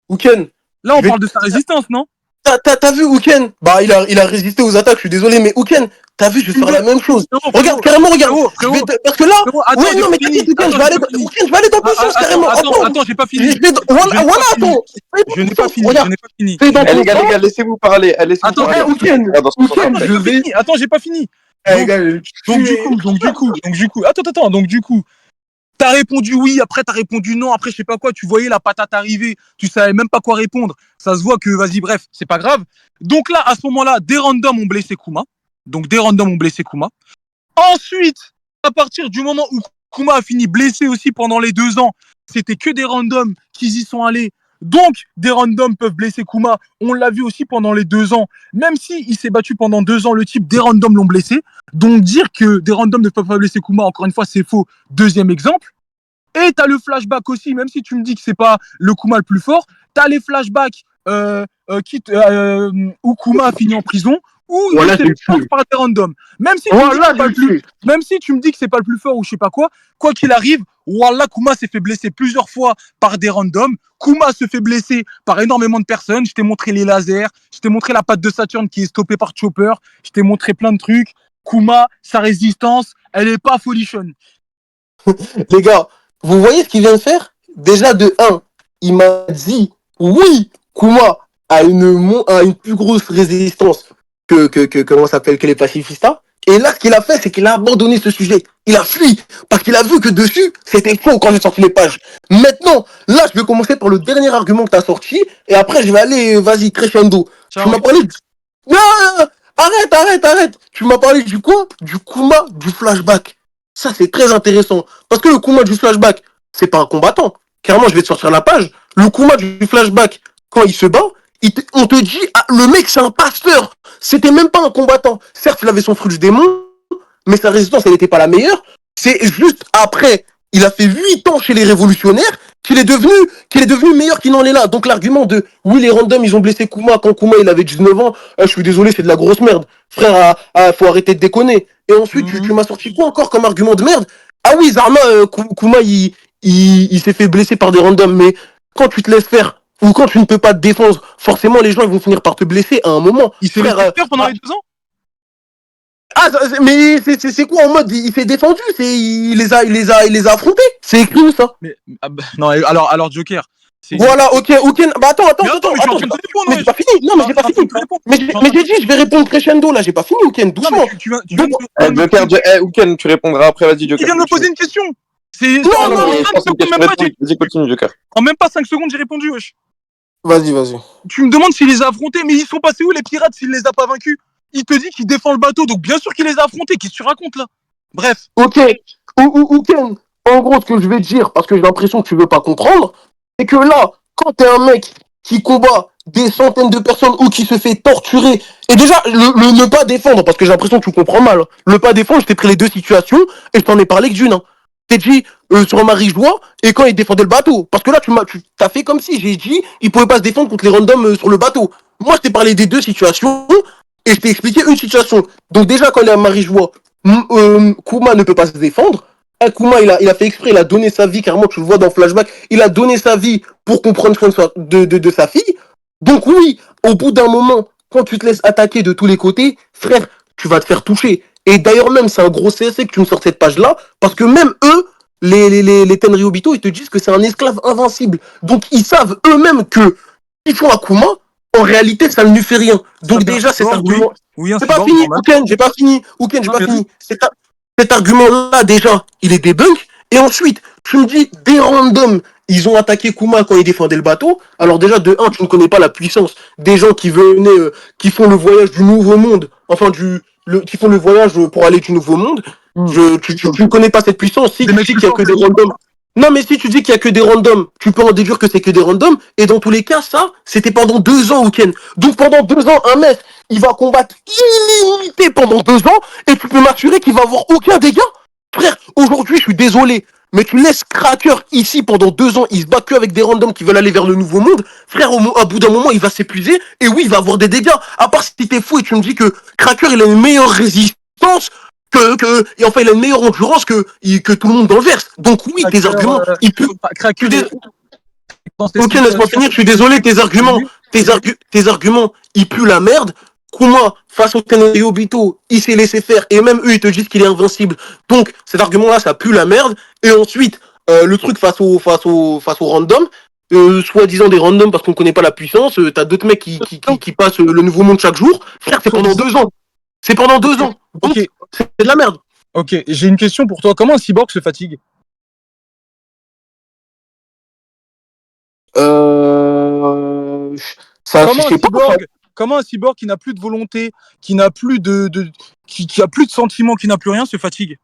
Ouken, Là, on je vais parle de sa résistance, non? T'as vu Ouken? Bah, il a résisté aux attaques, je suis désolé, mais Ouken, t'as vu, je vais faire la même chose. Regarde, carrément, regarde. Parce que là, Attends, ouais, non, mais t'inquiète, Ouken, je vais aller dans ton sens, carrément. Attends, j'ai pas fini. Voilà, attends. Je n'ai pas fini, Regarde, je n'ai pas fini. fais dans Eh, ton les gars, sens. laissez-vous parler. Laissez-vous Attends, parler. Ouken, Dans son Ouken, sens. je vais. Attends, j'ai pas fini. Eh, gars, Attends, donc du coup, t'as répondu oui, après t'as répondu non, après je sais pas quoi, tu voyais la patate arriver, tu savais même pas quoi répondre. Ça se voit que, vas-y, bref, c'est pas grave. Donc là, à ce moment-là, des randoms ont blessé Kuma. Ensuite, à partir du moment où Kuma a fini blessé aussi pendant les 2 ans, c'était que des randoms qui y sont allés. Donc, des randoms peuvent blesser Kuma. On l'a vu aussi pendant les 2 ans. Même si il s'est battu pendant 2 ans, le type des randoms l'ont blessé. Donc, dire que des randoms ne peuvent pas blesser Kuma, encore une fois, c'est faux. Deuxième exemple. Et t'as le flashback aussi, même si tu me dis que c'est pas le Kuma le plus fort, t'as les flashbacks où Kuma a fini en prison, où Voilà, il s'est fait par des randoms. Même si, même si tu me dis que c'est pas le plus fort ou je sais pas quoi qu'il arrive, Wallah, Kuma s'est fait blesser plusieurs fois par des randoms. Kuma se fait blesser par énormément de personnes. Je t'ai montré les lasers, je t'ai montré la patte de Saturne qui est stoppée par Chopper, je t'ai montré plein de trucs. Kuma, sa résistance, elle est pas folichonne. les gars, vous voyez ce qu'il vient de faire? Déjà, de 1, il m'a dit, oui, Kuma a une plus grosse résistance comment ça s'appelle, que les pacifistas. Et là, ce qu'il a fait, c'est qu'il a abandonné ce sujet. Il a fui, parce qu'il a vu que dessus, c'était faux quand j'ai sorti les pages. Maintenant, là, je vais commencer par le dernier argument que tu as sorti, et après, je vais aller, vas-y, crescendo. Ciao. Tu m'as parlé de... Non, arrête. Tu m'as parlé du quoi? Du Kuma du flashback. Ça, c'est très intéressant. Parce que le Kuma du flashback, c'est pas un combattant. Clairement, je vais te sortir la page. Le Kuma du flashback, quand il se bat, on te dit, ah, le mec, c'est un pasteur. C'était même pas un combattant. Certes, il avait son fruit du démon, mais sa résistance, elle n'était pas la meilleure. C'est juste après, il a fait 8 ans chez les révolutionnaires qu'il est devenu meilleur qu'il n'en est là. Donc l'argument de, oui, les randoms, ils ont blessé Kuma quand Kuma, il avait 19 ans, je suis désolé, c'est de la grosse merde. Frère, faut arrêter de déconner. Et ensuite, tu m'as sorti quoi encore comme argument de merde? Ah oui, Zarma, Kuma, il s'est fait blesser par des randoms, mais quand tu te laisses faire, ou quand tu ne peux pas te défendre, forcément, les gens, ils vont finir par te blesser à un moment. Il s'est laissé faire pendant les 2 ans? Ah, mais c'est quoi en mode il s'est défendu, il les a affrontés. C'est écrit où ça? Mais, non, alors Joker. Voilà, ok. Bah attends. Mais j'ai pas fini. Non, mais j'ai pas fini. Mais j'ai dit, je vais répondre crescendo là. J'ai pas fini, Ouken. Doucement. Ouken, tu répondras après. Vas-y, Joker. Tu viens de me poser une question. Non, Vas-y, continue, Joker. En même pas 5 secondes, j'ai répondu, wesh. Vas-y. Tu me demandes s'il les a affrontés, mais ils sont passés où les pirates s'il les a pas vaincus? Il te dit qu'il défend le bateau, donc bien sûr qu'il les a affrontés. Qu'est-ce que tu racontes là? Bref. Ok. Ouken. En gros, ce que je vais te dire, parce que j'ai l'impression que tu veux pas comprendre, c'est que là, quand t'es un mec qui combat des centaines de personnes ou qui se fait torturer, et déjà, le ne pas défendre, parce que j'ai l'impression que tu comprends mal, le pas défendre, je t'ai pris les deux situations, et je t'en ai parlé que d'une. Hein. T'es dit sur Marie-Joie, et quand il défendait le bateau. Parce que là, tu t'as fait comme si j'ai dit, il pouvait pas se défendre contre les randoms sur le bateau. Moi, je t'ai parlé des deux situations, et je t'ai expliqué une situation. Donc déjà, quand il est à Marie-Joie, Kuma ne peut pas se défendre. Kuma, il a fait exprès, il a donné sa vie, carrément, tu le vois dans Flashback, il a donné sa vie pour comprendre soin de sa fille. Donc oui, au bout d'un moment, quand tu te laisses attaquer de tous les côtés, frère, tu vas te faire toucher. Et d'ailleurs même, c'est un gros CSC que tu me sors cette page-là, parce que même eux, les Tenryobito, ils te disent que c'est un esclave invincible. Donc ils savent eux-mêmes que s'ils font Akuma, en réalité, ça ne lui fait rien. Donc déjà, cet argument... Oui, c'est pas fini, Ouken, j'ai pas fini. Cet argument-là, déjà, il est débunk. Et ensuite, tu me dis, des randoms, ils ont attaqué Kuma quand il défendait le bateau. Alors déjà, de 1, tu ne connais pas la puissance des gens qui venaient, qui font le voyage du Nouveau Monde. Enfin, qui font le voyage pour aller du Nouveau Monde. Tu ne connais pas cette puissance. Si Des tu mecs dis plus qu'il y a forts que que des lui. randoms. Non, mais si tu dis qu'il y a que des randoms, tu peux en déduire que c'est que des randoms. Et dans tous les cas, ça, c'était pendant 2 ans, Week-end. Donc pendant 2 ans, un mec, il va combattre illimité pendant 2 ans. Et tu peux m'assurer qu'il va avoir aucun dégât. Frère, aujourd'hui, je suis désolé. Mais tu laisses Cracker ici pendant 2 ans, il se bat que avec des randoms qui veulent aller vers le nouveau monde. Frère, à bout d'un moment, il va s'épuiser. Et oui, il va avoir des dégâts. À part si t'es fou et tu me dis que Cracker, il a une meilleure résistance et enfin, il a une meilleure endurance que tout le monde dans le verse. Donc oui, tes Cracker, arguments, ils peuvent. Cracker dans cette Ok, laisse-moi situation. finir, je suis désolé, tes arguments, tes arguments, ils puent la merde. Kuma, face au Tenryu Obito, il s'est laissé faire, et même eux, ils te disent qu'il est invincible. Donc, cet argument-là, ça pue la merde. Et ensuite, le truc face au random, soi-disant des randoms parce qu'on connaît pas la puissance, t'as d'autres mecs qui passent le nouveau monde chaque jour. Frère, c'est pendant 2 ans. C'est pendant 2 ans. Donc, Ok, c'est de la merde. ok, j'ai une question pour toi. Comment un cyborg se fatigue? Euh, ça, je Comment un sais pas. cyborg, comment un cyborg qui n'a plus de volonté, qui n'a plus qui a plus de sentiments, qui n'a plus rien, se fatigue?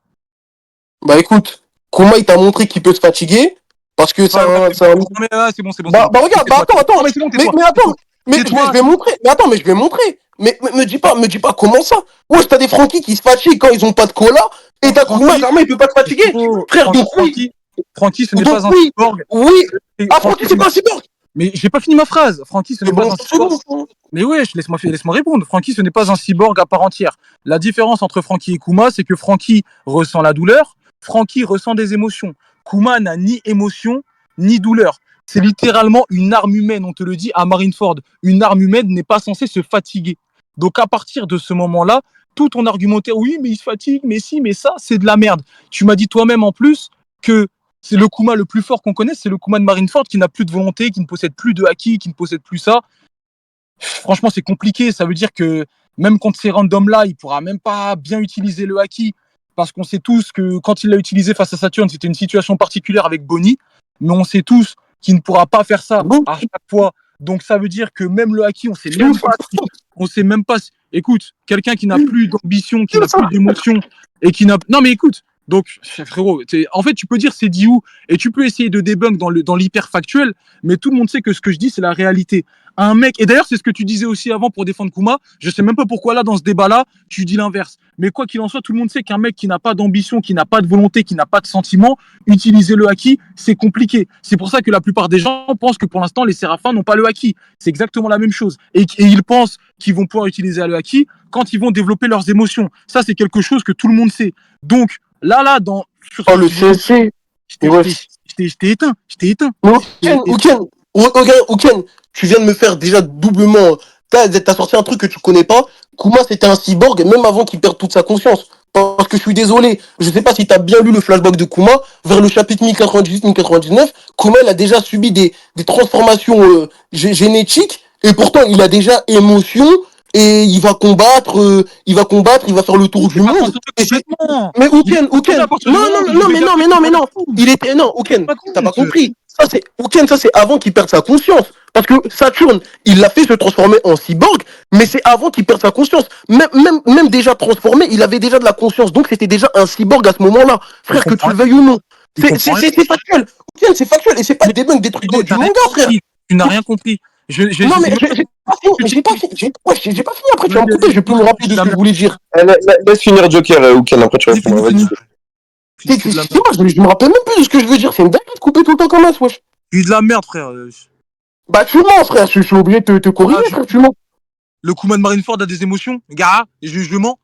Bah écoute, Kuma il t'a montré qu'il peut se fatiguer parce que c'est Ah, un, c'est un- non, mais là, c'est bon, c'est bon. Bah regarde, bah attends, Non, mais c'est bon, mais, tais-toi. mais attends, mais je Tais-toi. vais montrer, mais attends, mais je vais montrer. Mais me dis pas comment ça. Ouais, t'as des Frankie qui se fatiguent quand ils ont pas de cola et t'as Kuma, jamais il peut pas se fatiguer. Oh, Frère, donc oui, Francky, ce n'est donc pas un oui, cyborg. oui. Et Ah Frankie c'est pas un cyborg. Mais j'ai pas fini ma phrase. Francky, ce Mais n'est pas bon, un c'est cyborg. bon. Mais ouais, laisse-moi répondre. Francky, ce n'est pas un cyborg à part entière. La différence entre Francky et Kuma, c'est que Francky ressent la douleur, Francky ressent des émotions. Kuma n'a ni émotion, ni douleur. C'est littéralement une arme humaine, on te le dit à Marineford. Une arme humaine n'est pas censée se fatiguer. Donc à partir de ce moment-là, tout ton argumentaire, oui, mais il se fatigue, mais si, mais ça, c'est de la merde. Tu m'as dit toi-même en plus que c'est le Kuma le plus fort qu'on connaisse, c'est le Kuma de Marineford qui n'a plus de volonté, qui ne possède plus de haki, qui ne possède plus ça. Franchement, c'est compliqué. Ça veut dire que même contre ces randoms-là, il pourra même pas bien utiliser le haki. Parce qu'on sait tous que quand il l'a utilisé face à Saturn, c'était une situation particulière avec Bonnie. Mais on sait tous qu'il ne pourra pas faire ça Bon. à chaque fois. Donc ça veut dire que même le haki, on sait même pas. Écoute, quelqu'un qui n'a plus d'ambition, qui n'a plus d'émotion et qui n'a. Non mais écoute. Donc frérot, en fait tu peux dire c'est dit où et tu peux essayer de debunk dans l'hyper factuel, mais tout le monde sait que ce que je dis c'est la réalité. Un mec, et d'ailleurs c'est ce que tu disais aussi avant pour défendre Kuma, je sais même pas pourquoi là dans ce débat-là tu dis l'inverse. Mais quoi qu'il en soit, tout le monde sait qu'un mec qui n'a pas d'ambition, qui n'a pas de volonté, qui n'a pas de sentiment, utiliser le haki, c'est compliqué. C'est pour ça que la plupart des gens pensent que pour l'instant les Séraphins n'ont pas le haki. C'est exactement la même chose. Et ils pensent qu'ils vont pouvoir utiliser le haki quand ils vont développer leurs émotions. Ça c'est quelque chose que tout le monde sait. Donc là, Oh le CSC. je t'ai éteint. Ouken, tu viens de me faire déjà doublement. T'as sorti un truc que tu connais pas. Kuma, c'était un cyborg, même avant qu'il perde toute sa conscience. Parce que je suis désolé, je sais pas si t'as bien lu le flashback de Kuma, vers le chapitre 1098-1099, Kuma, il a déjà subi des transformations génétiques, et pourtant, il a déjà émotion, et il va combattre, il va faire le tour du monde. Mais Ouken, non, il était, non, Ouken, t'as pas compris. Ça c'est avant qu'il perde sa conscience. Parce que Saturne, il l'a fait se transformer en cyborg, mais c'est avant qu'il perde sa conscience. Même déjà transformé, il avait déjà de la conscience. Donc c'était déjà un cyborg à ce moment-là. Frère, que tu le veuilles ou non. C'est factuel. Ouken, c'est factuel. Et c'est pas des bugs, des trucs du manga, frère. Tu n'as rien compris. Non, mais j'ai pas fini après, tu vas me couper, je vais plus me rappeler de ce que je voulais dire. Laisse finir Joker, Ouken, après tu répondras. Vas-y. Moi, je me rappelle même plus de ce que je veux dire. C'est une dingue de couper tout le temps comme ça, wesh. Tu es de la merde, frère. Bah, tu mens, frère. Je suis obligé de te corriger, frère. Tu mens. Le Kuma de Marineford a des émotions, gars. Je mens.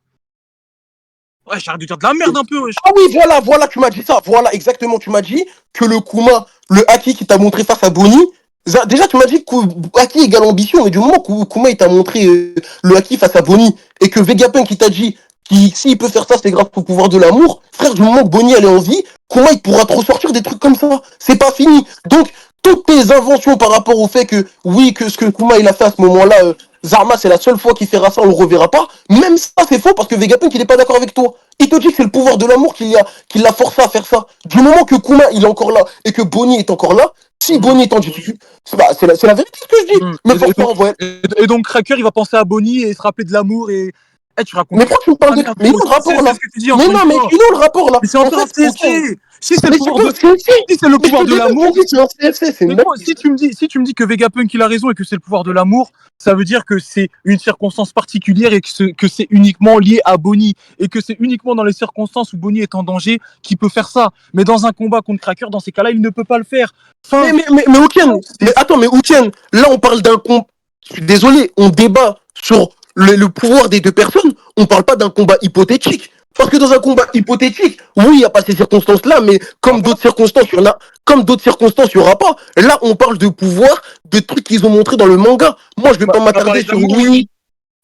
Ouais, j'arrête de dire de la merde un peu, wesh. Ah oui, voilà, tu m'as dit ça. Voilà, exactement. Tu m'as dit que le Kuma, le haki qui t'a montré face à Bonnie, déjà, tu m'as dit que haki égale ambition, mais du moment que Kuma il t'a montré le haki face à Bonnie et que Vegapunk qui t'a dit s'il peut faire ça, c'est grâce au pouvoir de l'amour, frère, du moment que Bonnie elle est en vie, Kuma il pourra te ressortir des trucs comme ça. C'est pas fini. Donc, toutes tes inventions par rapport au fait que, oui, que ce que Kuma il a fait à ce moment-là, Zarma c'est la seule fois qu'il fera ça, on le reverra pas. Même ça c'est faux parce que Vegapunk il est pas d'accord avec toi. Il te dit que c'est le pouvoir de l'amour qui l'a forcé à faire ça. Du moment que Kuma il est encore là et que Bonnie est encore là, si Bonnie est en difficulté, c'est la vérité ce que je dis. Mais forcément, ouais. Et donc Cracker il va penser à Bonnie et se rappeler de l'amour et tu racontes. Mais pourquoi tu me parles de. Mais il est où le rapport là? C'est ce que tu dis, Mais non, mais il est où le rapport là? Mais c'est En encore un fait, CFC. Si c'est le mais pouvoir c'est de, pas un CFC. si c'est le Mais je pouvoir te de dis, l'amour, c'est un CFC, c'est mais une gros, si tu me dis que Vegapunk il a raison et que c'est le pouvoir de l'amour, ça veut dire que c'est une circonstance particulière et que c'est uniquement lié à Bonnie et que c'est uniquement dans les circonstances où Bonnie est en danger qu'il peut faire ça. Mais dans un combat contre Cracker, dans ces cas-là, il ne peut pas le faire. Fin. Mais Ouken, mais attends, mais Ouken, là on parle d'un combat. Je suis désolé, on débat sur le pouvoir des deux personnes, on parle pas d'un combat hypothétique. Parce que dans un combat hypothétique, oui, il n'y a pas ces circonstances-là, mais comme d'autres circonstances, il y en a, comme d'autres circonstances, il n'y aura pas. Là, on parle de pouvoir, de trucs qu'ils ont montré dans le manga. Moi, je vais pas m'attarder sur oui.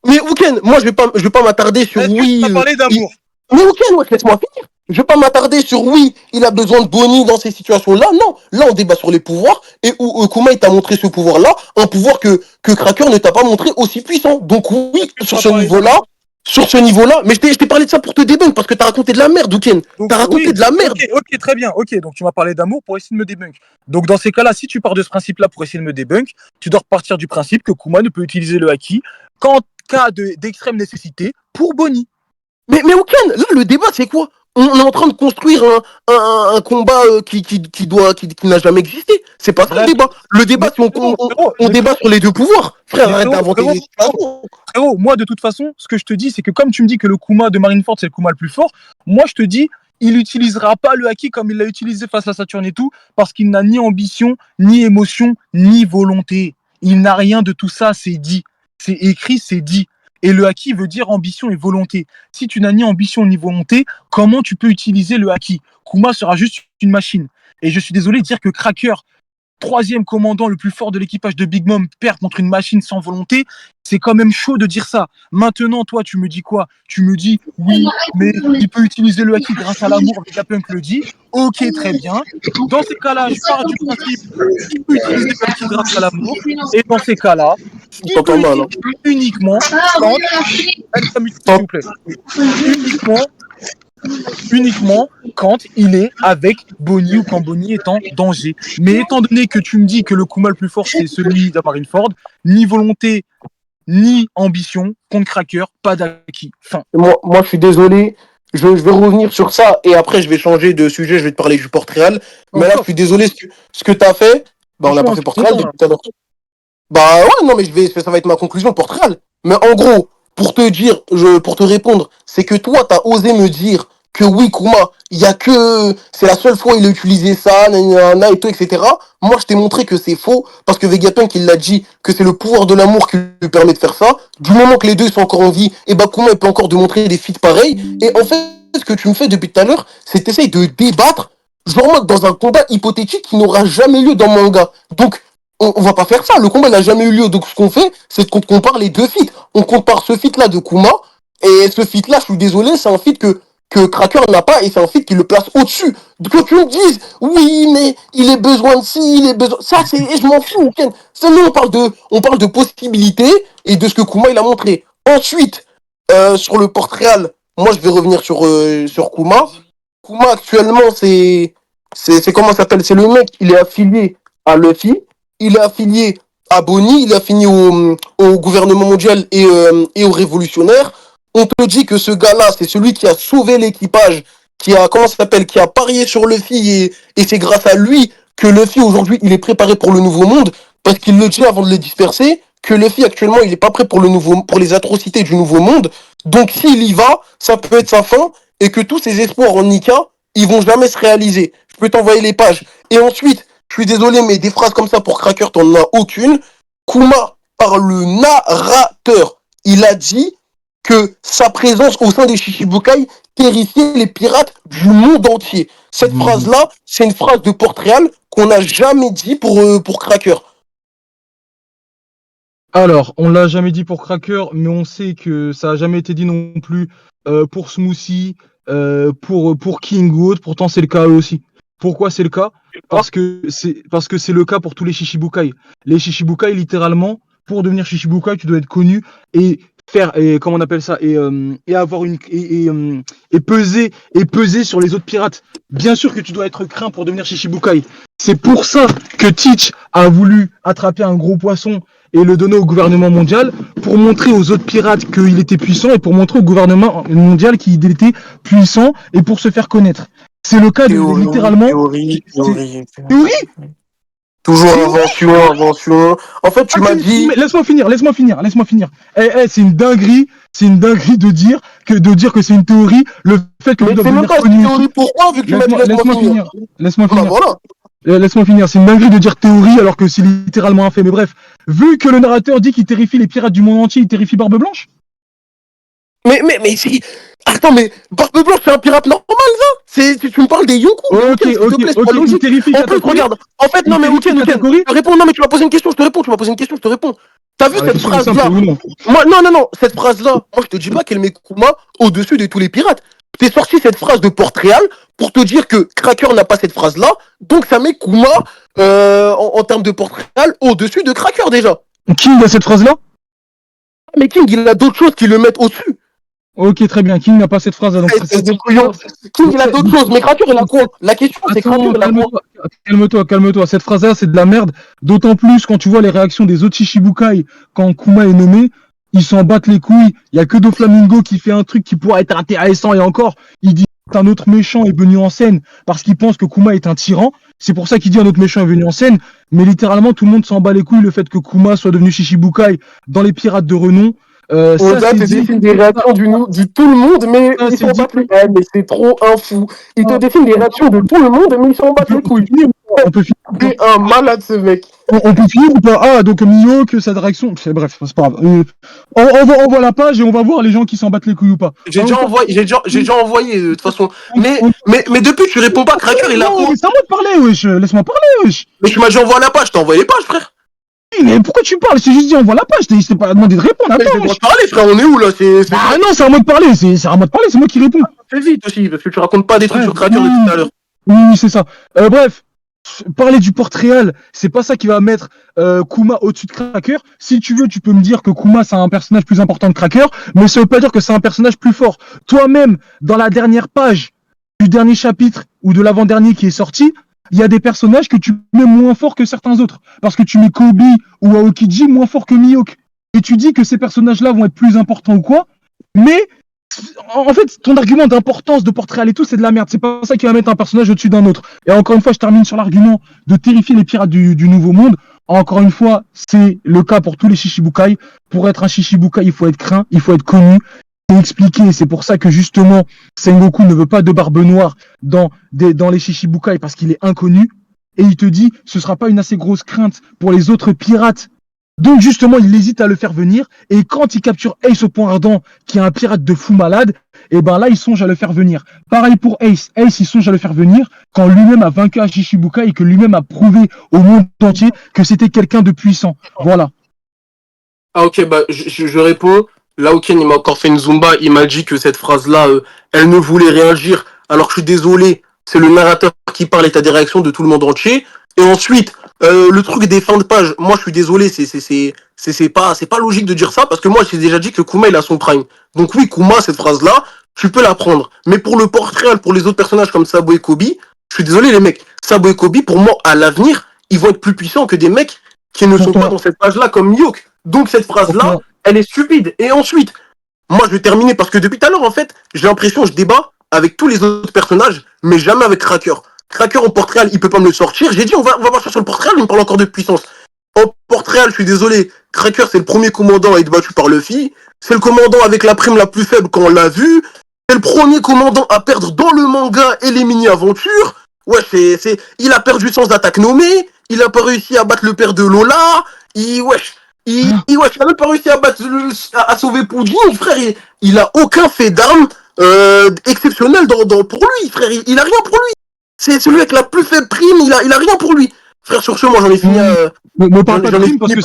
Mais Ouken, moi, je vais pas m'attarder sur Est-ce oui. que tu as parlé d'amour? Mais Ouken, ouais, laisse-moi finir. Je vais pas m'attarder sur oui, il a besoin de Bonnie dans ces situations-là. Non, là, on débat sur les pouvoirs et où Kuma, il t'a montré ce pouvoir-là, un pouvoir que Cracker ne t'a pas montré aussi puissant. Donc oui, sur ce niveau-là, mais je t'ai parlé de ça pour te débunk parce que t'as raconté de la merde, Ouken. T'as raconté de la merde. Ok, très bien. Ok, donc tu m'as parlé d'amour pour essayer de me débunk. Donc dans ces cas-là, si tu pars de ce principe-là pour essayer de me débunk, tu dois repartir du principe que Kuma ne peut utiliser le haki qu'en cas d'extrême nécessité pour Bonnie. Mais Ouken, là, le débat, c'est quoi? On est en train de construire un combat qui n'a jamais existé. C'est pas ça le débat. Le débat, c'est on débat sur les deux pouvoirs. Frère, arrête d'inventer des situations. Frérot, moi, de toute façon, ce que je te dis, c'est que comme tu me dis que le Kuma de Marineford, c'est le Kuma le plus fort, moi, je te dis, il n'utilisera pas le haki comme il l'a utilisé face à Saturne et tout, parce qu'il n'a ni ambition, ni émotion, ni volonté. Il n'a rien de tout ça, c'est dit. C'est écrit, c'est dit. Et le haki veut dire ambition et volonté. Si tu n'as ni ambition ni volonté, comment tu peux utiliser le haki? Kuma sera juste une machine. Et je suis désolé de dire que Cracker, troisième commandant le plus fort de l'équipage de Big Mom, perd contre une machine sans volonté, c'est quand même chaud de dire ça. Maintenant, toi, tu me dis quoi? Tu me dis, oui, mais il peut utiliser le haki grâce à l'amour, Vegapunk le dit. Ok, très bien. Dans ces cas-là, je pars du principe qu'il peut utiliser le haki grâce à l'amour. Et dans ces cas-là, il peut utiliser uniquement quand... S'il vous plaît. Uniquement quand il est avec Bonnie ou quand Bonnie est en danger. Mais étant donné que tu me dis que le Kuma le plus fort c'est celui de Marineford, ni volonté ni ambition contre Cracker, pas d'haki. Fin. Moi, je suis désolé. Je vais revenir sur ça et après je vais changer de sujet. Je vais te parler du Port-Réal. Mais là, je suis désolé. Ce que tu as fait, bah, on n'a pas fait Port-Réal depuis tout à l'heure. Bah ouais, non, mais ça va être ma conclusion, Port-Réal. Mais en gros, pour te répondre, c'est que toi, t'as osé me dire que oui, Kuma, il y a que, c'est la seule fois où il a utilisé ça, nanana et tout, etc. Moi, je t'ai montré que c'est faux, parce que Vegapunk, il l'a dit, que c'est le pouvoir de l'amour qui lui permet de faire ça. Du moment que les deux sont encore en vie, et bah, Kuma, il peut encore démontrer des feats pareils. Et en fait, ce que tu me fais depuis tout à l'heure, c'est t'essayes de débattre, genre, dans un combat hypothétique qui n'aura jamais lieu dans le manga. Donc, on va pas faire ça. Le combat n'a jamais eu lieu. Donc, ce qu'on fait, c'est qu'on compare les deux feats. On compare ce feat-là de Kuma, et ce feat-là, je suis désolé, c'est un feat que Cracker n'a pas, et c'est un feat qui le place au-dessus. Que tu me dises, oui, mais il a besoin de ci, il a besoin... Ça, je m'en fous, Ken. Ça, nous, on parle de possibilités, et de ce que Kuma, il a montré. Ensuite, sur le Port-Réal, moi, je vais revenir sur Kuma. Kuma, actuellement, c'est comment ça s'appelle? C'est le mec, il est affilié à Luffy. Il est affilié à Bonnie, il est affilié au gouvernement mondial et aux révolutionnaires. On te dit que ce gars-là, c'est celui qui a sauvé l'équipage, qui a parié sur Luffy et c'est grâce à lui que Luffy aujourd'hui, il est préparé pour le nouveau monde, parce qu'il le dit avant de les disperser, que Luffy actuellement, il est pas prêt pour les atrocités du nouveau monde. Donc s'il y va, ça peut être sa fin, et que tous ses espoirs en Nika, ils vont jamais se réaliser. Je peux t'envoyer les pages. Et ensuite, je suis désolé, mais des phrases comme ça pour Cracker, t'en as aucune. Kuma, par le narrateur, il a dit que sa présence au sein des Shichibukai terrifiait les pirates du monde entier. Cette phrase-là, c'est une phrase de Port-Réal qu'on n'a jamais dit pour Cracker. Alors, on l'a jamais dit pour Cracker, mais on sait que ça a jamais été dit non plus pour Smoothie, pour King ou autre. Pourtant, c'est le cas eux aussi. Pourquoi c'est le cas? Parce que c'est le cas pour tous les Shichibukai. Les Shichibukai, littéralement, pour devenir Shichibukai, tu dois être connu et comment on appelle ça, et avoir et peser sur les autres pirates. Bien sûr que tu dois être craint pour devenir Shichibukai. C'est pour ça que Teach a voulu attraper un gros poisson et le donner au gouvernement mondial pour montrer aux autres pirates qu'il était puissant et pour montrer au gouvernement mondial qu'il était puissant et pour se faire connaître. C'est le cas de littéralement. Théorie. Toujours invention. En fait, tu m'as dit. Laisse-moi finir. C'est une dinguerie de dire que c'est une théorie. Le fait que. Mais c'est même pas une théorie. Pourquoi, vu que tu m'as dit laisse-moi finir. Laisse-moi finir. Bah, voilà. Laisse-moi finir. C'est une dinguerie de dire théorie alors que c'est littéralement un fait. Mais bref, vu que le narrateur dit qu'il terrifie les pirates du monde entier, il terrifie Barbe Blanche. Mais si. Attends, mais Barbe Blanche, c'est un pirate normal, ça. Tu me parles des Yonkou. Ok, il terrifie Katakuri. Regarde. En fait, non, mais ok. Je te réponds. Non, mais tu m'as posé une question, je te réponds. T'as vu cette phrase-là? Moi, non. Cette phrase-là, moi, je te dis pas qu'elle met Kuma au-dessus de tous les pirates. T'es sorti cette phrase de Port-Réal pour te dire que Cracker n'a pas cette phrase-là, donc ça met Kuma, en termes de Port-Réal, au-dessus de Cracker, déjà. King a cette phrase-là? Mais King, il a d'autres choses qui le mettent au-dessus. Ok, très bien. King n'a pas cette phrase-là. Donc King, il a d'autres choses. Mais Cracker, il a quoi? La question, c'est Cracker, il a quoi? Calme-toi. Cette phrase-là, c'est de la merde. D'autant plus quand tu vois les réactions des autres Shichibukai quand Kuma est nommé. Ils s'en battent les couilles. Il y a que Doflamingo qui fait un truc qui pourrait être intéressant et encore. Il dit qu'un autre méchant est venu en scène parce qu'il pense que Kuma est un tyran. C'est pour ça qu'il dit un autre méchant est venu en scène. Mais littéralement, tout le monde s'en bat les couilles le fait que Kuma soit devenu Shichibukai dans les pirates de renom. Ça, te dessine des réactions du tout le monde, mais ils s'en battent les couilles. Mais c'est trop un fou. Il te dessine des réactions de tout le monde, mais ils s'en battent les couilles. On peut finir. C'est un malade, ce mec. On peut finir ou pas? Ah, donc Miyok, sa direction. Bref, c'est pas grave. On voit la page et on va voir les gens qui s'en battent les couilles ou pas. J'ai déjà envoyé, de toute façon. Mais depuis, tu réponds pas. Cracker, il a quoi? Mais c'est à moi de parler, wesh. Laisse-moi parler, wesh. Mais tu m'as dit envoie la page. T'as envoyé les pages, frère. Mais pourquoi tu parles? C'est juste dit envoie la page. Je t'ai pas demandé de répondre. Mais je dois parler, frère. On est où, là? Ah non, c'est à moi de parler. C'est à moi de parler. C'est moi qui réponds. Fais vite aussi, parce que tu racontes pas des trucs sur Cracker de tout à l'heure. Oui, c'est ça. Bref. Parler du Port-Réal, c'est pas ça qui va mettre Kuma au-dessus de Cracker. Si tu veux, tu peux me dire que Kuma c'est un personnage plus important que Cracker, mais ça veut pas dire que c'est un personnage plus fort. Toi-même, dans la dernière page du dernier chapitre ou de l'avant-dernier qui est sorti, il y a des personnages que tu mets moins fort que certains autres. Parce que tu mets Kobe ou Aokiji moins fort que Miyok. Et tu dis que ces personnages-là vont être plus importants ou quoi, mais en fait, ton argument d'importance de Port-Réal et tout, c'est de la merde. C'est pas ça qui va mettre un personnage au-dessus d'un autre. Et encore une fois, je termine sur l'argument de terrifier les pirates du Nouveau Monde. Encore une fois, c'est le cas pour tous les Shichibukai. Pour être un Shichibukai, il faut être craint, il faut être connu et expliqué. C'est pour ça que justement, Sengoku ne veut pas de Barbe Noire dans les Shichibukai parce qu'il est inconnu. Et il te dit, ce sera pas une assez grosse crainte pour les autres pirates. Donc justement, il hésite à le faire venir, et quand il capture Ace au point ardent, qui est un pirate de fou malade, et ben là, il songe à le faire venir. Pareil pour Ace. Ace, il songe à le faire venir quand lui-même a vaincu un Shichibukai et que lui-même a prouvé au monde entier que c'était quelqu'un de puissant. Voilà. Ah ok, bah je réponds. Là, Oken, il m'a encore fait une Zumba. Il m'a dit que cette phrase-là, elle ne voulait rien dire. Alors je suis désolé, c'est le narrateur qui parle et t'as des réactions de tout le monde entier. Et ensuite, le truc des fins de page, moi je suis désolé, c'est pas logique de dire ça parce que moi j'ai déjà dit que Kuma il a son prime. Donc oui, Kuma, cette phrase-là, tu peux la prendre. Mais pour le portrait, pour les autres personnages comme Sabo et Kobe, je suis désolé les mecs, Sabo et Kobe, pour moi, à l'avenir, ils vont être plus puissants que des mecs qui ne sont pas dans cette page-là comme Miyok. Donc cette phrase-là, elle est stupide. Et ensuite, moi je vais terminer parce que depuis tout à l'heure, en fait, j'ai l'impression que je débat avec tous les autres personnages, mais jamais avec Cracker. Cracker en Port-Réal, il peut pas me le sortir. J'ai dit, on va partir sur le Port-Réal, il me parle encore de puissance. En Port-Réal, je suis désolé, Cracker, c'est le premier commandant à être battu par Luffy. C'est le commandant avec la prime la plus faible quand on l'a vu. C'est le premier commandant à perdre dans le manga et les mini-aventures. Ouais, il a perdu sans attaque nommée. Il a pas réussi à battre le père de Lola. Il a même pas réussi à sauver Pudding, frère. Il a aucun fait d'armes, exceptionnel pour lui, frère. Il a rien pour lui. C'est celui avec la plus faible prime, il a rien pour lui. Frère, sur ce, moi j'en ai fini. Me parle pas de prime parce que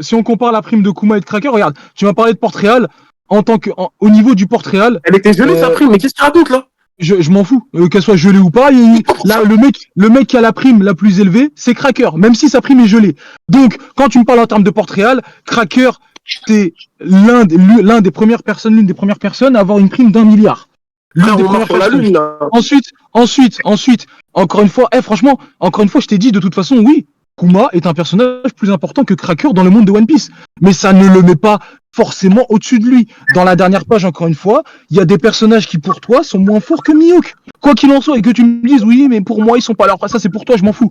si on compare la prime de Kuma et de Cracker, regarde, tu m'as parlé de Port-Réal au niveau du Port-Réal. Elle était gelée sa prime, mais qu'est-ce qu'il raconte là? Je m'en fous, qu'elle soit gelée ou pas. Là, le mec qui a la prime la plus élevée, c'est Cracker, même si sa prime est gelée. Donc, quand tu me parles en termes de Port-Réal, Cracker, c'est l'une des premières personnes à avoir une prime d'1 milliard. Ensuite, encore une fois, franchement, je t'ai dit, de toute façon, oui, Kuma est un personnage plus important que Cracker dans le monde de One Piece. Mais ça ne le met pas forcément au-dessus de lui. Dans la dernière page, encore une fois, il y a des personnages qui, pour toi, sont moins forts que Mihawk. Quoi qu'il en soit, et que tu me dises, oui, mais pour moi, ils sont pas là. Ça, c'est pour toi, je m'en fous.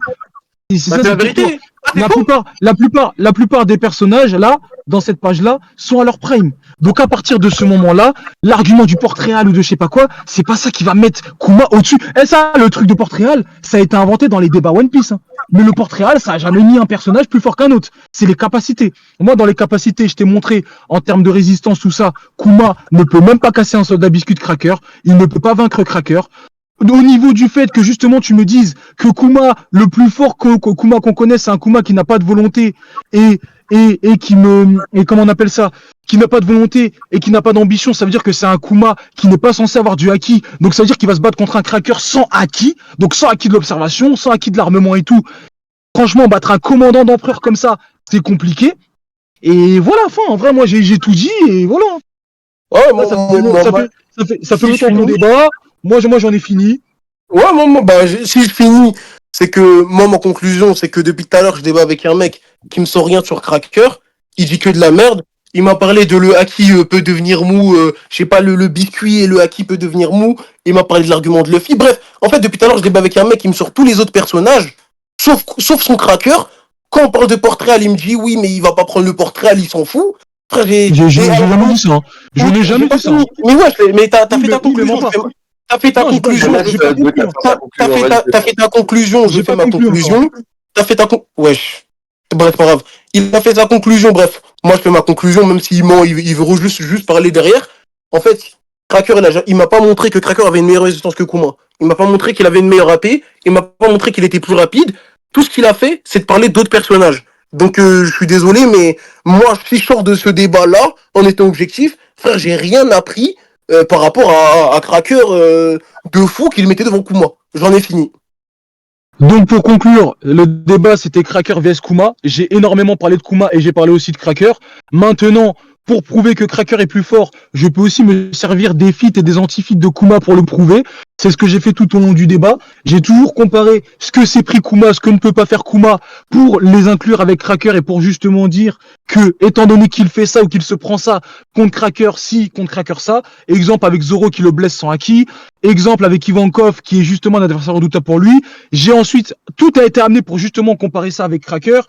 Et c'est Bah, ça, c'est c'est la pour toi. vérité. Ah, t'es fou. La plupart des personnages, là, dans cette page-là, sont à leur prime. Donc, à partir de ce moment-là, l'argument du Port-Réal ou de je sais pas quoi, c'est pas ça qui va mettre Kuma au-dessus. Et ça, le truc de Port-Réal, ça a été inventé dans les débats One Piece, hein. Mais le Port-Réal, ça a jamais mis un personnage plus fort qu'un autre. C'est les capacités. Moi, dans les capacités, je t'ai montré, en termes de résistance, tout ça, Kuma ne peut même pas casser un soldat biscuit de Cracker. Il ne peut pas vaincre Cracker. Au niveau du fait que justement tu me dises que Kuma, le plus fort que Kuma qu'on connaît, c'est un Kuma qui n'a pas de volonté et qui et comment on appelle ça, qui n'a pas de volonté et qui n'a pas d'ambition, ça veut dire que c'est un Kuma qui n'est pas censé avoir du haki, donc ça veut dire qu'il va se battre contre un Cracker sans haki, donc sans haki de l'observation, sans haki de l'armement et tout. Franchement, battre un commandant d'empereur comme ça, c'est compliqué. Et voilà, enfin, en vrai, moi j'ai tout dit et voilà. Ouais, Là, ça fait si je longtemps qu'on finis. débat. Moi j'en ai fini. Ouais, bah, si je finis, c'est que moi, ma conclusion, c'est que depuis tout à l'heure, je débat avec un mec qui me sort rien sur Cracker, il dit que de la merde. Il m'a parlé de le haki peut devenir mou, je sais pas, le biscuit et le haki peut devenir mou. Il m'a parlé de l'argument de Luffy. Bref, en fait, depuis tout à l'heure, je débat avec un mec qui me sort tous les autres personnages, sauf son Cracker. Quand on parle de portrait, il me dit oui, mais il va pas prendre le portrait, il s'en fout. Frère, J'ai jamais dit ça, hein. Je n'ai jamais pas dit ça, hein. fini. Mais ouais, mais t'as fait ta Il me ment conclusion. pas. T'as fait ta Non, conclusion. j'ai pas conclu, hein. T'as fait ta conclusion. Je J'ai fais pas ma conclu encore. conclusion. T'as fait ta wesh. Bref, pas grave. Il a fait sa conclusion. Bref, moi je fais ma conclusion, même s'il ment, il veut juste parler derrière. En fait, Cracker, il m'a pas montré que Cracker avait une meilleure résistance que Kuma. Il m'a pas montré qu'il avait une meilleure AP. Il m'a pas montré qu'il était plus rapide. Tout ce qu'il a fait, c'est de parler d'autres personnages. Donc je suis désolé, mais moi, si je sors de ce débat-là, en étant objectif, frère, j'ai rien appris par rapport à Cracker de fou qu'il mettait devant Kuma. J'en ai fini. Donc pour conclure, le débat c'était Cracker vs Kuma. J'ai énormément parlé de Kuma et j'ai parlé aussi de Cracker. Maintenant, pour prouver que Cracker est plus fort, je peux aussi me servir des feats et des anti-feats de Kuma pour le prouver. C'est ce que j'ai fait tout au long du débat. J'ai toujours comparé ce que s'est pris Kuma, ce que ne peut pas faire Kuma pour les inclure avec Cracker et pour justement dire que, étant donné qu'il fait ça ou qu'il se prend ça contre Cracker ci, contre Cracker ça, exemple avec Zoro qui le blesse sans haki, exemple avec Ivankov qui est justement un adversaire redoutable pour lui. J'ai ensuite, tout a été amené pour justement comparer ça avec Cracker.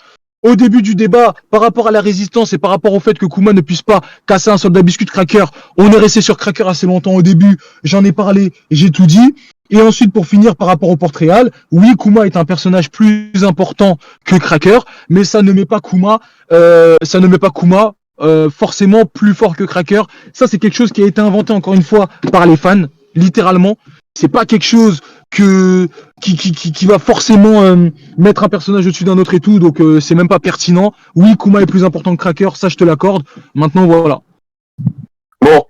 Au début du débat, par rapport à la résistance et par rapport au fait que Kuma ne puisse pas casser un soldat biscuit de Cracker, on est resté sur Cracker assez longtemps au début, j'en ai parlé et j'ai tout dit. Et ensuite, pour finir, par rapport au Port-Réal, oui, Kuma est un personnage plus important que Cracker, mais ça ne met pas Kuma, forcément plus fort que Cracker. Ça, c'est quelque chose qui a été inventé encore une fois par les fans, littéralement. C'est pas quelque chose qui va forcément mettre un personnage au-dessus d'un autre et tout, donc c'est même pas pertinent. Oui, Kuma est plus important que Cracker, ça je te l'accorde. Maintenant, voilà. Bon,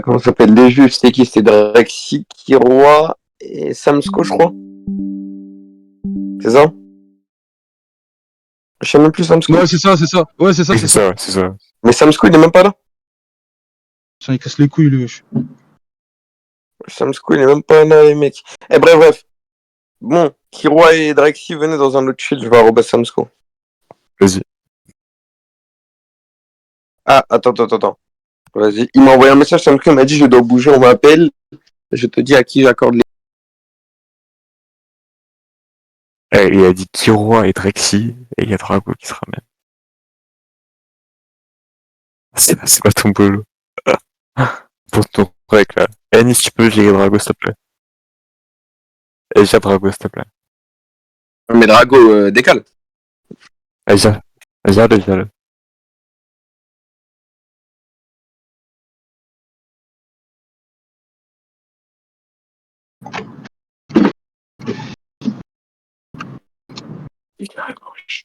comment ça s'appelle? Les juges, c'était qui? C'était Drexy, Kiroa et Samsko, je crois. C'est ça? Je sais même plus Samsko. Ouais, c'est ça. Ouais, c'est ça, Oui, c'est c'est ça. ça, c'est ça. Mais Samsko, il est même pas là. Putain, il casse les couilles, le wesh. Samsko, il est même pas là, les mecs. Eh, bref. Bon, Kiroa et Drexy, venez dans un autre shield, je vais arroba Samsko. Vas-y. Ah, attends. Vas-y. Il m'a envoyé un message, Samsko, il m'a dit je dois bouger, on m'appelle. Je te dis à qui j'accorde les. Eh, il a dit Kiroa et Drexy, et il y a Drago qui se ramène. C'est pas ton boulot. Pour ton rec, là. Eh, Nice, tu peux gérer Drago, s'il te plaît. Eh, gère Drago, s'il te plaît. Mais Drago, décale. Eh, gère-le. Il est à gauche.